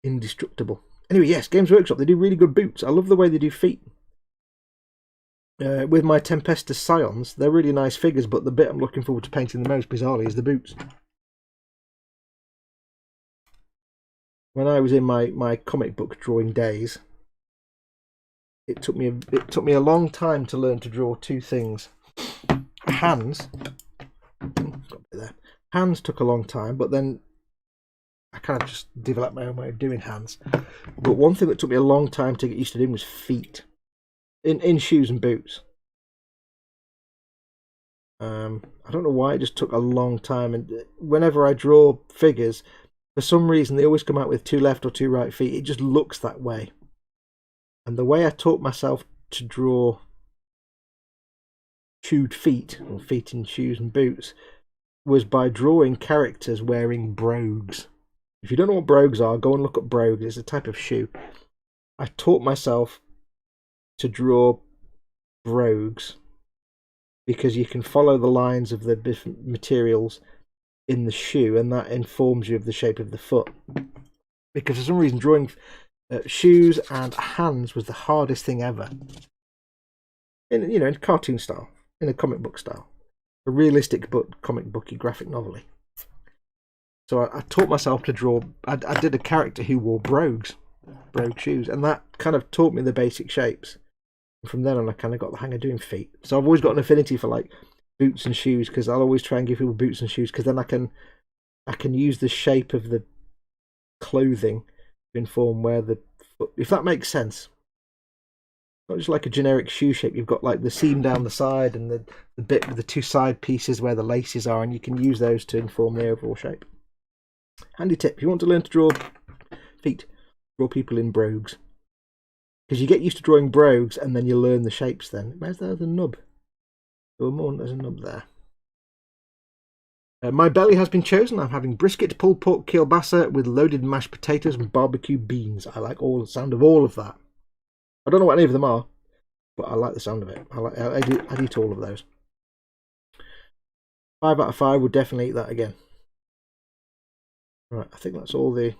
indestructible. Anyway, yes, Games Workshop, they do really good boots. I love the way they do feet. With my Tempestus Scions, they're really nice figures, but the bit I'm looking forward to painting the most bizarrely is the boots. When I was in my comic book drawing days, it took me a long time to learn to draw two things. Hands, hands took a long time, but then I kind of just developed my own way of doing hands. But one thing that took me a long time to get used to doing was feet. In shoes and boots. I don't know why, it just took a long time, and whenever I draw figures, for some reason they always come out with 2 left or 2 right feet. It just looks that way. And the way I taught myself to draw shoed feet, or feet in shoes and boots, was by drawing characters wearing brogues. If you don't know what brogues are, go and look up brogues. It's a type of shoe. I taught myself to draw brogues because you can follow the lines of the different materials in the shoe, and that informs you of the shape of the foot. Because for some reason drawing shoes and hands was the hardest thing ever, in cartoon style, in a comic book style, a realistic but comic booky graphic novel-y. So I taught myself to draw. I did a character who wore brogue shoes, and that kind of taught me the basic shapes. From then on, I kind of got the hang of doing feet. So I've always got an affinity for like boots and shoes, because I'll always try and give people boots and shoes, because then I can use the shape of the clothing to inform where the foot, if that makes sense. Not just like a generic shoe shape. You've got like the seam down the side and the bit with the 2 side pieces where the laces are, and you can use those to inform the overall shape. Handy tip: if you want to learn to draw feet, draw people in brogues. Because you get used to drawing brogues and then you learn the shapes then. Where's the nub? There's a nub there. My belly has been chosen. I'm having brisket, pulled pork kielbasa with loaded mashed potatoes and barbecue beans. I like the sound of all of that. I don't know what any of them are, but I like the sound of it. I'd eat all of those. 5 out of 5 would definitely eat that again. Right, I think that's all the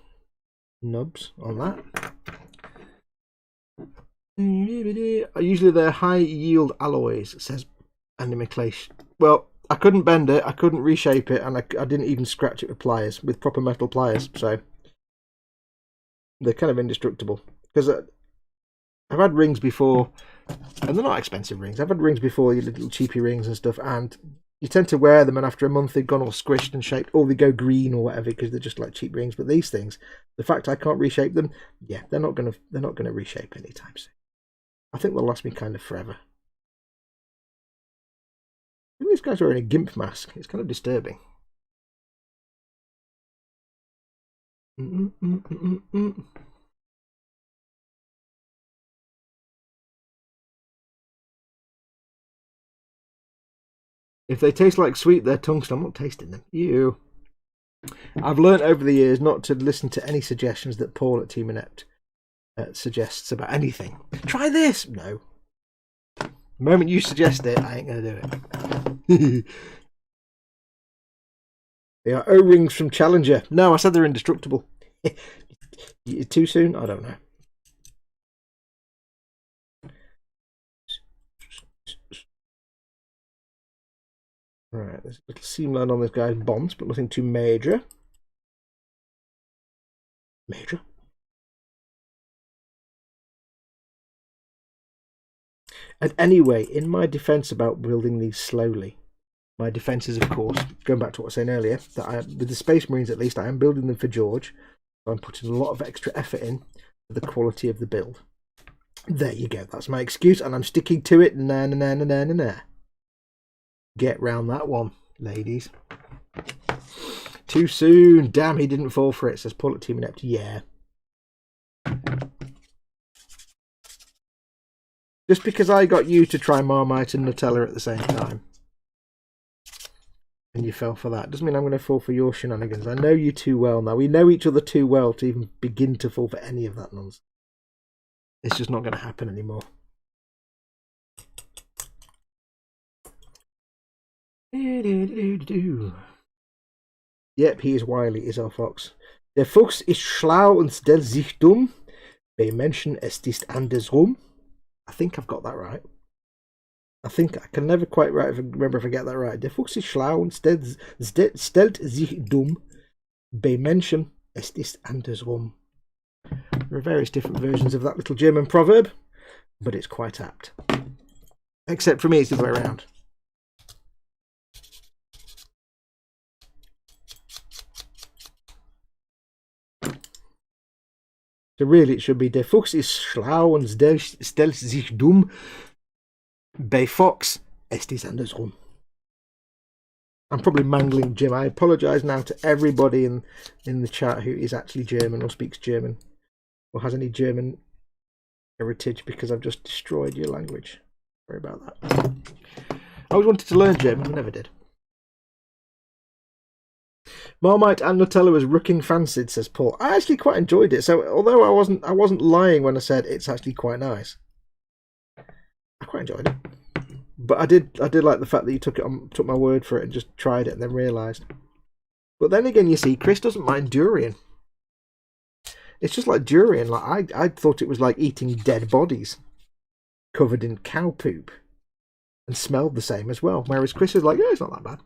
nubs on that. Usually they're high yield alloys, says Andy McLeish. Well, I couldn't bend it, I couldn't reshape it, and I didn't even scratch it with pliers, with proper metal pliers, so they're kind of indestructible. Because I've had rings before, and they're not expensive rings. I've had rings before, your little cheapy rings and stuff, and you tend to wear them, and after a month they've gone all squished and shaped, or they go green or whatever, because they're just like cheap rings. But these things, the fact I can't reshape them, yeah, they're not gonna reshape anytime soon. I think they'll last me kind of forever. I think this guy's wearing a gimp mask. It's kind of disturbing. If they taste like sweet, they're tungsten. I'm not tasting them. Ew. I've learnt over the years not to listen to any suggestions that Paul at Team Inept suggests about anything. Try this. No. The moment you suggest it, I ain't going to do it. They are O-rings from Challenger. No, I said they're indestructible. Too soon? I don't know. Right, there's a little seam line on this guy's bonds, but nothing too major. Major. And anyway, in my defense about building these slowly, my defense is, of course, going back to what I was saying earlier, that with the Space Marines at least, I am building them for George. So I'm putting a lot of extra effort in for the quality of the build. There you go. That's my excuse, and I'm sticking to it. Na na na na na na na. Get round that one, ladies. Too soon. Damn, he didn't fall for it, says Paul at Team Inept. Yeah. Just because I got you to try Marmite and Nutella at the same time, and you fell for that, doesn't mean I'm going to fall for your shenanigans. I know you too well now. We know each other too well to even begin to fall for any of that nonsense. It's just not going to happen anymore. Yep, he is wily, is our Fox. Der Fuchs ist schlau und stellt sich dumm. Bei Menschen ist es andersrum. I think I've got that right. I can never quite remember if I get that right. Der Fuchs ist schlau und stellt sich dumm. Bei Menschen ist es andersrum. There are various different versions of that little German proverb, but it's quite apt. Except for me, it's the other way around. So really it should be Der Fuchs ist schlau und stellt sich dumm. Bei Fox ist es andersrum. I'm probably mangling Jim. I apologise now to everybody in the chat who is actually German or speaks German or has any German heritage, because I've just destroyed your language. Sorry about that. I always wanted to learn German, but never did. Marmite and Nutella was rooking fancied, says Paul. I actually quite enjoyed it. So although I wasn't lying when I said it's actually quite nice. I quite enjoyed it. But I did like the fact that you took my word for it and just tried it and then realised. But then again, you see, Chris doesn't mind durian. It's just like durian. Like I thought it was like eating dead bodies covered in cow poop and smelled the same as well. Whereas Chris is like, yeah, it's not that bad.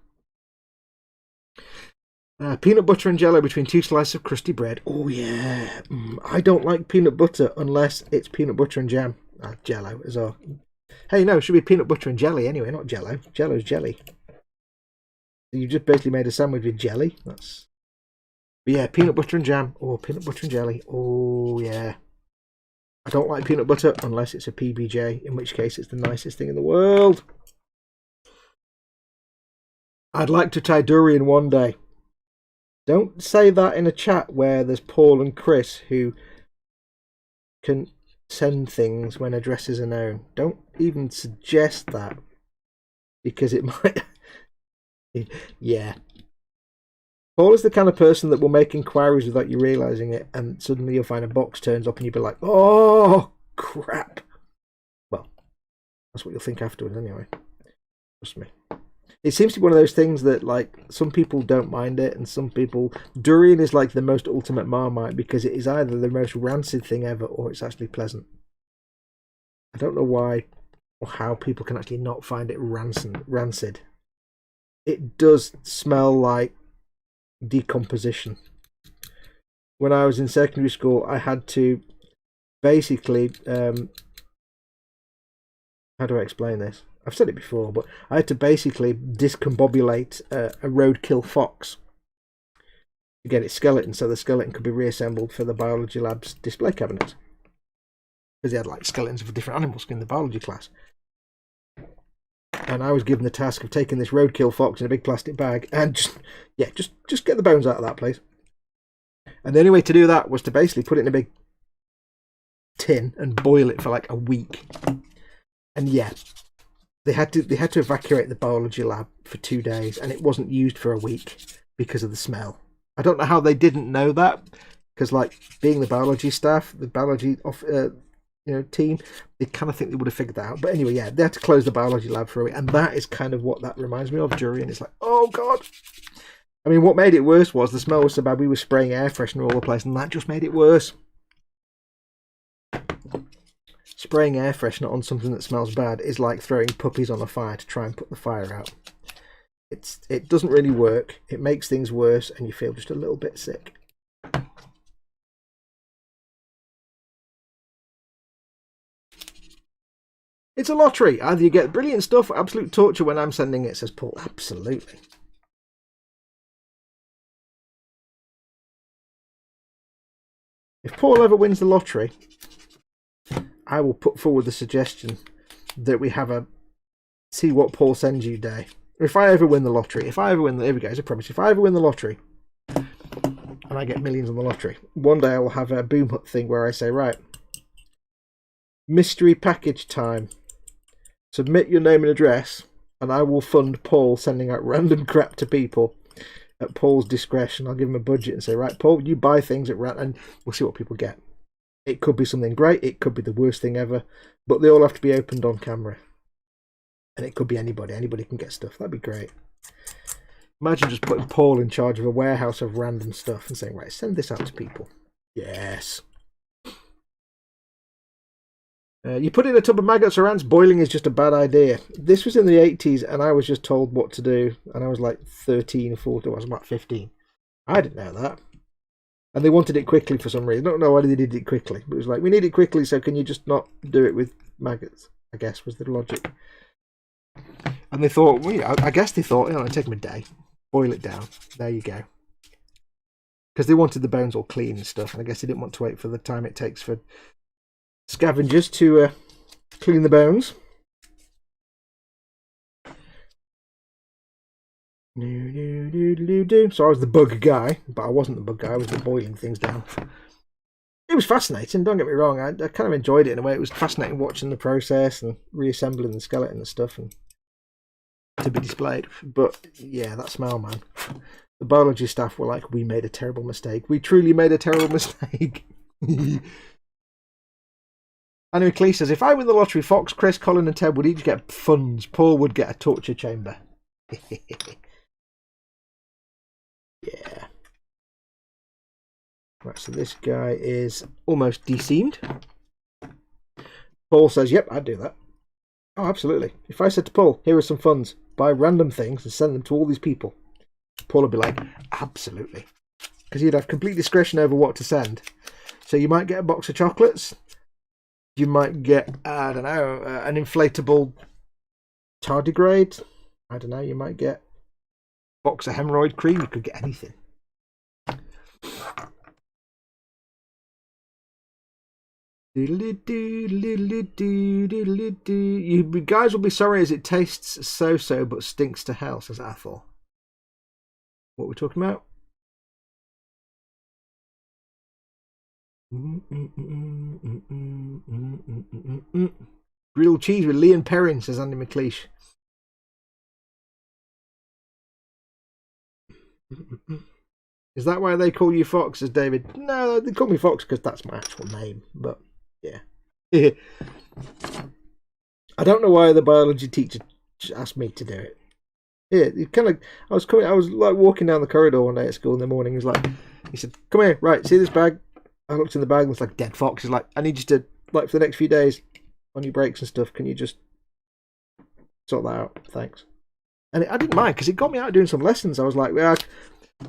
Peanut butter and jello between two slices of crusty bread. Oh yeah. I don't like peanut butter unless it's peanut butter and jam. Jello as well. Hey, no, it should be peanut butter and jelly anyway, not jello. Jello's jelly. You just basically made a sandwich with jelly. But yeah, peanut butter and jam. Oh, peanut butter and jelly. Oh yeah. I don't like peanut butter unless it's a PBJ, in which case it's the nicest thing in the world. I'd like to try durian one day. Don't say that in a chat where there's Paul and Chris who can send things when addresses are known. Don't even suggest that, because it might... Yeah. Paul is the kind of person that will make inquiries without you realising it, and suddenly you'll find a box turns up and you'll be like, oh, crap. Well, that's what you'll think afterwards anyway. Trust me. It seems to be one of those things that, like, some people don't mind it, and some people... Durian is like the most ultimate Marmite, because it is either the most rancid thing ever, or it's actually pleasant. I don't know why or how people can actually not find it rancid. It does smell like decomposition. When I was in secondary school, I had to basically... how do I explain this? I've said it before, but I had to basically discombobulate a roadkill fox to get its skeleton, so the skeleton could be reassembled for the biology lab's display cabinet. Because they had like skeletons of different animals in the biology class. And I was given the task of taking this roadkill fox in a big plastic bag and just get the bones out of that place. And the only way to do that was to basically put it in a big tin and boil it for like a week. And yeah, they had to evacuate the biology lab for 2 days, and it wasn't used for a week because of the smell. I don't know how they didn't know that, because like being the biology staff, the biology team, they kind of think they would have figured that out. But anyway, yeah, they had to close the biology lab for a week, and that is kind of what that reminds me of, Durian. It's like, oh god. I mean, what made it worse was the smell was so bad we were spraying air freshener all over the place, and that just made it worse. Spraying air freshener on something that smells bad is like throwing puppies on a fire to try and put the fire out. It doesn't really work. It makes things worse, and you feel just a little bit sick. It's a lottery. Either you get brilliant stuff or absolute torture when I'm sending it, says Paul. Absolutely. If Paul ever wins the lottery, I will put forward the suggestion that we have a see what Paul sends you day. If I ever win the lottery, here we go, it's a promise. If I ever win the lottery and I get millions on the lottery, one day I will have a Boom Hut thing where I say, right, mystery package time. Submit your name and address, and I will fund Paul sending out random crap to people at Paul's discretion. I'll give him a budget and say, right, Paul, you buy things at random, and we'll see what people get. It could be something great, it could be the worst thing ever, but they all have to be opened on camera. And it could be anybody. Anybody can get stuff. That'd be great. Imagine just putting Paul in charge of a warehouse of random stuff and saying, right, send this out to people. Yes. You put in a tub of maggots or ants, boiling is just a bad idea. This was in the 80s, and I was just told what to do, and I was like 13 or 14, I was about 15. I didn't know that. And they wanted it quickly for some reason. I don't know why they did it quickly, but it was like, we need it quickly, so can you just not do it with maggots? I guess was the logic. And they thought, well, I guess they thought, it'll take them a day. Boil it down. There you go. Because they wanted the bones all clean and stuff, and I guess they didn't want to wait for the time it takes for scavengers to clean the bones. So I was the bug guy, but I wasn't the bug guy, I was the boiling things down. It was fascinating, don't get me wrong. I kind of enjoyed it in a way. It was fascinating watching the process and reassembling the skeleton and stuff and to be displayed. But yeah, that smell, man. The biology staff were like, we made a terrible mistake. We truly made a terrible mistake. Anyway, Clee says, if I win the lottery, Fox, Chris, Colin and Ted would each get funds. Paul would get a torture chamber. Yeah. Right, so this guy is almost deseamed. Paul says, yep, I'd do that. Oh, absolutely. If I said to Paul, here are some funds, buy random things and send them to all these people, Paul would be like, absolutely. Because he'd have complete discretion over what to send. So you might get a box of chocolates. You might get, I don't know, an inflatable tardigrade. I don't know, you might get a box of hemorrhoid cream. You could get anything. You guys will be sorry as it tastes so-so but stinks to hell, says Athol. What are we talking about? Grilled cheese with Lee and Perrin, says Andy McLeish. Is that why they call you Fox, says David? No, they call me Fox because that's my actual name, but yeah. I don't know why the biology teacher asked me to do it. Yeah, it kind of. I was like walking down the corridor one day at school in the morning. He said, "Come here, right? See this bag?" I looked in the bag and it's like dead fox. He's like, "I need you to for the next few days on your breaks and stuff. Can you just sort that out? Thanks." And I didn't mind because it got me out doing some lessons. I was like, well,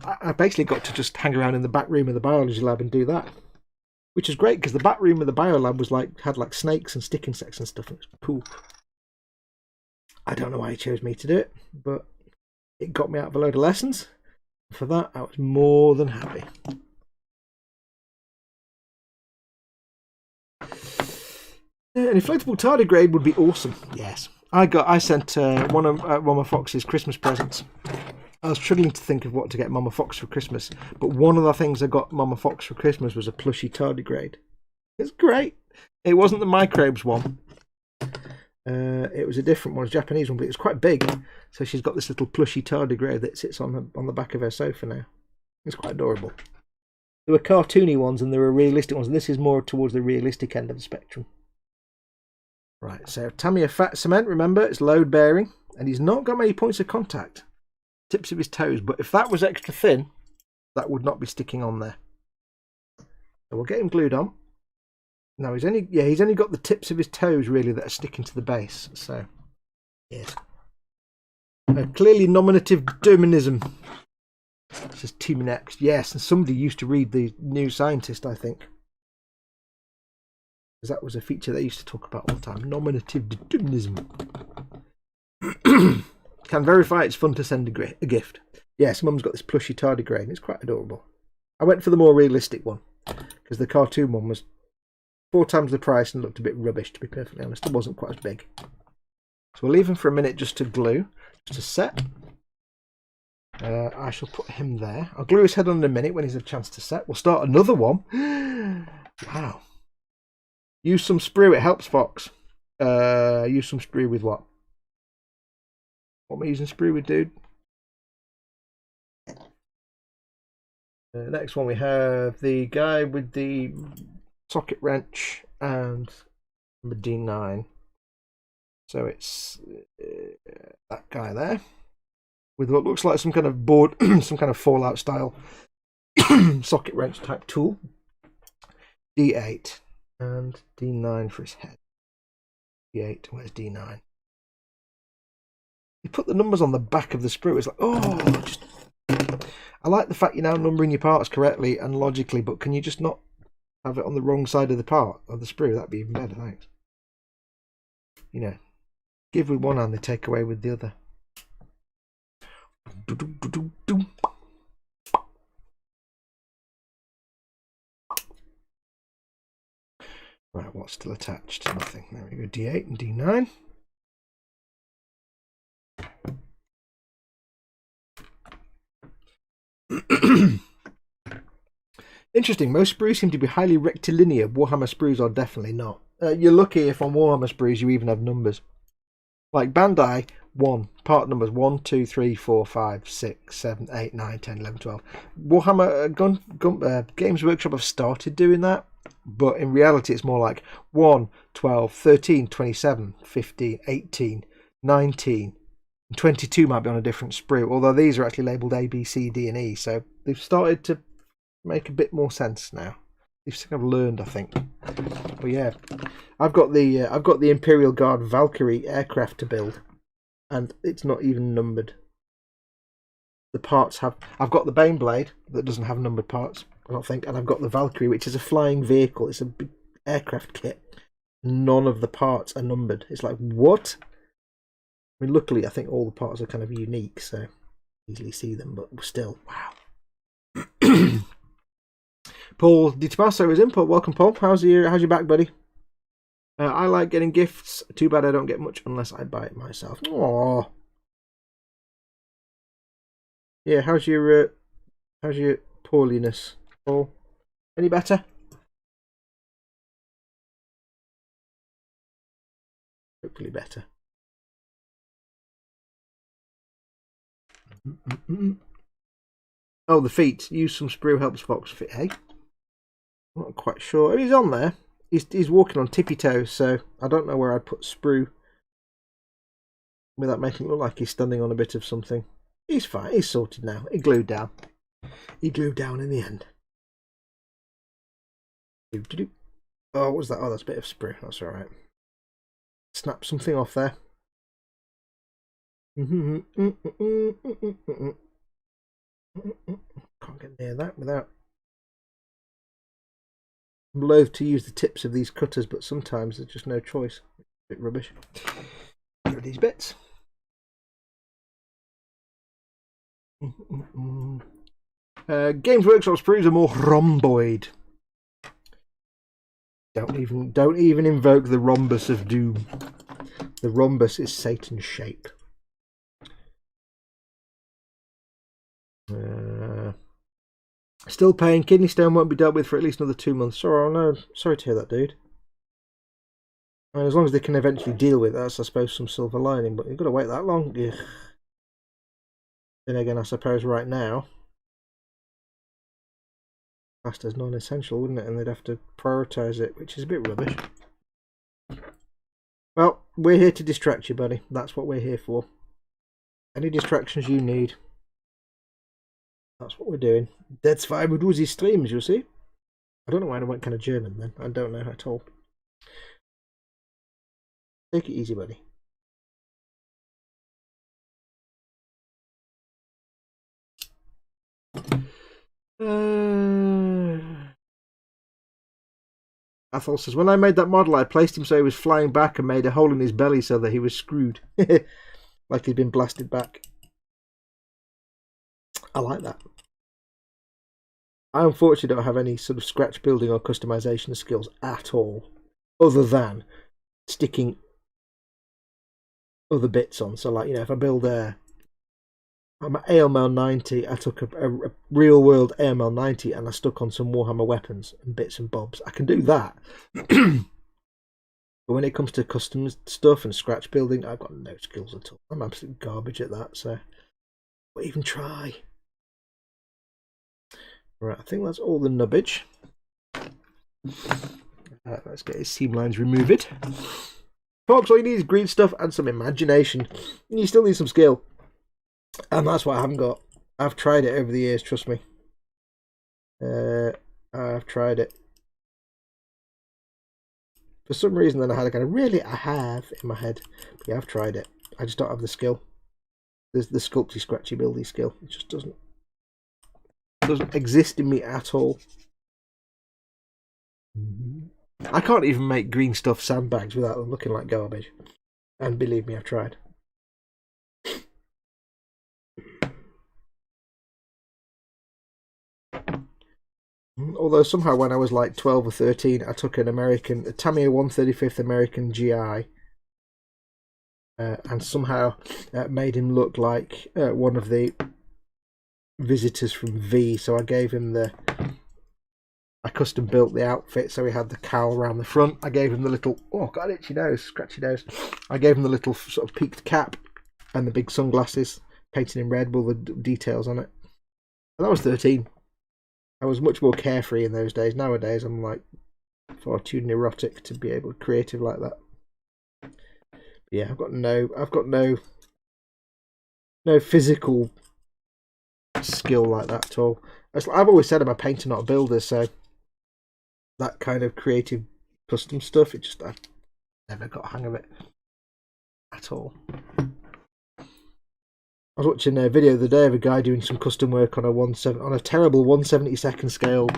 I basically got to just hang around in the back room of the biology lab and do that. Which is great because the back room of the bio lab was had snakes and stick insects and stuff. And it was cool. I don't know why he chose me to do it, but it got me out of a load of lessons. For that, I was more than happy. An inflatable tardigrade would be awesome. Yes, I sent one of Mama Fox's Christmas presents. I was struggling to think of what to get Mama Fox for Christmas, but one of the things I got Mama Fox for Christmas was a plushy tardigrade. It's great. It wasn't the microbes one. It was a different one, a Japanese one, but it was quite big. So she's got this little plushy tardigrade that sits on the back of her sofa now. It's quite adorable. There were cartoony ones and there were realistic ones, and this is more towards the realistic end of the spectrum. Right, so Tamiya Fat Cement, remember, it's load bearing, and he's not got many points of contact. Tips of his toes, but if that was extra thin, that would not be sticking on there. So we'll get him glued on. No, he's only got the tips of his toes really that are sticking to the base. So, yes. Clearly nominative determinism. This is Team Next. Yes, and somebody used to read the New Scientist, I think. Because that was a feature they used to talk about all the time. Nominative determinism. Can verify it's fun to send a gift. Yes, Mum's got this plushy tardigrade. It's quite adorable. I went for the more realistic one. Because the cartoon one was 4 times the price and looked a bit rubbish, to be perfectly honest. It wasn't quite as big. So we'll leave him for a minute just to glue, just to set. I shall put him there. I'll glue his head on in a minute when he's had a chance to set. We'll start another one. Wow. Use some sprue, it helps, Fox. Use some sprue with what? What am I using sprue with, dude? Next one we have the guy with the socket wrench and number D9. So it's that guy there with what looks like some kind of board, some kind of Fallout style socket wrench type tool. D8 and D9 for his head. D8, where's D9? You put the numbers on the back of the sprue. It's like, oh, just... I like the fact you're now numbering your parts correctly and logically, but can you just not have it on the wrong side of the part of the sprue? That'd be even better, thanks. You know, give with one hand, they take away with the other. Right, what's still attached? Nothing. There we go. D8 and D9. Interesting, most sprues seem to be highly rectilinear. Warhammer sprues are definitely not. You're lucky if on Warhammer sprues you even have numbers. Like Bandai, 1, part numbers 1, 2, 3, 4, 5, 6, 7, 8, 9, 10, 11, 12. Warhammer Games Workshop have started doing that, but in reality it's more like 1, 12, 13, 27, 15, 18, 19, 22 might be on a different sprue, although these are actually labelled A, B, C, D and E, so they've started to make a bit more sense now. They've kind of learned, I think. But yeah, I've got the Imperial Guard Valkyrie aircraft to build, and it's not even numbered. The parts have... I've got the Baneblade that doesn't have numbered parts, I don't think, and I've got the Valkyrie, which is a flying vehicle. It's a big aircraft kit. None of the parts are numbered. It's like, what? I mean, luckily, I think all the parts are kind of unique, so easily see them, but still, wow. Paul Di Tommaso is input. Welcome, Paul. How's your back, buddy? I like getting gifts. Too bad I don't get much unless I buy it myself. Aww. Yeah, how's your poorliness, Paul? Any better? Hopefully better. Oh, the feet. Use some sprue helps Fox fit. Hey, I'm not quite sure. He's on there. He's walking on tippy toes, so I don't know where I'd put sprue without making it look like he's standing on a bit of something. He's fine. He's sorted now. He glued down. He glued down in the end. Oh, what was that? Oh, that's a bit of sprue. That's all right. Snap something off there. Can't get near that without... I'm loath to use the tips of these cutters, but sometimes there's just no choice. A bit rubbish. Here are these bits. Games Workshop sprues are more rhomboid. Don't even invoke the rhombus of doom. The rhombus is Satan's shape. Still paying. Kidney stone won't be dealt with for at least another 2 months. Oh no, sorry to hear that, dude. I mean, as long as they can eventually deal with it, that's I suppose some silver lining. But you've got to wait that long. Ugh. Then again, I suppose right now, classed as non-essential, wouldn't it? And they'd have to prioritise it, which is a bit rubbish. Well, we're here to distract you, buddy. That's what we're here for. Any distractions you need. That's what we're doing. That's why we do these streams, you see. I don't know why I went kind of German then. I don't know at all. Take it easy, buddy. Athol says, when I made that model, I placed him so he was flying back and made a hole in his belly so that he was screwed. Like he'd been blasted back. I like that. I unfortunately don't have any sort of scratch building or customization skills at all, other than sticking other bits on. So, like, you know, if I build I'm at AML 90, I took a real world AML 90 and I stuck on some Warhammer weapons and bits and bobs. I can do that. But when it comes to custom stuff and scratch building, I've got no skills at all. I'm absolute garbage at that, so don't even try. Right, I think that's all the nubbage. Let's get his seam lines removed. Folks, all you need is green stuff and some imagination. And you still need some skill. And that's what I haven't got. I've tried it over the years, trust me. I've tried it. For some reason, then I had a kind of, really, I have in my head. But yeah, I've tried it. I just don't have the skill. There's the sculpty, scratchy, buildy skill. It just doesn't exist in me at all. I can't even make green stuff sandbags without them looking like garbage. And believe me, I've tried. Although somehow when I was like 12 or 13, I took a Tamiya 135th American GI, and somehow made him look like one of the visitors from V. So I gave him I custom built the outfit, so he had the cowl around the front. I gave him the little, oh, got an itchy nose, scratchy nose. I gave him the little sort of peaked cap and the big sunglasses, painted in red with all the details on it. And that was 13. I was much more carefree in those days. Nowadays, I'm like far too neurotic to be able to be creative like that. But yeah, I've got no physical skill like that at all. I've always said I'm a painter, not a builder, so that kind of creative custom stuff, I've never got a hang of it at all. I was watching a video the other day of a guy doing some custom work on a terrible 1/72 scale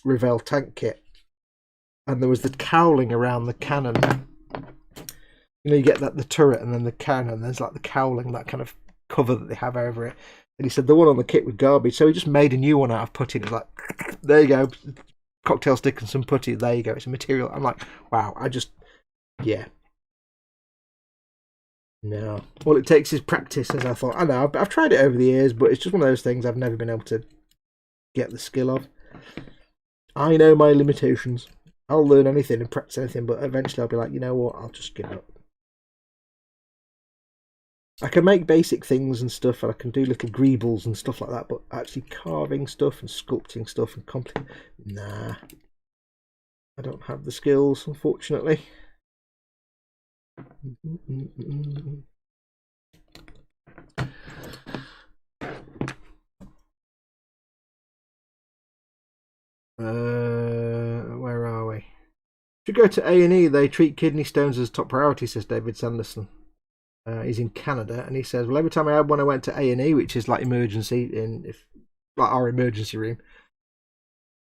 Revell tank kit, and there was the cowling around the cannon. You know, you get the turret and then the cannon, and there's like the cowling, that kind of cover that they have over it. And he said the one on the kit was garbage, so he just made a new one out of putty. It's like, there you go, cocktail stick and some putty. There you go, it's a material. I'm like, wow, yeah. No, all it takes is practice, as I thought. I know, I've tried it over the years, but it's just one of those things I've never been able to get the skill of. I know my limitations. I'll learn anything and practice anything, but eventually I'll be like, you know what, I'll just give up. I can make basic things and stuff, and I can do little greebles and stuff like that, but actually carving stuff and sculpting stuff and nah. I don't have the skills, unfortunately. Where are we? If you go to A&E, they treat kidney stones as top priority, says David Sanderson. He's in Canada, and he says, well, every time I had one, I went to A&E, which is like emergency, like our emergency room,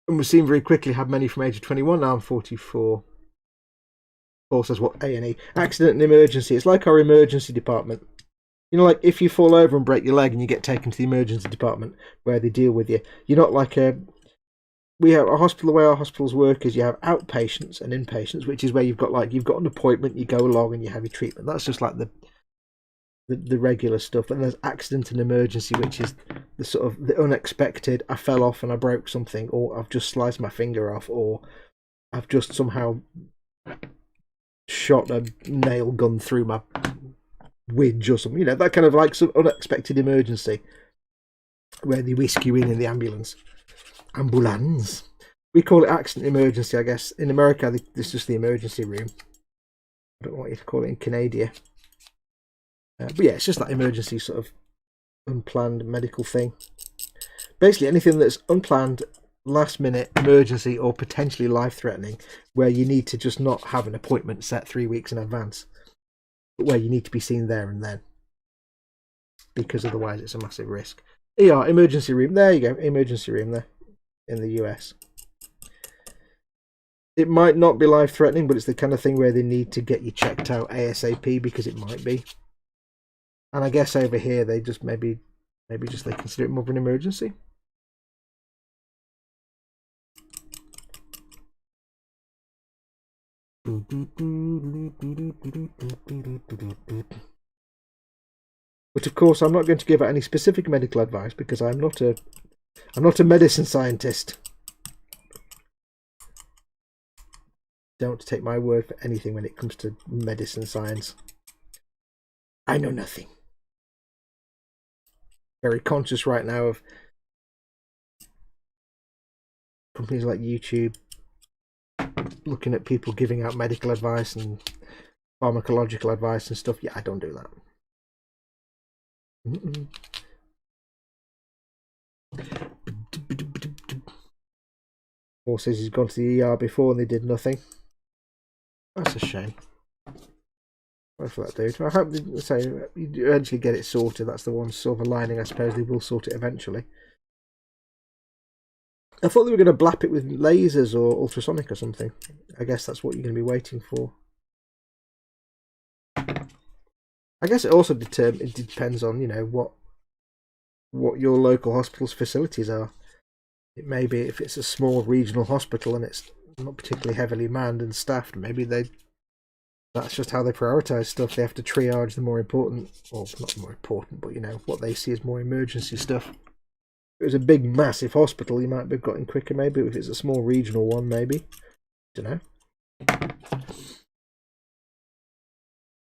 and was seen very quickly, had many from age of 21, now I'm 44. Paul says, what, A&E? Accident and emergency. It's like our emergency department. You know, like if you fall over and break your leg and you get taken to the emergency department where they deal with you. You're not like we have a hospital. The way our hospitals work is you have outpatients and inpatients, which is where you've got an appointment, you go along and you have your treatment. That's just like the regular stuff. And there's accident and emergency, which is the sort of the unexpected. I fell off and I broke something, or I've just sliced my finger off, or I've just somehow shot a nail gun through my widge or something. You know, that kind of like some unexpected emergency where they whisk you in the ambulance. Ambulance. We call it accident emergency, I guess. In America, this is just the emergency room. I don't know what you call it in Canada. But yeah, it's just that emergency sort of unplanned medical thing. Basically, anything that's unplanned, last minute, emergency, or potentially life-threatening, where you need to just not have an appointment set 3 weeks in advance, but where you need to be seen there and then, because otherwise it's a massive risk. ER, emergency room. There you go, emergency room there in the US. It might not be life-threatening, but it's the kind of thing where they need to get you checked out ASAP, because it might be. And I guess over here they just maybe just they consider it more of an emergency. But of course, I'm not going to give out any specific medical advice because I'm not a medicine scientist. Don't take my word for anything when it comes to medicine science. I know nothing. Very conscious right now of companies like YouTube looking at people giving out medical advice and pharmacological advice and stuff. Yeah, I don't do that. Paul says he's gone to the ER before and they did nothing. That's a shame. Sorry for that, dude. I hope you eventually get it sorted. That's the one silver lining. I suppose they will sort it eventually. I thought they were going to blap it with lasers or ultrasonic or something. I guess that's what you're going to be waiting for. I guess it also it depends on, you know, what your local hospital's facilities are. It may be if it's a small regional hospital and it's not particularly heavily manned and staffed, maybe that's just how they prioritise stuff. They have to triage the more important, or not more important, but you know, what they see as more emergency stuff. If it was a big, massive hospital, you might have got in quicker, maybe. If it's a small regional one, maybe. Don't know.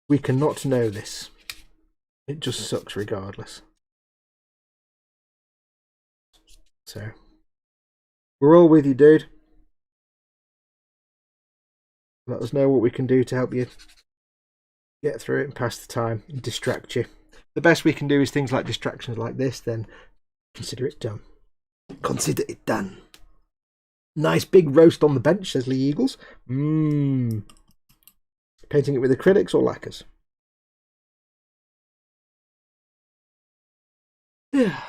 We cannot know this. It just sucks regardless. So, we're all with you, dude. Let us know what we can do to help you get through it and pass the time and distract you. The best we can do is things like distractions like this, then consider it done. Consider it done. Nice big roast on the bench, says Lee Eagles. Painting it with acrylics or lacquers? Yeah.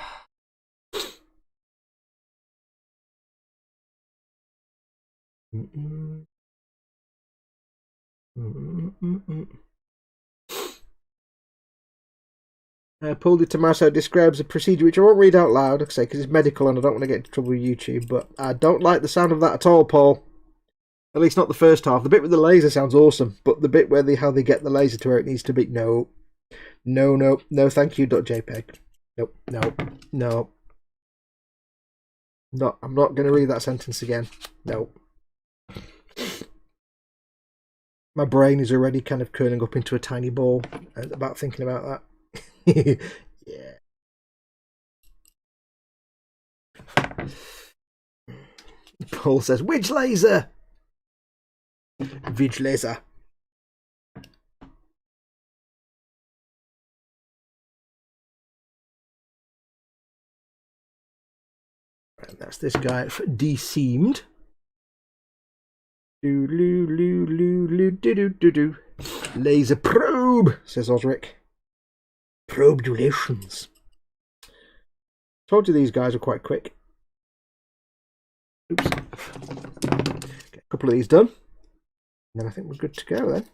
Paul de Tomaso describes a procedure which I won't read out loud, because it's medical and I don't want to get into trouble with YouTube, but I don't like the sound of that at all, Paul. At least not the first half. The bit with the laser sounds awesome, but the bit where how they get the laser to where it needs to be, no, thank you, .jpg. No. I'm not going to read that sentence again. No. My brain is already kind of curling up into a tiny ball about thinking about that. Yeah. Paul says, which laser? Which laser? And that's this guy de-seamed. Laser probe, says Osric. Probedulations. Told you these guys are quite quick. Oops. Get a couple of these done. And then I think we're good to go then.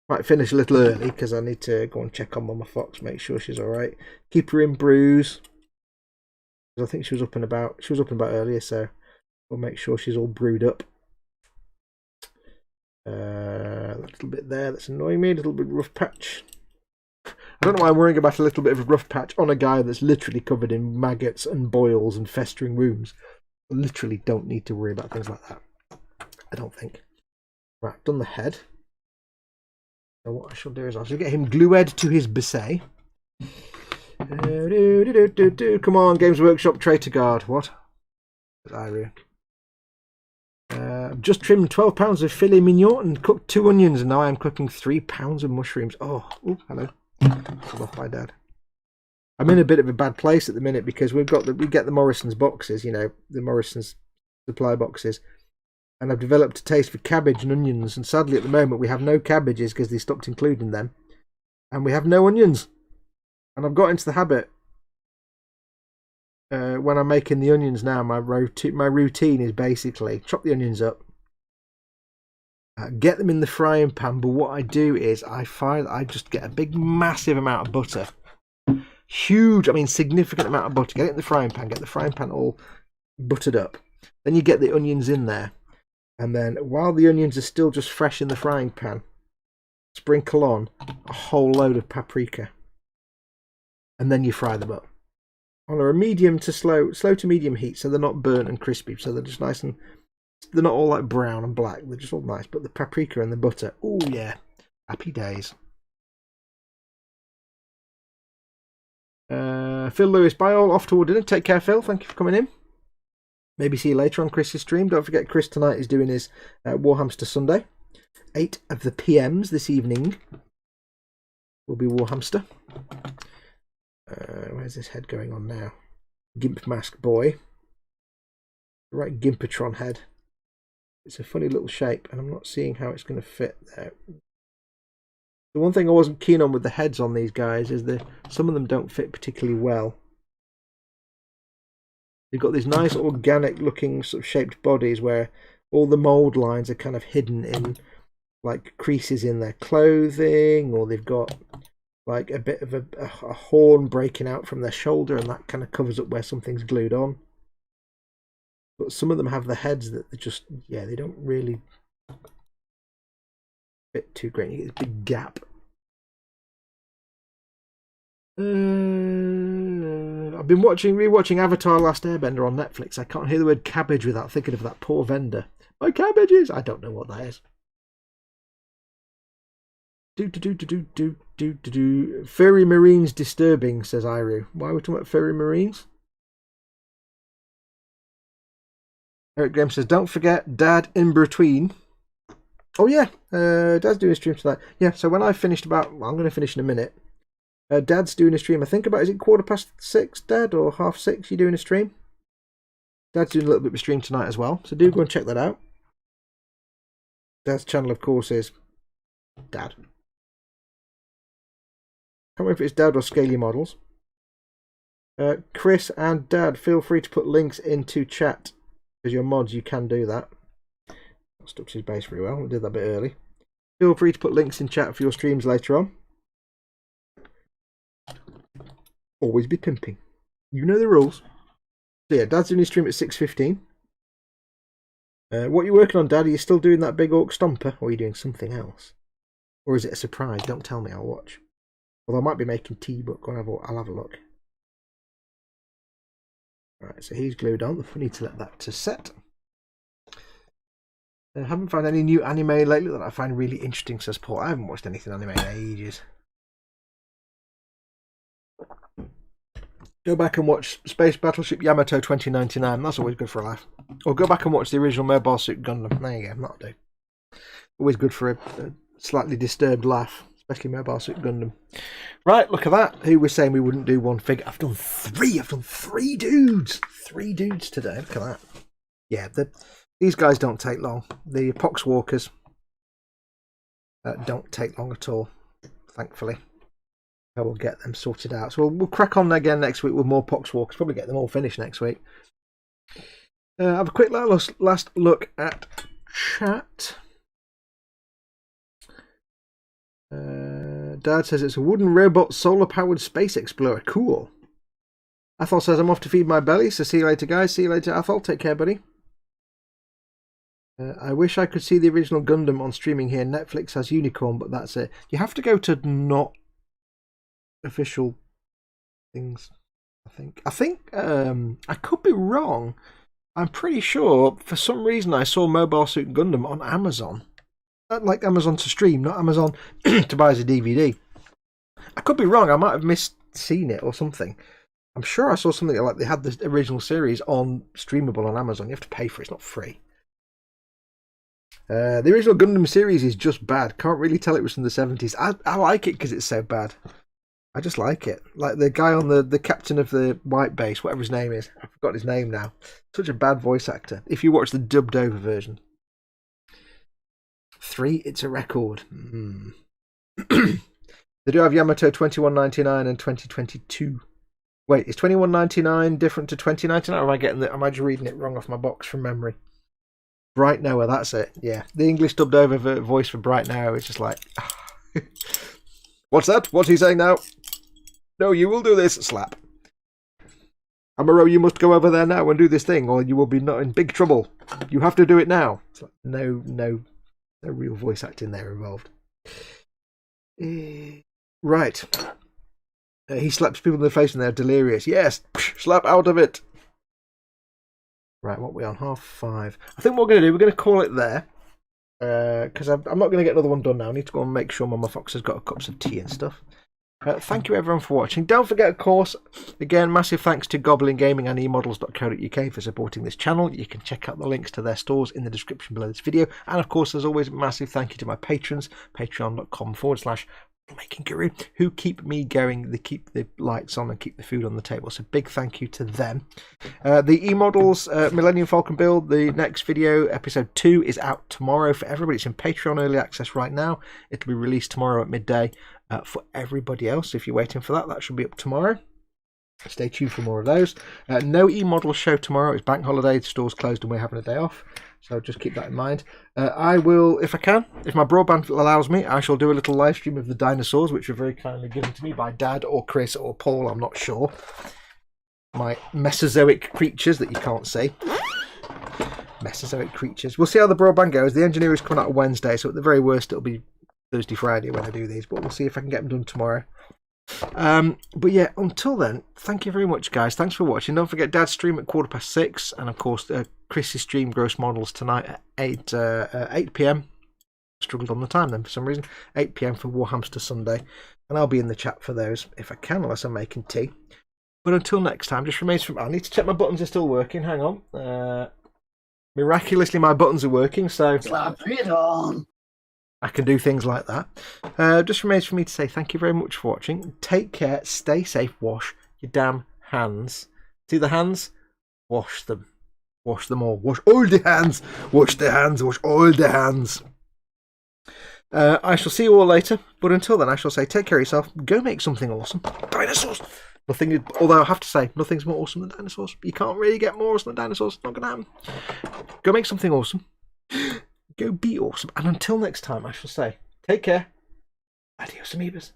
Might finish a little early because I need to go and check on Mama Fox, make sure she's alright. Keep her in brews. I think she was up and about. She was up and about earlier, so we'll make sure she's all brewed up. That little bit there that's annoying me, a little bit rough patch. I don't know why I'm worrying about a little bit of a rough patch on a guy that's literally covered in maggots and boils and festering wounds. I literally don't need to worry about things like that. I don't think. Right, I've done the head. So what I shall do is I shall get him glued to his bisset. Come on, Games Workshop Traitor Guard. What? Irene. I've just trimmed 12 pounds of filet mignon and cooked 2 onions, and now I'm cooking 3 pounds of mushrooms. Oh, ooh, hello. Come off my dad. I'm in a bit of a bad place at the minute because we get the Morrison's boxes, you know, the Morrison's supply boxes, and I've developed a taste for cabbage and onions, and sadly at the moment we have no cabbages because they stopped including them, and we have no onions. And I've got into the habit when I'm making the onions now, my routine is basically chop the onions up, get them in the frying pan, but what I do is I just get a big massive amount of butter, huge, I mean significant amount of butter, get it in the frying pan, get the frying pan all buttered up, then you get the onions in there, and then while the onions are still just fresh in the frying pan, sprinkle on a whole load of paprika, and then you fry them up on a medium to slow to medium heat, so they're not burnt and crispy, so they're just nice, and they're not all like brown and black, they're just all nice, but the paprika and the butter, oh yeah, happy days. Phil Lewis, bye all, off toward dinner. Take care, Phil, thank you for coming in. Maybe see you later on Chris's stream. Don't forget Chris tonight is doing his Warhammer Sunday. 8 of the PMs this evening will be Warhammer. Where's this head going on now? Gimp mask boy. Right, Gimpatron head. It's a funny little shape, and I'm not seeing how it's going to fit there. The one thing I wasn't keen on with the heads on these guys is that some of them don't fit particularly well. They've got these nice organic looking sort of shaped bodies where all the mould lines are kind of hidden in like creases in their clothing, or they've got like a bit of a horn breaking out from their shoulder, and that kind of covers up where something's glued on. But some of them have the heads that they just, yeah, they don't really fit too great. You get this big gap. I've been rewatching Avatar: Last Airbender on Netflix. I can't hear the word cabbage without thinking of that poor vendor. My cabbages! I don't know what that is. Furry marines disturbing, says Iru. Why are we talking about furry marines? Eric Graham says, don't forget Dad in between. Oh yeah, Dad's doing a stream tonight. Yeah, so when I finished well, I'm going to finish in a minute. Dad's doing a stream, I think about, is it 6:15, Dad, or 6:30 you're doing a stream? Dad's doing a little bit of a stream tonight as well, so do go and check that out. Dad's channel, of course, is Dad. Can't remember if it's Dad or Scaly Models. Chris and Dad, feel free to put links into chat. Because your mods, you can do that. Not stuck to his base very well. We did that a bit early. Feel free to put links in chat for your streams later on. Always be pimping. You know the rules. So yeah, Dad's doing his stream at 6:15. What are you working on, Dad? Are you still doing that big orc stomper? Or are you doing something else? Or is it a surprise? Don't tell me, I'll watch. Although I might be making tea, but I'll have a look. Right, so he's glued on. We need to let that to set. I haven't found any new anime lately that I find really interesting, says Paul. I haven't watched anything anime in ages. Go back and watch Space Battleship Yamato 2099. That's always good for a laugh. Or go back and watch the original Mobile Suit Gundam. There you go. That'll do. Always good for a slightly disturbed laugh. Especially Mobile Suit Gundam. Right, look at that. Who was saying we wouldn't do one figure? I've done 3. I've done 3 dudes. 3 dudes today. Look at that. Yeah, these guys don't take long. The Poxwalkers don't take long at all, thankfully. I will get them sorted out. So we'll crack on again next week with more Poxwalkers. Probably get them all finished next week. Have a quick last look at chat. Dad says it's a wooden robot solar-powered space explorer. Cool. Athol says I'm off to feed my belly, so see you later, guys. See you later, Athol. Take care, buddy. I wish I could see the original Gundam on streaming here. Netflix has Unicorn, but that's it. You have to go to not official things, I think. I could be wrong. I'm pretty sure, for some reason, I saw Mobile Suit Gundam on Amazon. Like Amazon to stream, not Amazon to buy as a DVD. I could be wrong. I might have seen it or something. I'm sure I saw something like they had the original series on streamable on Amazon. You have to pay for it. It's not free. The original Gundam series is just bad. Can't really tell it was from the 70s. I like it because it's so bad. I just like it. Like the guy on the captain of the white base, whatever his name is. I've forgotten his name now. Such a bad voice actor. If you watch the dubbed over version. 3, it's a record. They do have Yamato 2199 and 2022. Wait, is 2199 different to 2099? Or am I just reading it wrong off my box from memory? Bright Noah, that's it. Yeah, the English dubbed over voice for Bright Noah is just like, what's that? What's he saying now? No, you will do this. Slap. Amuro, you must go over there now and do this thing, or you will be not in big trouble. You have to do it now. It's like, no real voice acting there involved. Right. He slaps people in the face and they're delirious. Yes, slap out of it. Right, what are we on? 5:30. I think what we're going to do, we're going to call it there. Because I'm not going to get another one done now. I need to go and make sure Mama Fox has got cups of tea and stuff. Thank you everyone for watching. Don't forget, of course, again, massive thanks to Goblin Gaming and emodels.co.uk for supporting this channel. You can check out the links to their stores in the description below this video. And of course, as always, massive thank you to my patrons, patreon.com/making guru, who keep me going, they keep the lights on and keep the food on the table. So big thank you to them. The emodels Millennium Falcon build, the next video, episode 2, is out tomorrow for everybody. It's in Patreon early access right now. It'll be released tomorrow at midday. For everybody else, if you're waiting for that, that should be up tomorrow. Stay tuned for more of those. No e-model show tomorrow. It's bank holiday, the store's closed and we're having a day off, so just keep that in mind. I will, if I can, if my broadband allows me, I shall do a little live stream of the dinosaurs, which were very kindly given to me by Dad or Chris or Paul, I'm not sure. My Mesozoic creatures that you can't see. Mesozoic creatures. We'll see how the broadband goes. The engineer is coming out on Wednesday, so at the very worst it'll be Thursday, Friday when I do these, but we'll see if I can get them done tomorrow. But yeah, until then, thank you very much, guys. Thanks for watching. Don't forget Dad's stream at 6:15, and of course Chris's stream, Gross Models, tonight at 8 p.m. Struggled on the time then for some reason. 8 p.m. for Warhammer Sunday, and I'll be in the chat for those if I can, unless I'm making tea. But until next time, just remains from. I need to check my buttons are still working. Hang on. Miraculously, my buttons are working, so Slap it on. I can do things like that. Just remains for me to say thank you very much for watching. Take care, stay safe, wash your damn hands. See the hands? Wash them. Wash them all. Wash all the hands. Wash the hands. Wash all the hands. I shall see you all later. But until then, I shall say take care of yourself. Go make something awesome. Dinosaurs. Nothing. Although I have to say, nothing's more awesome than dinosaurs. You can't really get more awesome than dinosaurs. It's not going to happen. Go make something awesome. Go be awesome. And until next time, I shall say, take care. Adios, amoebas.